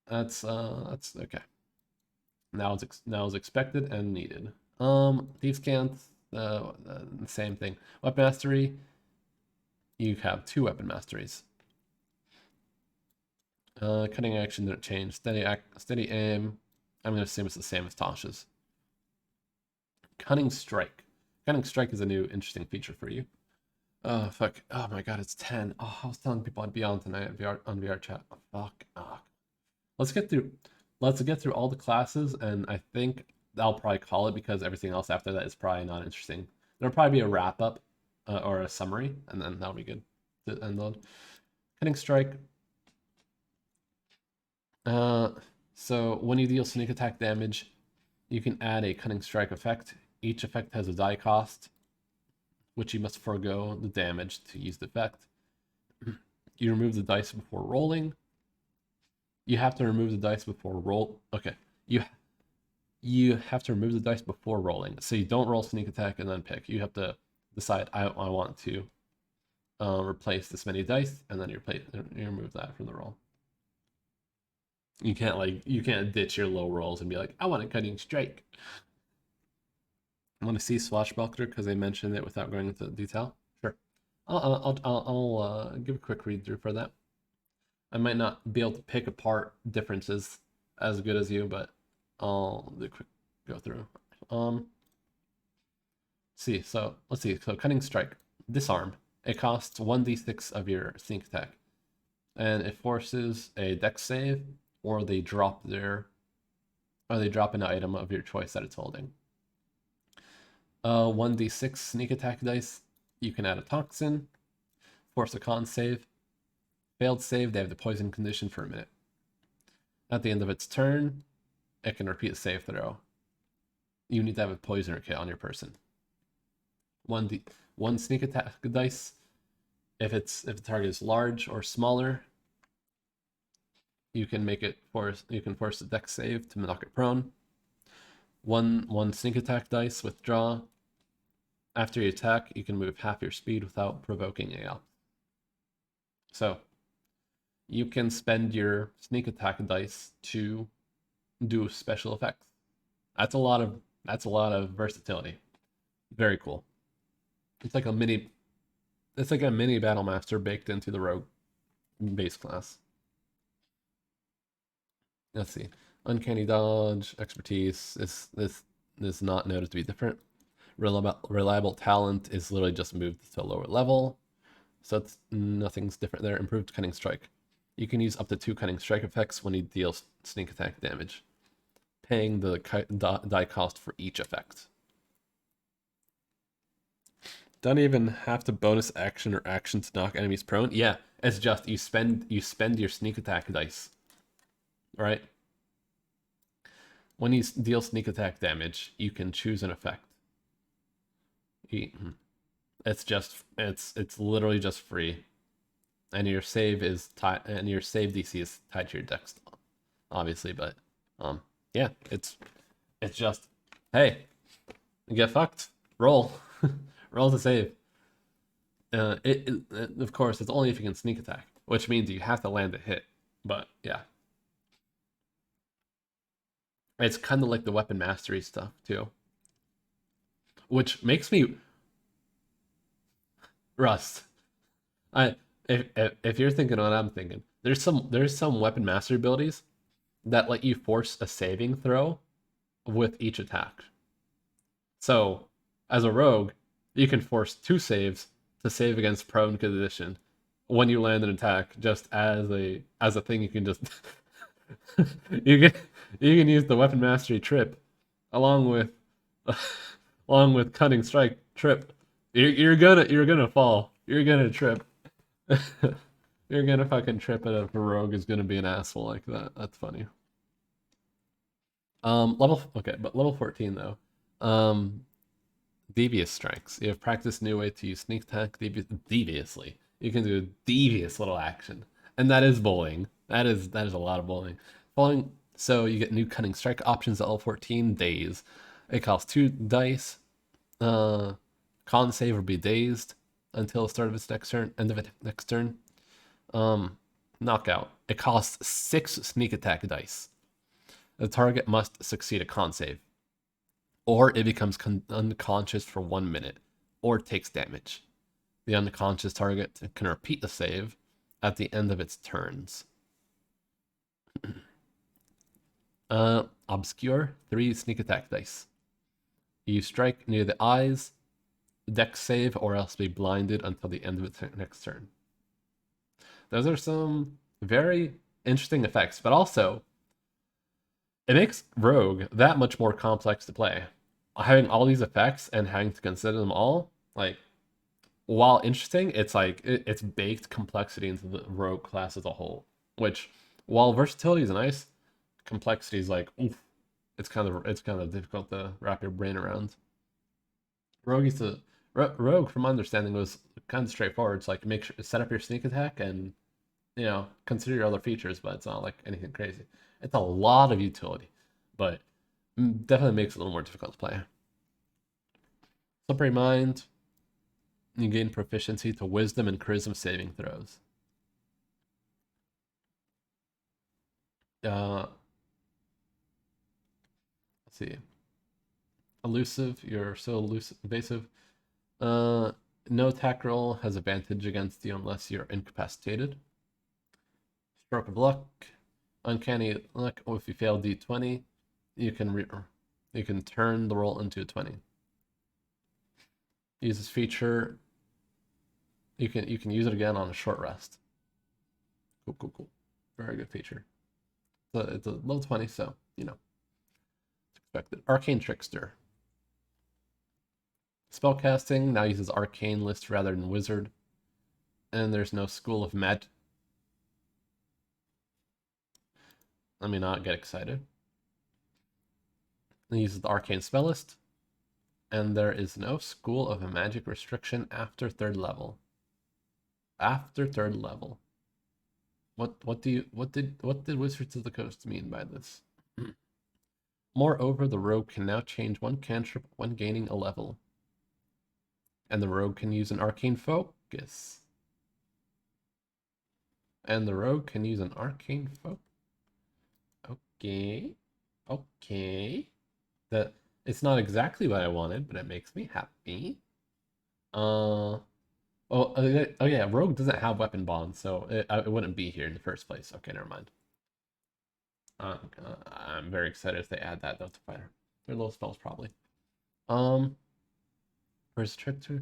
That's okay. Now it's expected and needed. Thieves can't the same thing. Weapon mastery. You have 2 weapon masteries. Cutting action didn't change. Steady aim. I'm gonna assume it's the same as Tasha's. Cunning strike. Cunning strike is a new interesting feature for you. Oh fuck. Oh my god, it's 10. Oh, I was telling people I'd be on tonight on VR chat. Oh, fuck. Oh. Let's get through all the classes, and I think I'll probably call it because everything else after that is probably not interesting. There'll probably be a wrap up or a summary, and then that'll be good to end on. Cutting Strike. So when you deal sneak attack damage, you can add a Cutting Strike effect. Each effect has a die cost, which you must forego the damage to use the effect. You remove the dice before rolling. You have to remove the dice before roll. Okay, you have to remove the dice before rolling. So you don't roll sneak attack and then pick. You have to decide I want to replace this many dice, and then you remove that from the roll. You can't ditch your low rolls and be like, I want a Cutting Strike. I want to see Swashbuckler because they mentioned it without going into detail. Sure, I'll give a quick read through for that. I might not be able to pick apart differences as good as you, but I'll do a quick go through. See, so let's see. So Cutting Strike, Disarm. It costs 1d6 of your sneak attack, and it forces a dex save, or they drop an item of your choice that it's holding. 1d6 sneak attack dice. You can add a toxin, force a con save. Failed save, they have the poison condition for a minute. At the end of its turn, it can repeat a save throw. You need to have a poisoner kit on your person. One sneak attack dice. If the target is large or smaller, you can force a dex save to knock it prone. One sneak attack dice, withdraw. After you attack, you can move half your speed without provoking AL. So you can spend your sneak attack dice to do special effects. That's a lot of versatility. Very cool. It's like a mini Battle Master baked into the Rogue base class. Let's see. Uncanny Dodge, Expertise. This is not noted to be different. Reliable Talent is literally just moved to a lower level. So nothing's different there. Improved Cutting Strike. You can use up to 2 Cutting Strike effects when you deal sneak attack damage, paying the die cost for each effect. Don't even have to bonus action or action to knock enemies prone. Yeah, it's just you spend your sneak attack dice. All right. When you deal sneak attack damage, you can choose an effect. It's literally just free, and your save is tied, and your save DC is tied to your dex, obviously. But yeah, it's just, hey, get fucked, roll. Roll to save. Of course, it's only if you can sneak attack, which means you have to land a hit. But yeah, it's kind of like the weapon mastery stuff too, which makes me Rust. If you're thinking what I'm thinking, there's some weapon mastery abilities that let you force a saving throw with each attack. So as a rogue, you can force 2 saves to save against prone condition when you land an attack, just as a thing. You can just you can use the weapon mastery trip along with Cutting Strike trip. You're gonna fall. You're gonna trip. You're gonna fucking trip it if a rogue is gonna be an asshole like that. That's funny. Level 14 though. Devious strikes. You have practiced new way to use sneak attack deviously. You can do a devious little action, and that is bowling. That is a lot of bowling. Following, so you get new Cutting Strike options at level 14. Daze. It costs 2 dice. Con save will be dazed until the start of its next turn. End of its next turn. Knockout. It costs 6 sneak attack dice. The target must succeed a con save, or it becomes unconscious for 1 minute, or takes damage. The unconscious target can repeat the save at the end of its turns. Obscure. 3 sneak attack dice. You strike near the eyes, dex save, or else be blinded until the end of its next turn. Those are some very interesting effects, but also it makes Rogue that much more complex to play. Having all these effects and having to consider them all, like, while interesting, it's like it's baked complexity into the rogue class as a whole. Which, while versatility is nice, complexity is like, oof, it's kind of difficult to wrap your brain around. Rogue used to Rogue, from my understanding, was kind of straightforward. It's like make sure set up your sneak attack and consider your other features, but it's not like anything crazy. It's a lot of utility, but definitely makes it a little more difficult to play. Slippery Mind, you gain proficiency to Wisdom and Charisma saving throws. Let's see. Elusive, you're so elusive, evasive. No attack roll has advantage against you unless you're incapacitated. Stroke of Luck, Uncanny Luck. If you fail D20, you can turn the roll into a 20. Use this feature. You can use it again on a short rest. Cool. Very good feature. So it's a level 20, so it's expected. Arcane Trickster. Spellcasting now uses Arcane list rather than Wizard. And there's no School of Magic. Let me not get excited. It uses the Arcane Spell list. And there is no School of Magic restriction after 3rd level. After 3rd level. What did Wizards of the Coast mean by this? Moreover, the rogue can now change one cantrip when gaining a level. And the rogue can use an arcane focus. Okay. That it's not exactly what I wanted, but it makes me happy. Oh yeah, rogue doesn't have weapon bond, so it wouldn't be here in the first place. Okay, never mind. I'm very excited if they add that though to fighter. They're little spells probably. Where's trick to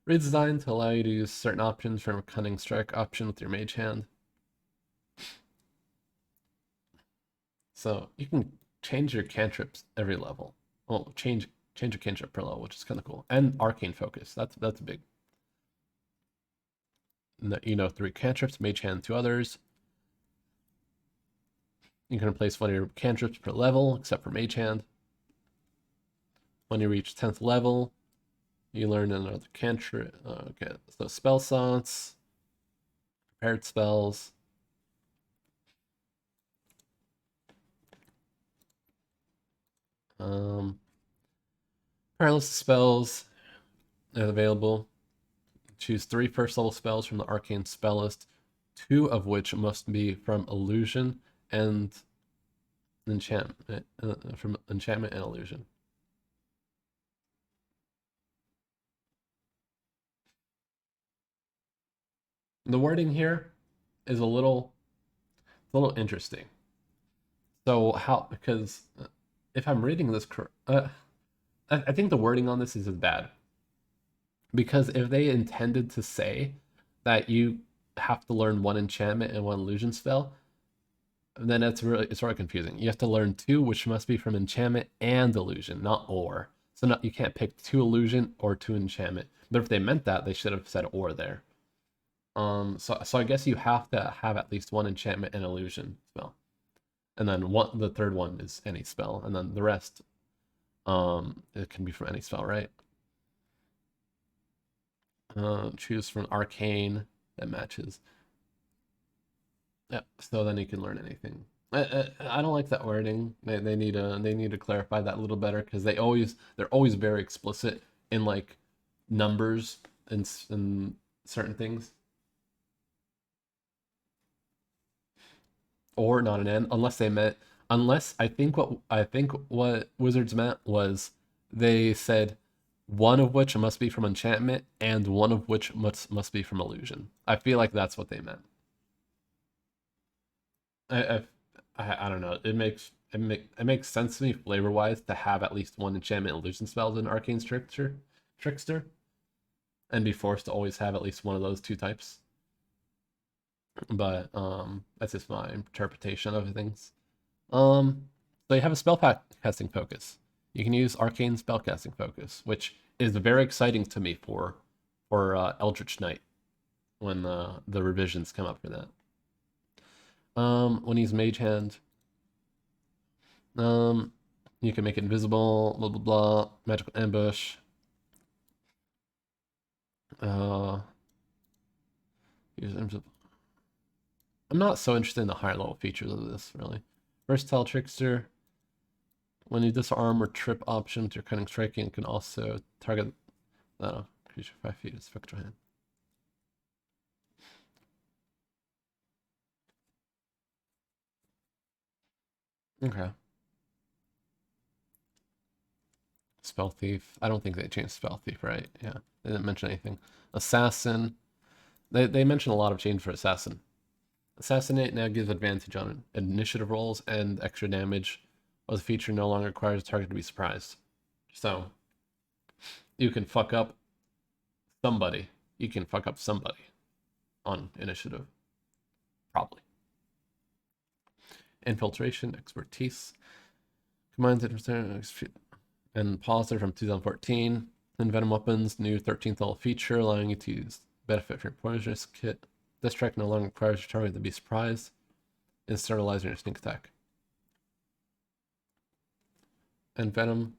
redesigned to allow you to use certain options from a cunning strike option with your mage hand. So you can change your cantrips every level. Well, change your cantrip per level, which is kind of cool. And arcane focus. That's big. 3 cantrips, mage hand 2 others. You can replace one of your cantrips per level, except for mage hand. When you reach 10th level, you learn another cantrip. Okay, so spell slots, prepared spells. Paralysis spells available. Choose 3 first level spells from the arcane spell list, 2 of which must be from illusion and enchantment. From enchantment and illusion. The wording here is a little interesting. So because if I'm reading this I think the wording on this is bad. Because if they intended to say that you have to learn 1 enchantment and 1 illusion spell, then it's really confusing. You have to learn 2, which must be from enchantment and illusion, not or. So you can't pick 2 illusion or 2 enchantment. But if they meant that, they should have said or there. So I guess you have to have at least 1 enchantment and illusion spell, and then the 3rd one is any spell, and then the rest, it can be from any spell, right? Choose from arcane that matches. Yeah, so then you can learn anything. I don't like that wording. They need to clarify that a little better, because they're always very explicit in like numbers and certain things. Or not an N, unless I think what Wizards meant was they said 1 of which must be from enchantment and 1 of which must be from illusion. I feel like that's what they meant. I don't know. It makes sense to me flavor wise to have at least 1 enchantment illusion spells in Arcane Trickster, and be forced to always have at least 1 of those 2 types. But that's just my interpretation of things. So you have a spellcasting focus. You can use arcane spellcasting focus, which is very exciting to me for or Eldritch Knight when the revisions come up for that. When he's Mage Hand, you can make it invisible, blah blah blah, magical ambush. I'm not so interested in the higher level features of this, really. Versatile Trickster. When you disarm or trip option with your cunning striking, can also target creature 5 feet with spectral hand. Okay. Spell Thief. I don't think they changed Spell Thief, right? Yeah. They didn't mention anything. Assassin. They mentioned a lot of change for Assassin. Assassinate now gives advantage on initiative rolls and extra damage, while the feature no longer requires the target to be surprised. So, you can fuck up somebody. You can fuck up somebody on initiative. Probably. Infiltration, expertise. Combines and Policy from 2014. And Venom Weapons, new 13th level feature, allowing you to use benefit from your poisonous kit. This strike no longer requires your target to be surprised and sterilizing your sneak attack. And Venom,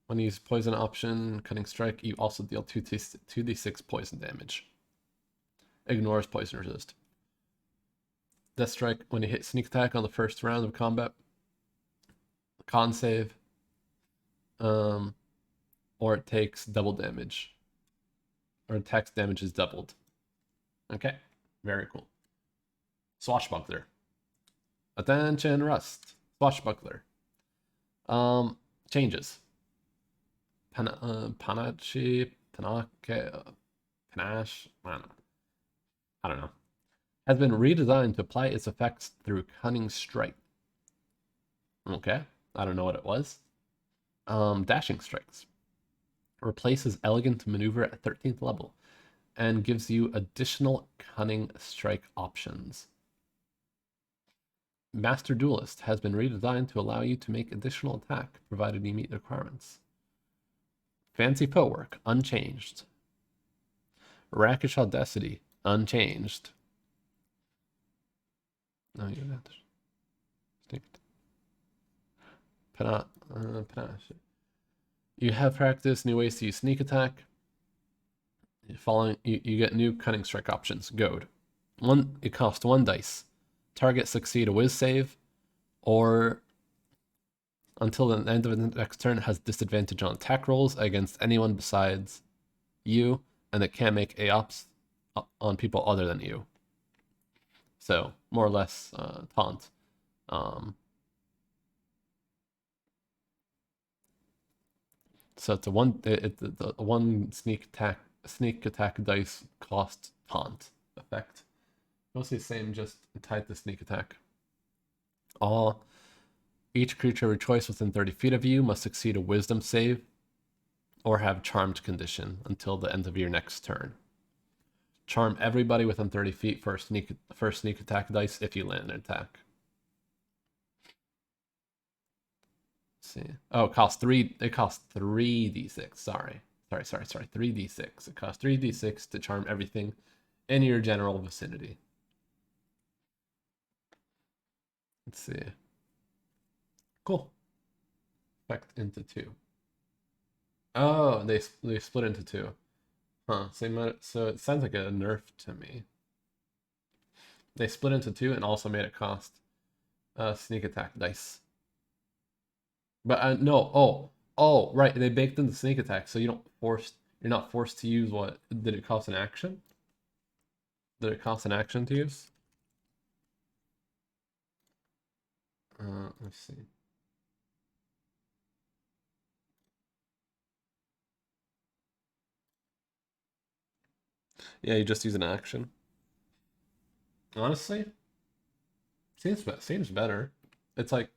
when you use poison option, cutting strike, you also deal 2d6 poison damage. Ignores poison resist. Death strike, when you hit sneak attack on the first round of combat, con save, or it takes double damage, or attack damage is doubled. Okay, very cool. Swashbuckler. Attention, Rust. Swashbuckler. Changes. Panache, Panache, I don't know. Has been redesigned to apply its effects through Cunning Strike. Okay, I don't know what it was. Dashing Strikes. Replaces Elegant Maneuver at 13th level and gives you additional Cunning Strike options. Master Duelist has been redesigned to allow you to make additional attack, provided you meet the requirements. Fancy Footwork, unchanged. Rakish Audacity, unchanged. No, you don't have to. Panache. You have practiced new ways to use sneak attack. You get new cunning strike options. Goad. It costs 1 dice. Target succeed a whiz save, or until the end of the next turn has disadvantage on attack rolls against anyone besides you, and it can't make AOPs on people other than you. So more or less taunt. So it's the one sneak attack dice cost taunt effect. Mostly the same, just tied to sneak attack. Each creature of your choice within 30 feet of you must succeed a wisdom save or have charmed condition until the end of your next turn. Charm everybody within 30 feet for sneak attack dice if you land an attack. Let's see. Oh, it costs 3d6. Sorry. 3d6. It costs 3d6 to charm everything in your general vicinity. Let's see. Cool. Effect into 2. Oh, they split into 2. Huh. So it sounds like a nerf to me. They split into 2 and also made it cost sneak attack dice. But no. Oh, right. They baked in the sneak attack, so you're not forced to use what? Did it cost an action? Did it cost an action to use? Let's see. Yeah, you just use an action. Honestly, seems better. It's like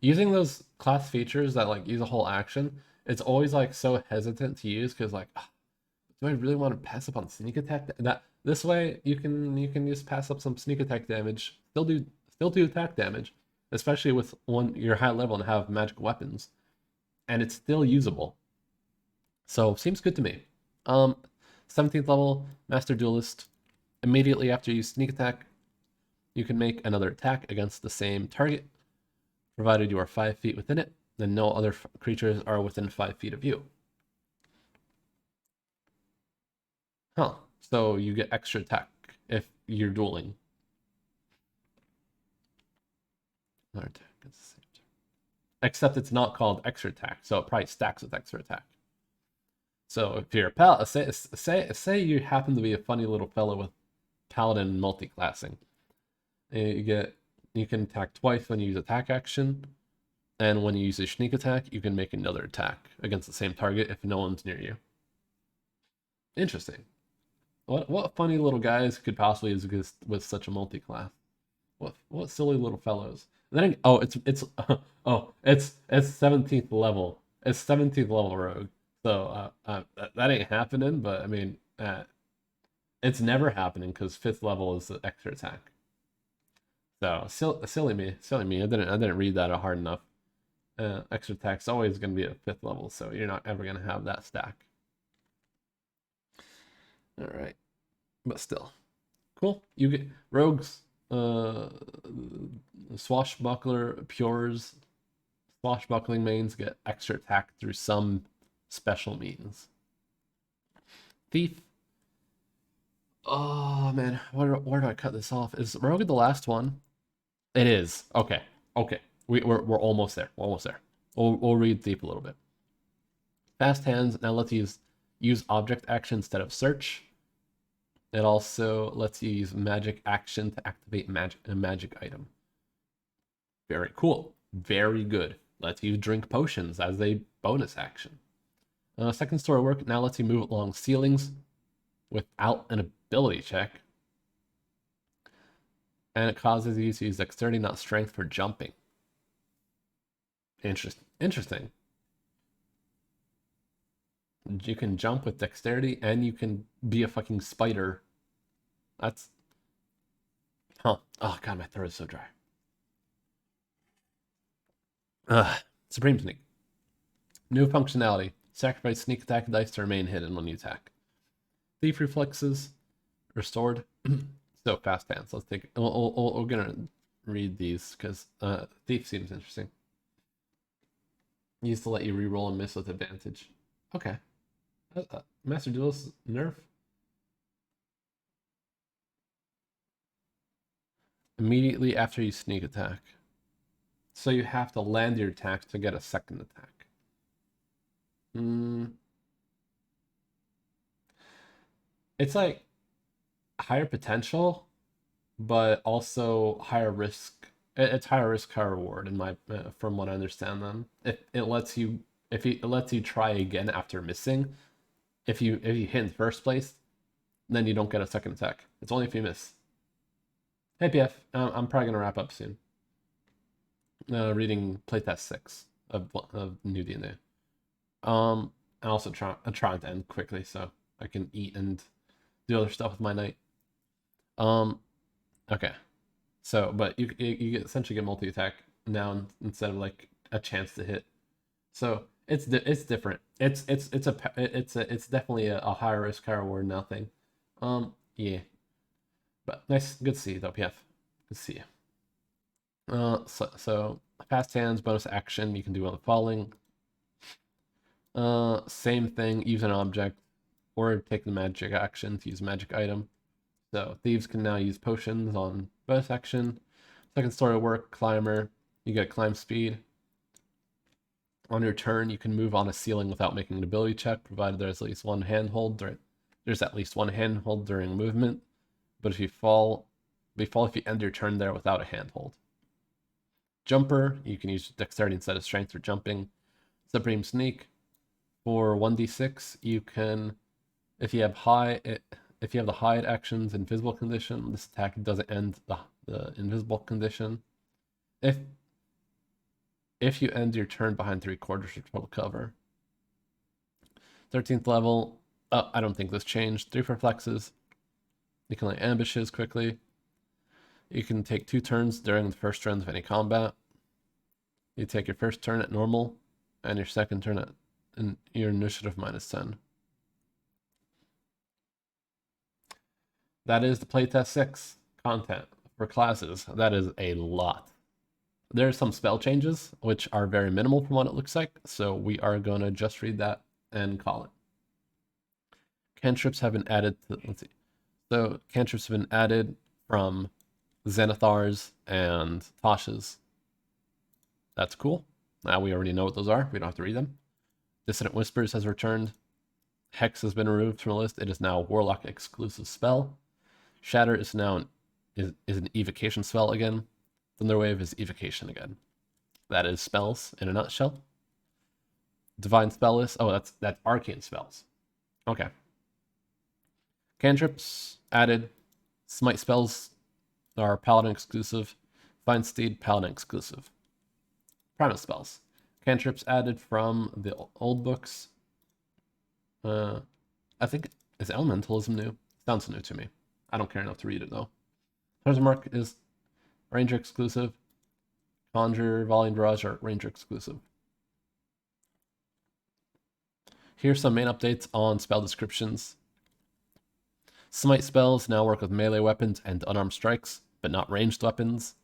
using those class features that like use a whole action. It's always like so hesitant to use because like, do I really want to pass up on sneak attack? That this way you can just pass up some sneak attack damage. Still do attack damage, especially with your high level and have magic weapons, and it's still usable. So seems good to me. 17th level, Master Duelist. Immediately after you sneak attack, you can make another attack against the same target, provided you are 5 feet within it, and no other creatures are within 5 feet of you. Huh. So you get extra attack if you're dueling. Another attack. Except it's not called extra attack, so it probably stacks with extra attack. So if you're a pal, say you happen to be a funny little fellow with paladin multi-classing, you can attack twice when you use attack action, and when you use a sneak attack, you can make another attack against the same target if no one's near you. Interesting. What funny little guys could possibly exist with such a multi-class? What silly little fellows. And then it's 17th level. It's 17th level rogue. So that ain't happening. But I mean, it's never happening because 5th level is the extra attack. So silly me. I didn't read that hard enough. Extra attack's always going to be at 5th level, so you're not ever going to have that stack. All right, but still, cool. You get rogues. Swashbuckler pures, swashbuckling mains get extra attack through some special means. Thief. Oh man, where do I cut this off? Is rogue the last one? It is. Okay. We're almost there. We're almost there. We'll read thief a little bit. Fast hands now lets you use object action instead of search. It also lets you use magic action to activate a magic item. Very cool. Very good. Lets you drink potions as a bonus action. Second story work now lets you move along ceilings without an ability check. And it causes you to use dexterity, not strength, for jumping. Interesting. You can jump with dexterity and you can be a fucking spider. That's... Huh. Oh god, my throat is so dry. Supreme Sneak. New functionality. Sacrifice sneak attack dice to remain hidden when you attack. Thief reflexes restored. So fast hands. Let's take. We're gonna read these because thief seems interesting. Used to let you reroll and miss with advantage. Okay. Master Duelist nerf. Immediately after you sneak attack. So you have to land your attack to get a second attack. It's like higher potential, but also higher risk. It's higher risk, higher reward in my from what I understand. Them, it lets you it lets you try again after missing. If you hit in first place, then you don't get a second attack. It's only if you miss. Hey PF, I'm probably gonna wrap up soon. Reading Playtest 6 of New D&D. And also I'm trying to end quickly so I can eat and do other stuff with my night. Okay. So, but you essentially get multi attack now instead of like a chance to hit. So it's different. It's definitely a higher risk, higher reward now thing. Yeah. But nice, good to see you though, PF. Good to see you. So fast hands, bonus action, you can do on the following. Same thing, use an object, or take the magic action to use a magic item. So thieves can now use potions on bonus action. Second story work, climber, you get climb speed. On your turn, you can move on a ceiling without making an ability check, provided there's at least one handhold. There's at least one handhold during movement. But if you fall if you end your turn there without a handhold. Jumper, you can use dexterity instead of strength for jumping. Supreme Sneak, for 1d6, you can, if you have the hide actions invisible condition, this attack doesn't end the invisible condition. If you end your turn behind 3/4 of total cover. 13th level, I don't think this changed. 3 reflexes. You can lay ambushes quickly. You can take 2 turns during the first round of any combat. You take your first turn at normal and your second turn at your initiative -10. That is the playtest 6 content for classes. That is a lot. There are some spell changes, which are very minimal from what it looks like, so we are going to just read that and call it. Cantrips have been added to, let's see. So cantrips have been added from Xanathars and Tasha's. That's cool. Now we already know what those are. We don't have to read them. Dissonant Whispers has returned. Hex has been removed from the list. It is now Warlock exclusive spell. Shatter is now an evocation spell again. Thunderwave is evocation again. That is spells in a nutshell. Divine spell list. Oh, that's arcane spells. Okay. Cantrips added. Smite spells are paladin exclusive. Divine Steed paladin exclusive. Primal spells. Cantrips added from the old books. I think, is Elementalism new? Sounds new to me. I don't care enough to read it though. Treasure Mark is Ranger exclusive. Conjure, Volley, and Barrage are Ranger exclusive. Here's some main updates on spell descriptions. Smite spells now work with melee weapons and unarmed strikes, but not ranged weapons.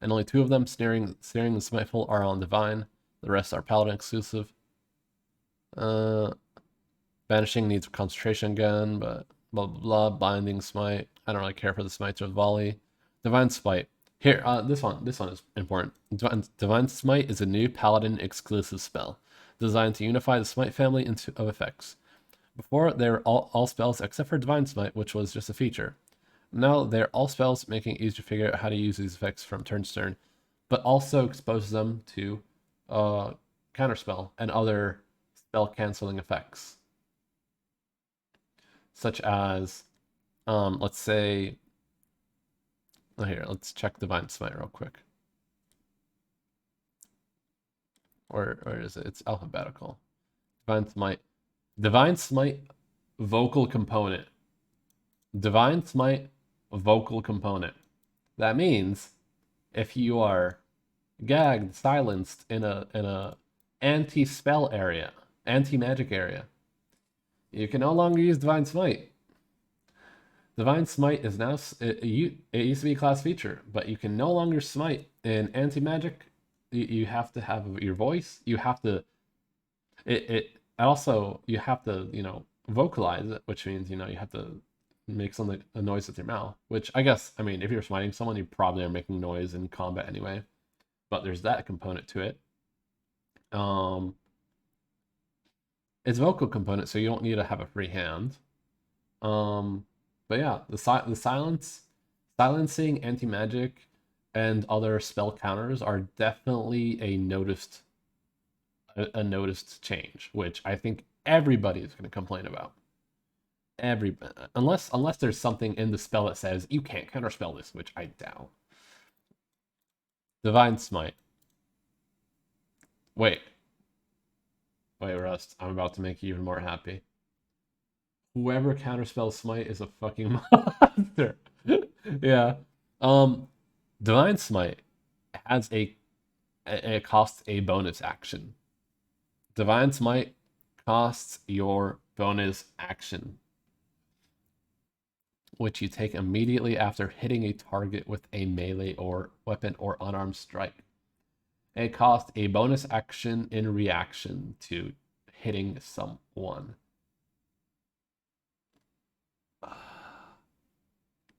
And only 2 of them, Snaring and Smiteful, are on Divine. The rest are Paladin exclusive. Banishing needs concentration again, but blah blah blah. Binding Smite. I don't really care for the Smites or the Volley. Divine Smite. Here, this one is important. Divine Smite is a new Paladin exclusive spell, designed to unify the Smite family of effects. Before, they were all spells except for Divine Smite, which was just a feature. Now they're all spells, making it easier to figure out how to use these effects from turn to turn, but also exposes them to counterspell and other spell canceling effects, such as, let's say, here, let's check Divine Smite real quick. Or is it? It's alphabetical. Divine Smite vocal component. Divine Smite vocal component. That means if you are gagged, silenced in a anti-spell area, anti-magic area, you can no longer use Divine Smite. Divine Smite is now, it used to be a class feature, but you can no longer smite in anti-magic. You have to have your voice. You have to, also, you have to, vocalize it, which means, you have to make a noise with your mouth, which I guess, I mean, if you're smiting someone, you probably are making noise in combat anyway, but there's that component to it. It's vocal component, so you don't need to have a free hand. But yeah, the silencing, anti-magic, and other spell counters are definitely a noticed change, which I think everybody is going to complain about. Unless there's something in the spell that says you can't counterspell this, which I doubt. Divine Smite. Wait, Rust. I'm about to make you even more happy. Whoever counterspells Smite is a fucking monster. Yeah. Divine Smite has it costs a bonus action. Divine Smite costs your bonus action, which you take immediately after hitting a target with a melee or weapon or unarmed strike. It costs a bonus action in reaction to hitting someone.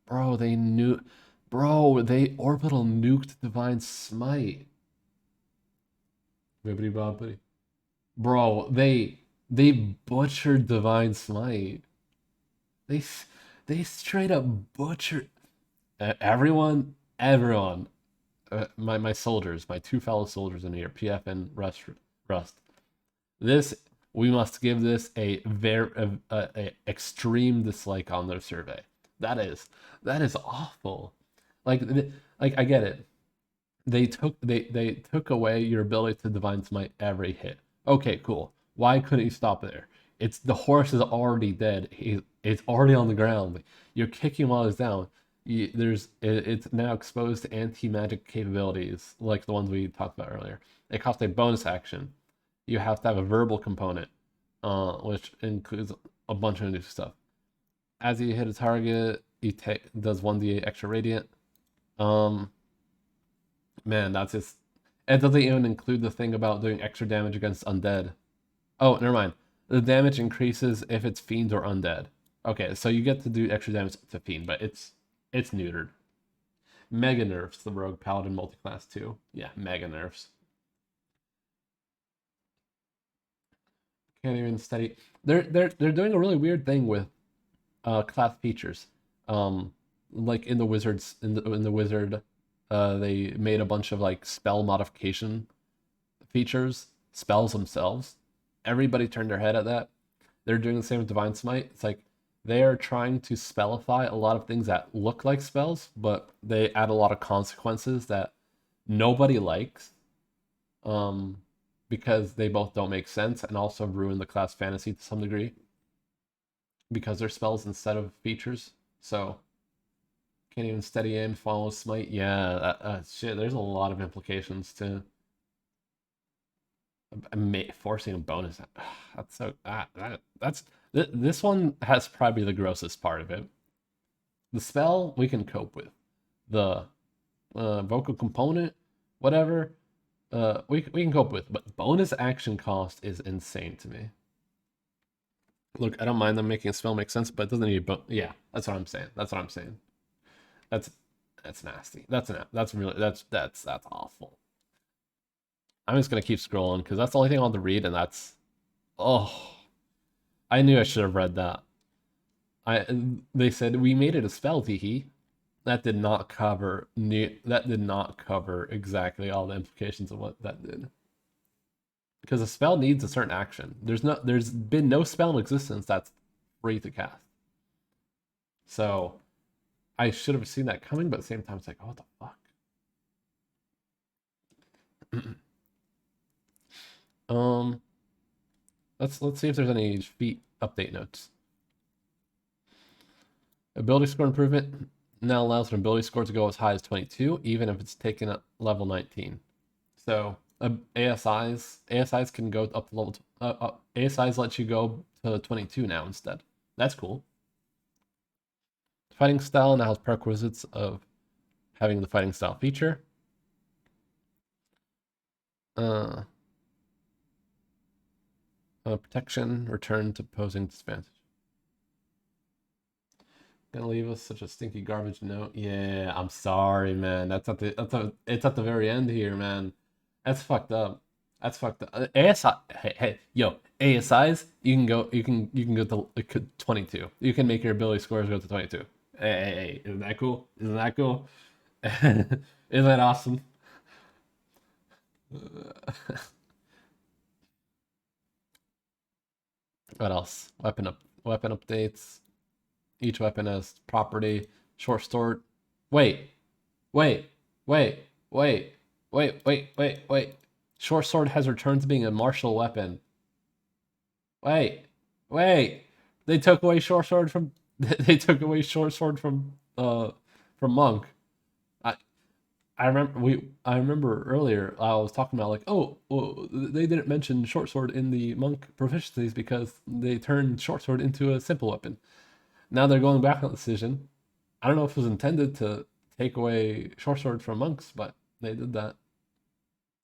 Bro, they orbital nuked Divine Smite. Bibbidi bobbidi. Bro, they butchered Divine Smite. They straight up butchered everyone. My soldiers, my 2 fellow soldiers in here, PF and Rust. We must give this a very extreme dislike on their survey. That is awful. Like I get it. They took away your ability to Divine Smite every hit. Okay, cool. Why couldn't you stop there? The horse is already dead. It's already on the ground. You're kicking while he's down. It's now exposed to anti-magic capabilities like the ones we talked about earlier. It costs a bonus action. you have to have a verbal component, which includes a bunch of new stuff. As you hit a target, you take does 1d8 extra radiant. Um, Man, that's just. It doesn't even include the thing about doing extra damage against undead. Oh, never mind. The damage increases if it's fiend or undead. Okay, so you get to do extra damage to fiend, but it's neutered. Mega nerfs the rogue paladin multiclass too. Yeah, mega nerfs. Can't even study. They're doing a really weird thing with class features. Like in the wizards in the wizard, they made a bunch of like spell modification features, spells themselves. Everybody turned their head at that. They're doing the same with Divine Smite. It's like they are trying to spellify a lot of things that look like spells, but they add a lot of consequences that nobody likes. Um, because they both don't make sense and also ruin the class fantasy to some degree because they're spells instead of features. So can't even steady aim, follow smite. Yeah, shit. There's a lot of implications to forcing a bonus. That's so that's this one has probably the grossest part of it. The spell we can cope with. The vocal component, whatever, we can cope with. But bonus action cost is insane to me. Look, I don't mind them making a spell make sense, but it doesn't need. Yeah, that's what I'm saying. That's what I'm saying. That's that's nasty. That's really that's awful. I'm just gonna keep scrolling because that's the only thing I want to read, and that's oh, I knew I should have read that. I They said we made it a spell, teehee. That did not cover that did not cover exactly all the implications of what that did. Because a spell needs a certain action. There's been no spell in existence that's free to cast. So I should have seen that coming, but at the same time it's like, oh, what the fuck? um let's see if there's any feat update notes. Ability score improvement now allows an ability score to go as high as 22, even if it's taken at level 19. So ASIs can go up to level. ASIs let you go to 22 now instead. That's cool. Fighting style now has prerequisites of having the fighting style feature. Uh, Protection, return to posing disadvantage. Gonna leave us such a stinky garbage note. Yeah, I'm sorry, man. It's at the very end here, man. That's fucked up. That's fucked up. ASI, hey, yo, ASIs, you can go to like 22. You can make your ability scores go to 22. Hey, isn't that cool? Isn't that cool? Isn't that awesome? What else? Weapon updates. Each weapon has property. Short sword. Wait, wait, wait, wait, wait. Short sword has returned to being a martial weapon. Wait, wait. They took away short sword from. They took away short sword from monk. I I remember earlier I was talking about like, oh, well, they didn't mention short sword in the monk proficiencies because they turned short sword into a simple weapon. Now they're going back on the decision. I don't know if it was intended to take away short sword from monks, but they did that.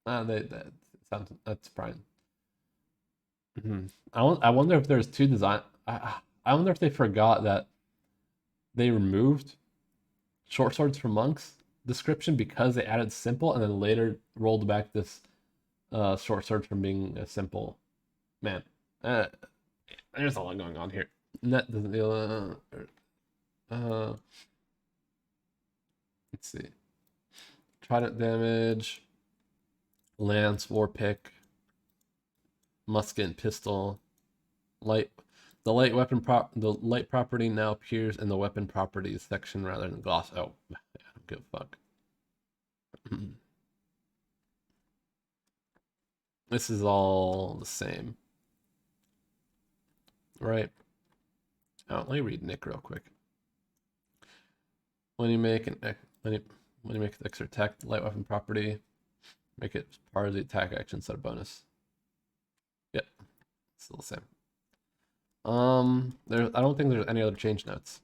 That sounds that's Brian. I wonder if there's two design. I wonder if they forgot that they removed short swords from monks description because they added simple and then later rolled back this short sword from being a simple. Man, uh, there's a lot going on here. Net uh, let's see. Trident damage, lance, war pick, musket, and pistol. Light. The light property now appears in the weapon properties section rather than gloss. Oh, I don't give a fuck. This is all the same, right? Oh, let me read Nick real quick. When you make when you make an extra attack light weapon property, make it part of the attack action instead of bonus. still the same. I don't think there's any other change notes.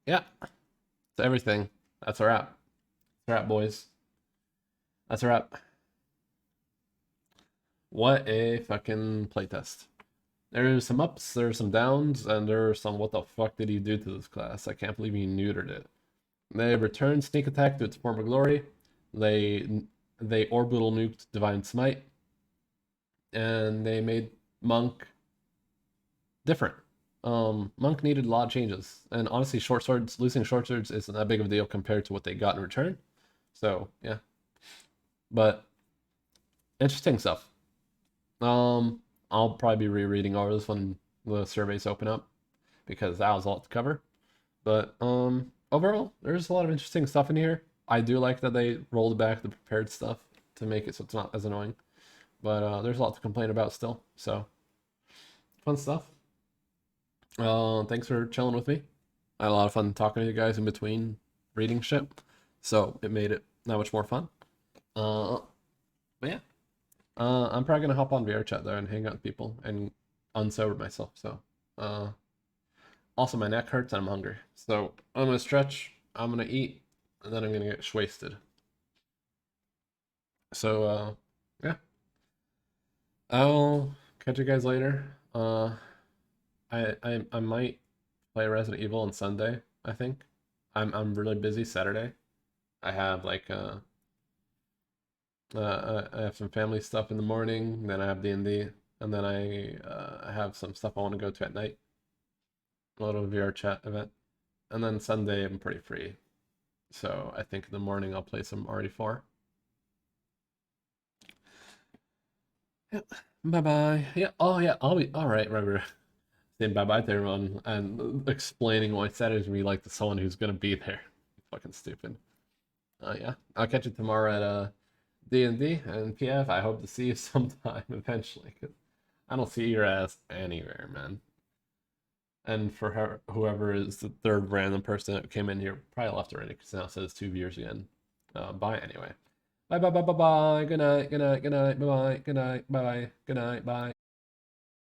Yeah, it's everything. That's a wrap. That's a wrap, boys. That's a wrap. What a fucking playtest. There's some ups, there's some downs, and there's some what the fuck did he do to this class? I can't believe he neutered it. They returned Sneak Attack to its former glory. They orbital nuked Divine Smite. And they made Monk different. Monk needed a lot of changes. And honestly, short swords, losing short swords isn't that big of a deal compared to what they got in return. So, yeah. But interesting stuff. I'll probably be rereading all this when the surveys open up because that was a lot to cover. But overall, there's a lot of interesting stuff in here. I do like that they rolled back the prepared stuff to make it so it's not as annoying. But there's a lot to complain about still. So fun stuff. Thanks for chilling with me. I had a lot of fun talking to you guys in between reading shit. So it made it that much more fun. But yeah. I'm probably gonna hop on VR chat there and hang out with people and unsober myself. So also my neck hurts and I'm hungry. So I'm gonna stretch, I'm gonna eat, and then I'm gonna get wasted. So yeah. I'll catch you guys later. I might play Resident Evil on Sunday, I think. I'm really busy Saturday. I have like I have some family stuff in the morning, then I have D&D, and then I have some stuff I want to go to at night. A little VR chat event. And then Sunday I'm pretty free. So I think in the morning I'll play some RE4. Yeah. Bye-bye. Yeah, oh yeah, I'll be alright, remember. Saying bye-bye to everyone and explaining why Saturday's gonna be like to someone who's gonna be there. Fucking stupid. Yeah. I'll catch you tomorrow at D&D and PF. I hope to see you sometime eventually. Cause I don't see your ass anywhere, man. And for her, whoever is the third random person that came in here, probably left already because now it says 2 viewers again. Bye anyway. Bye bye bye bye bye. Good night. Good night. Good night. Bye bye. Good night. Bye bye. Good night. Bye.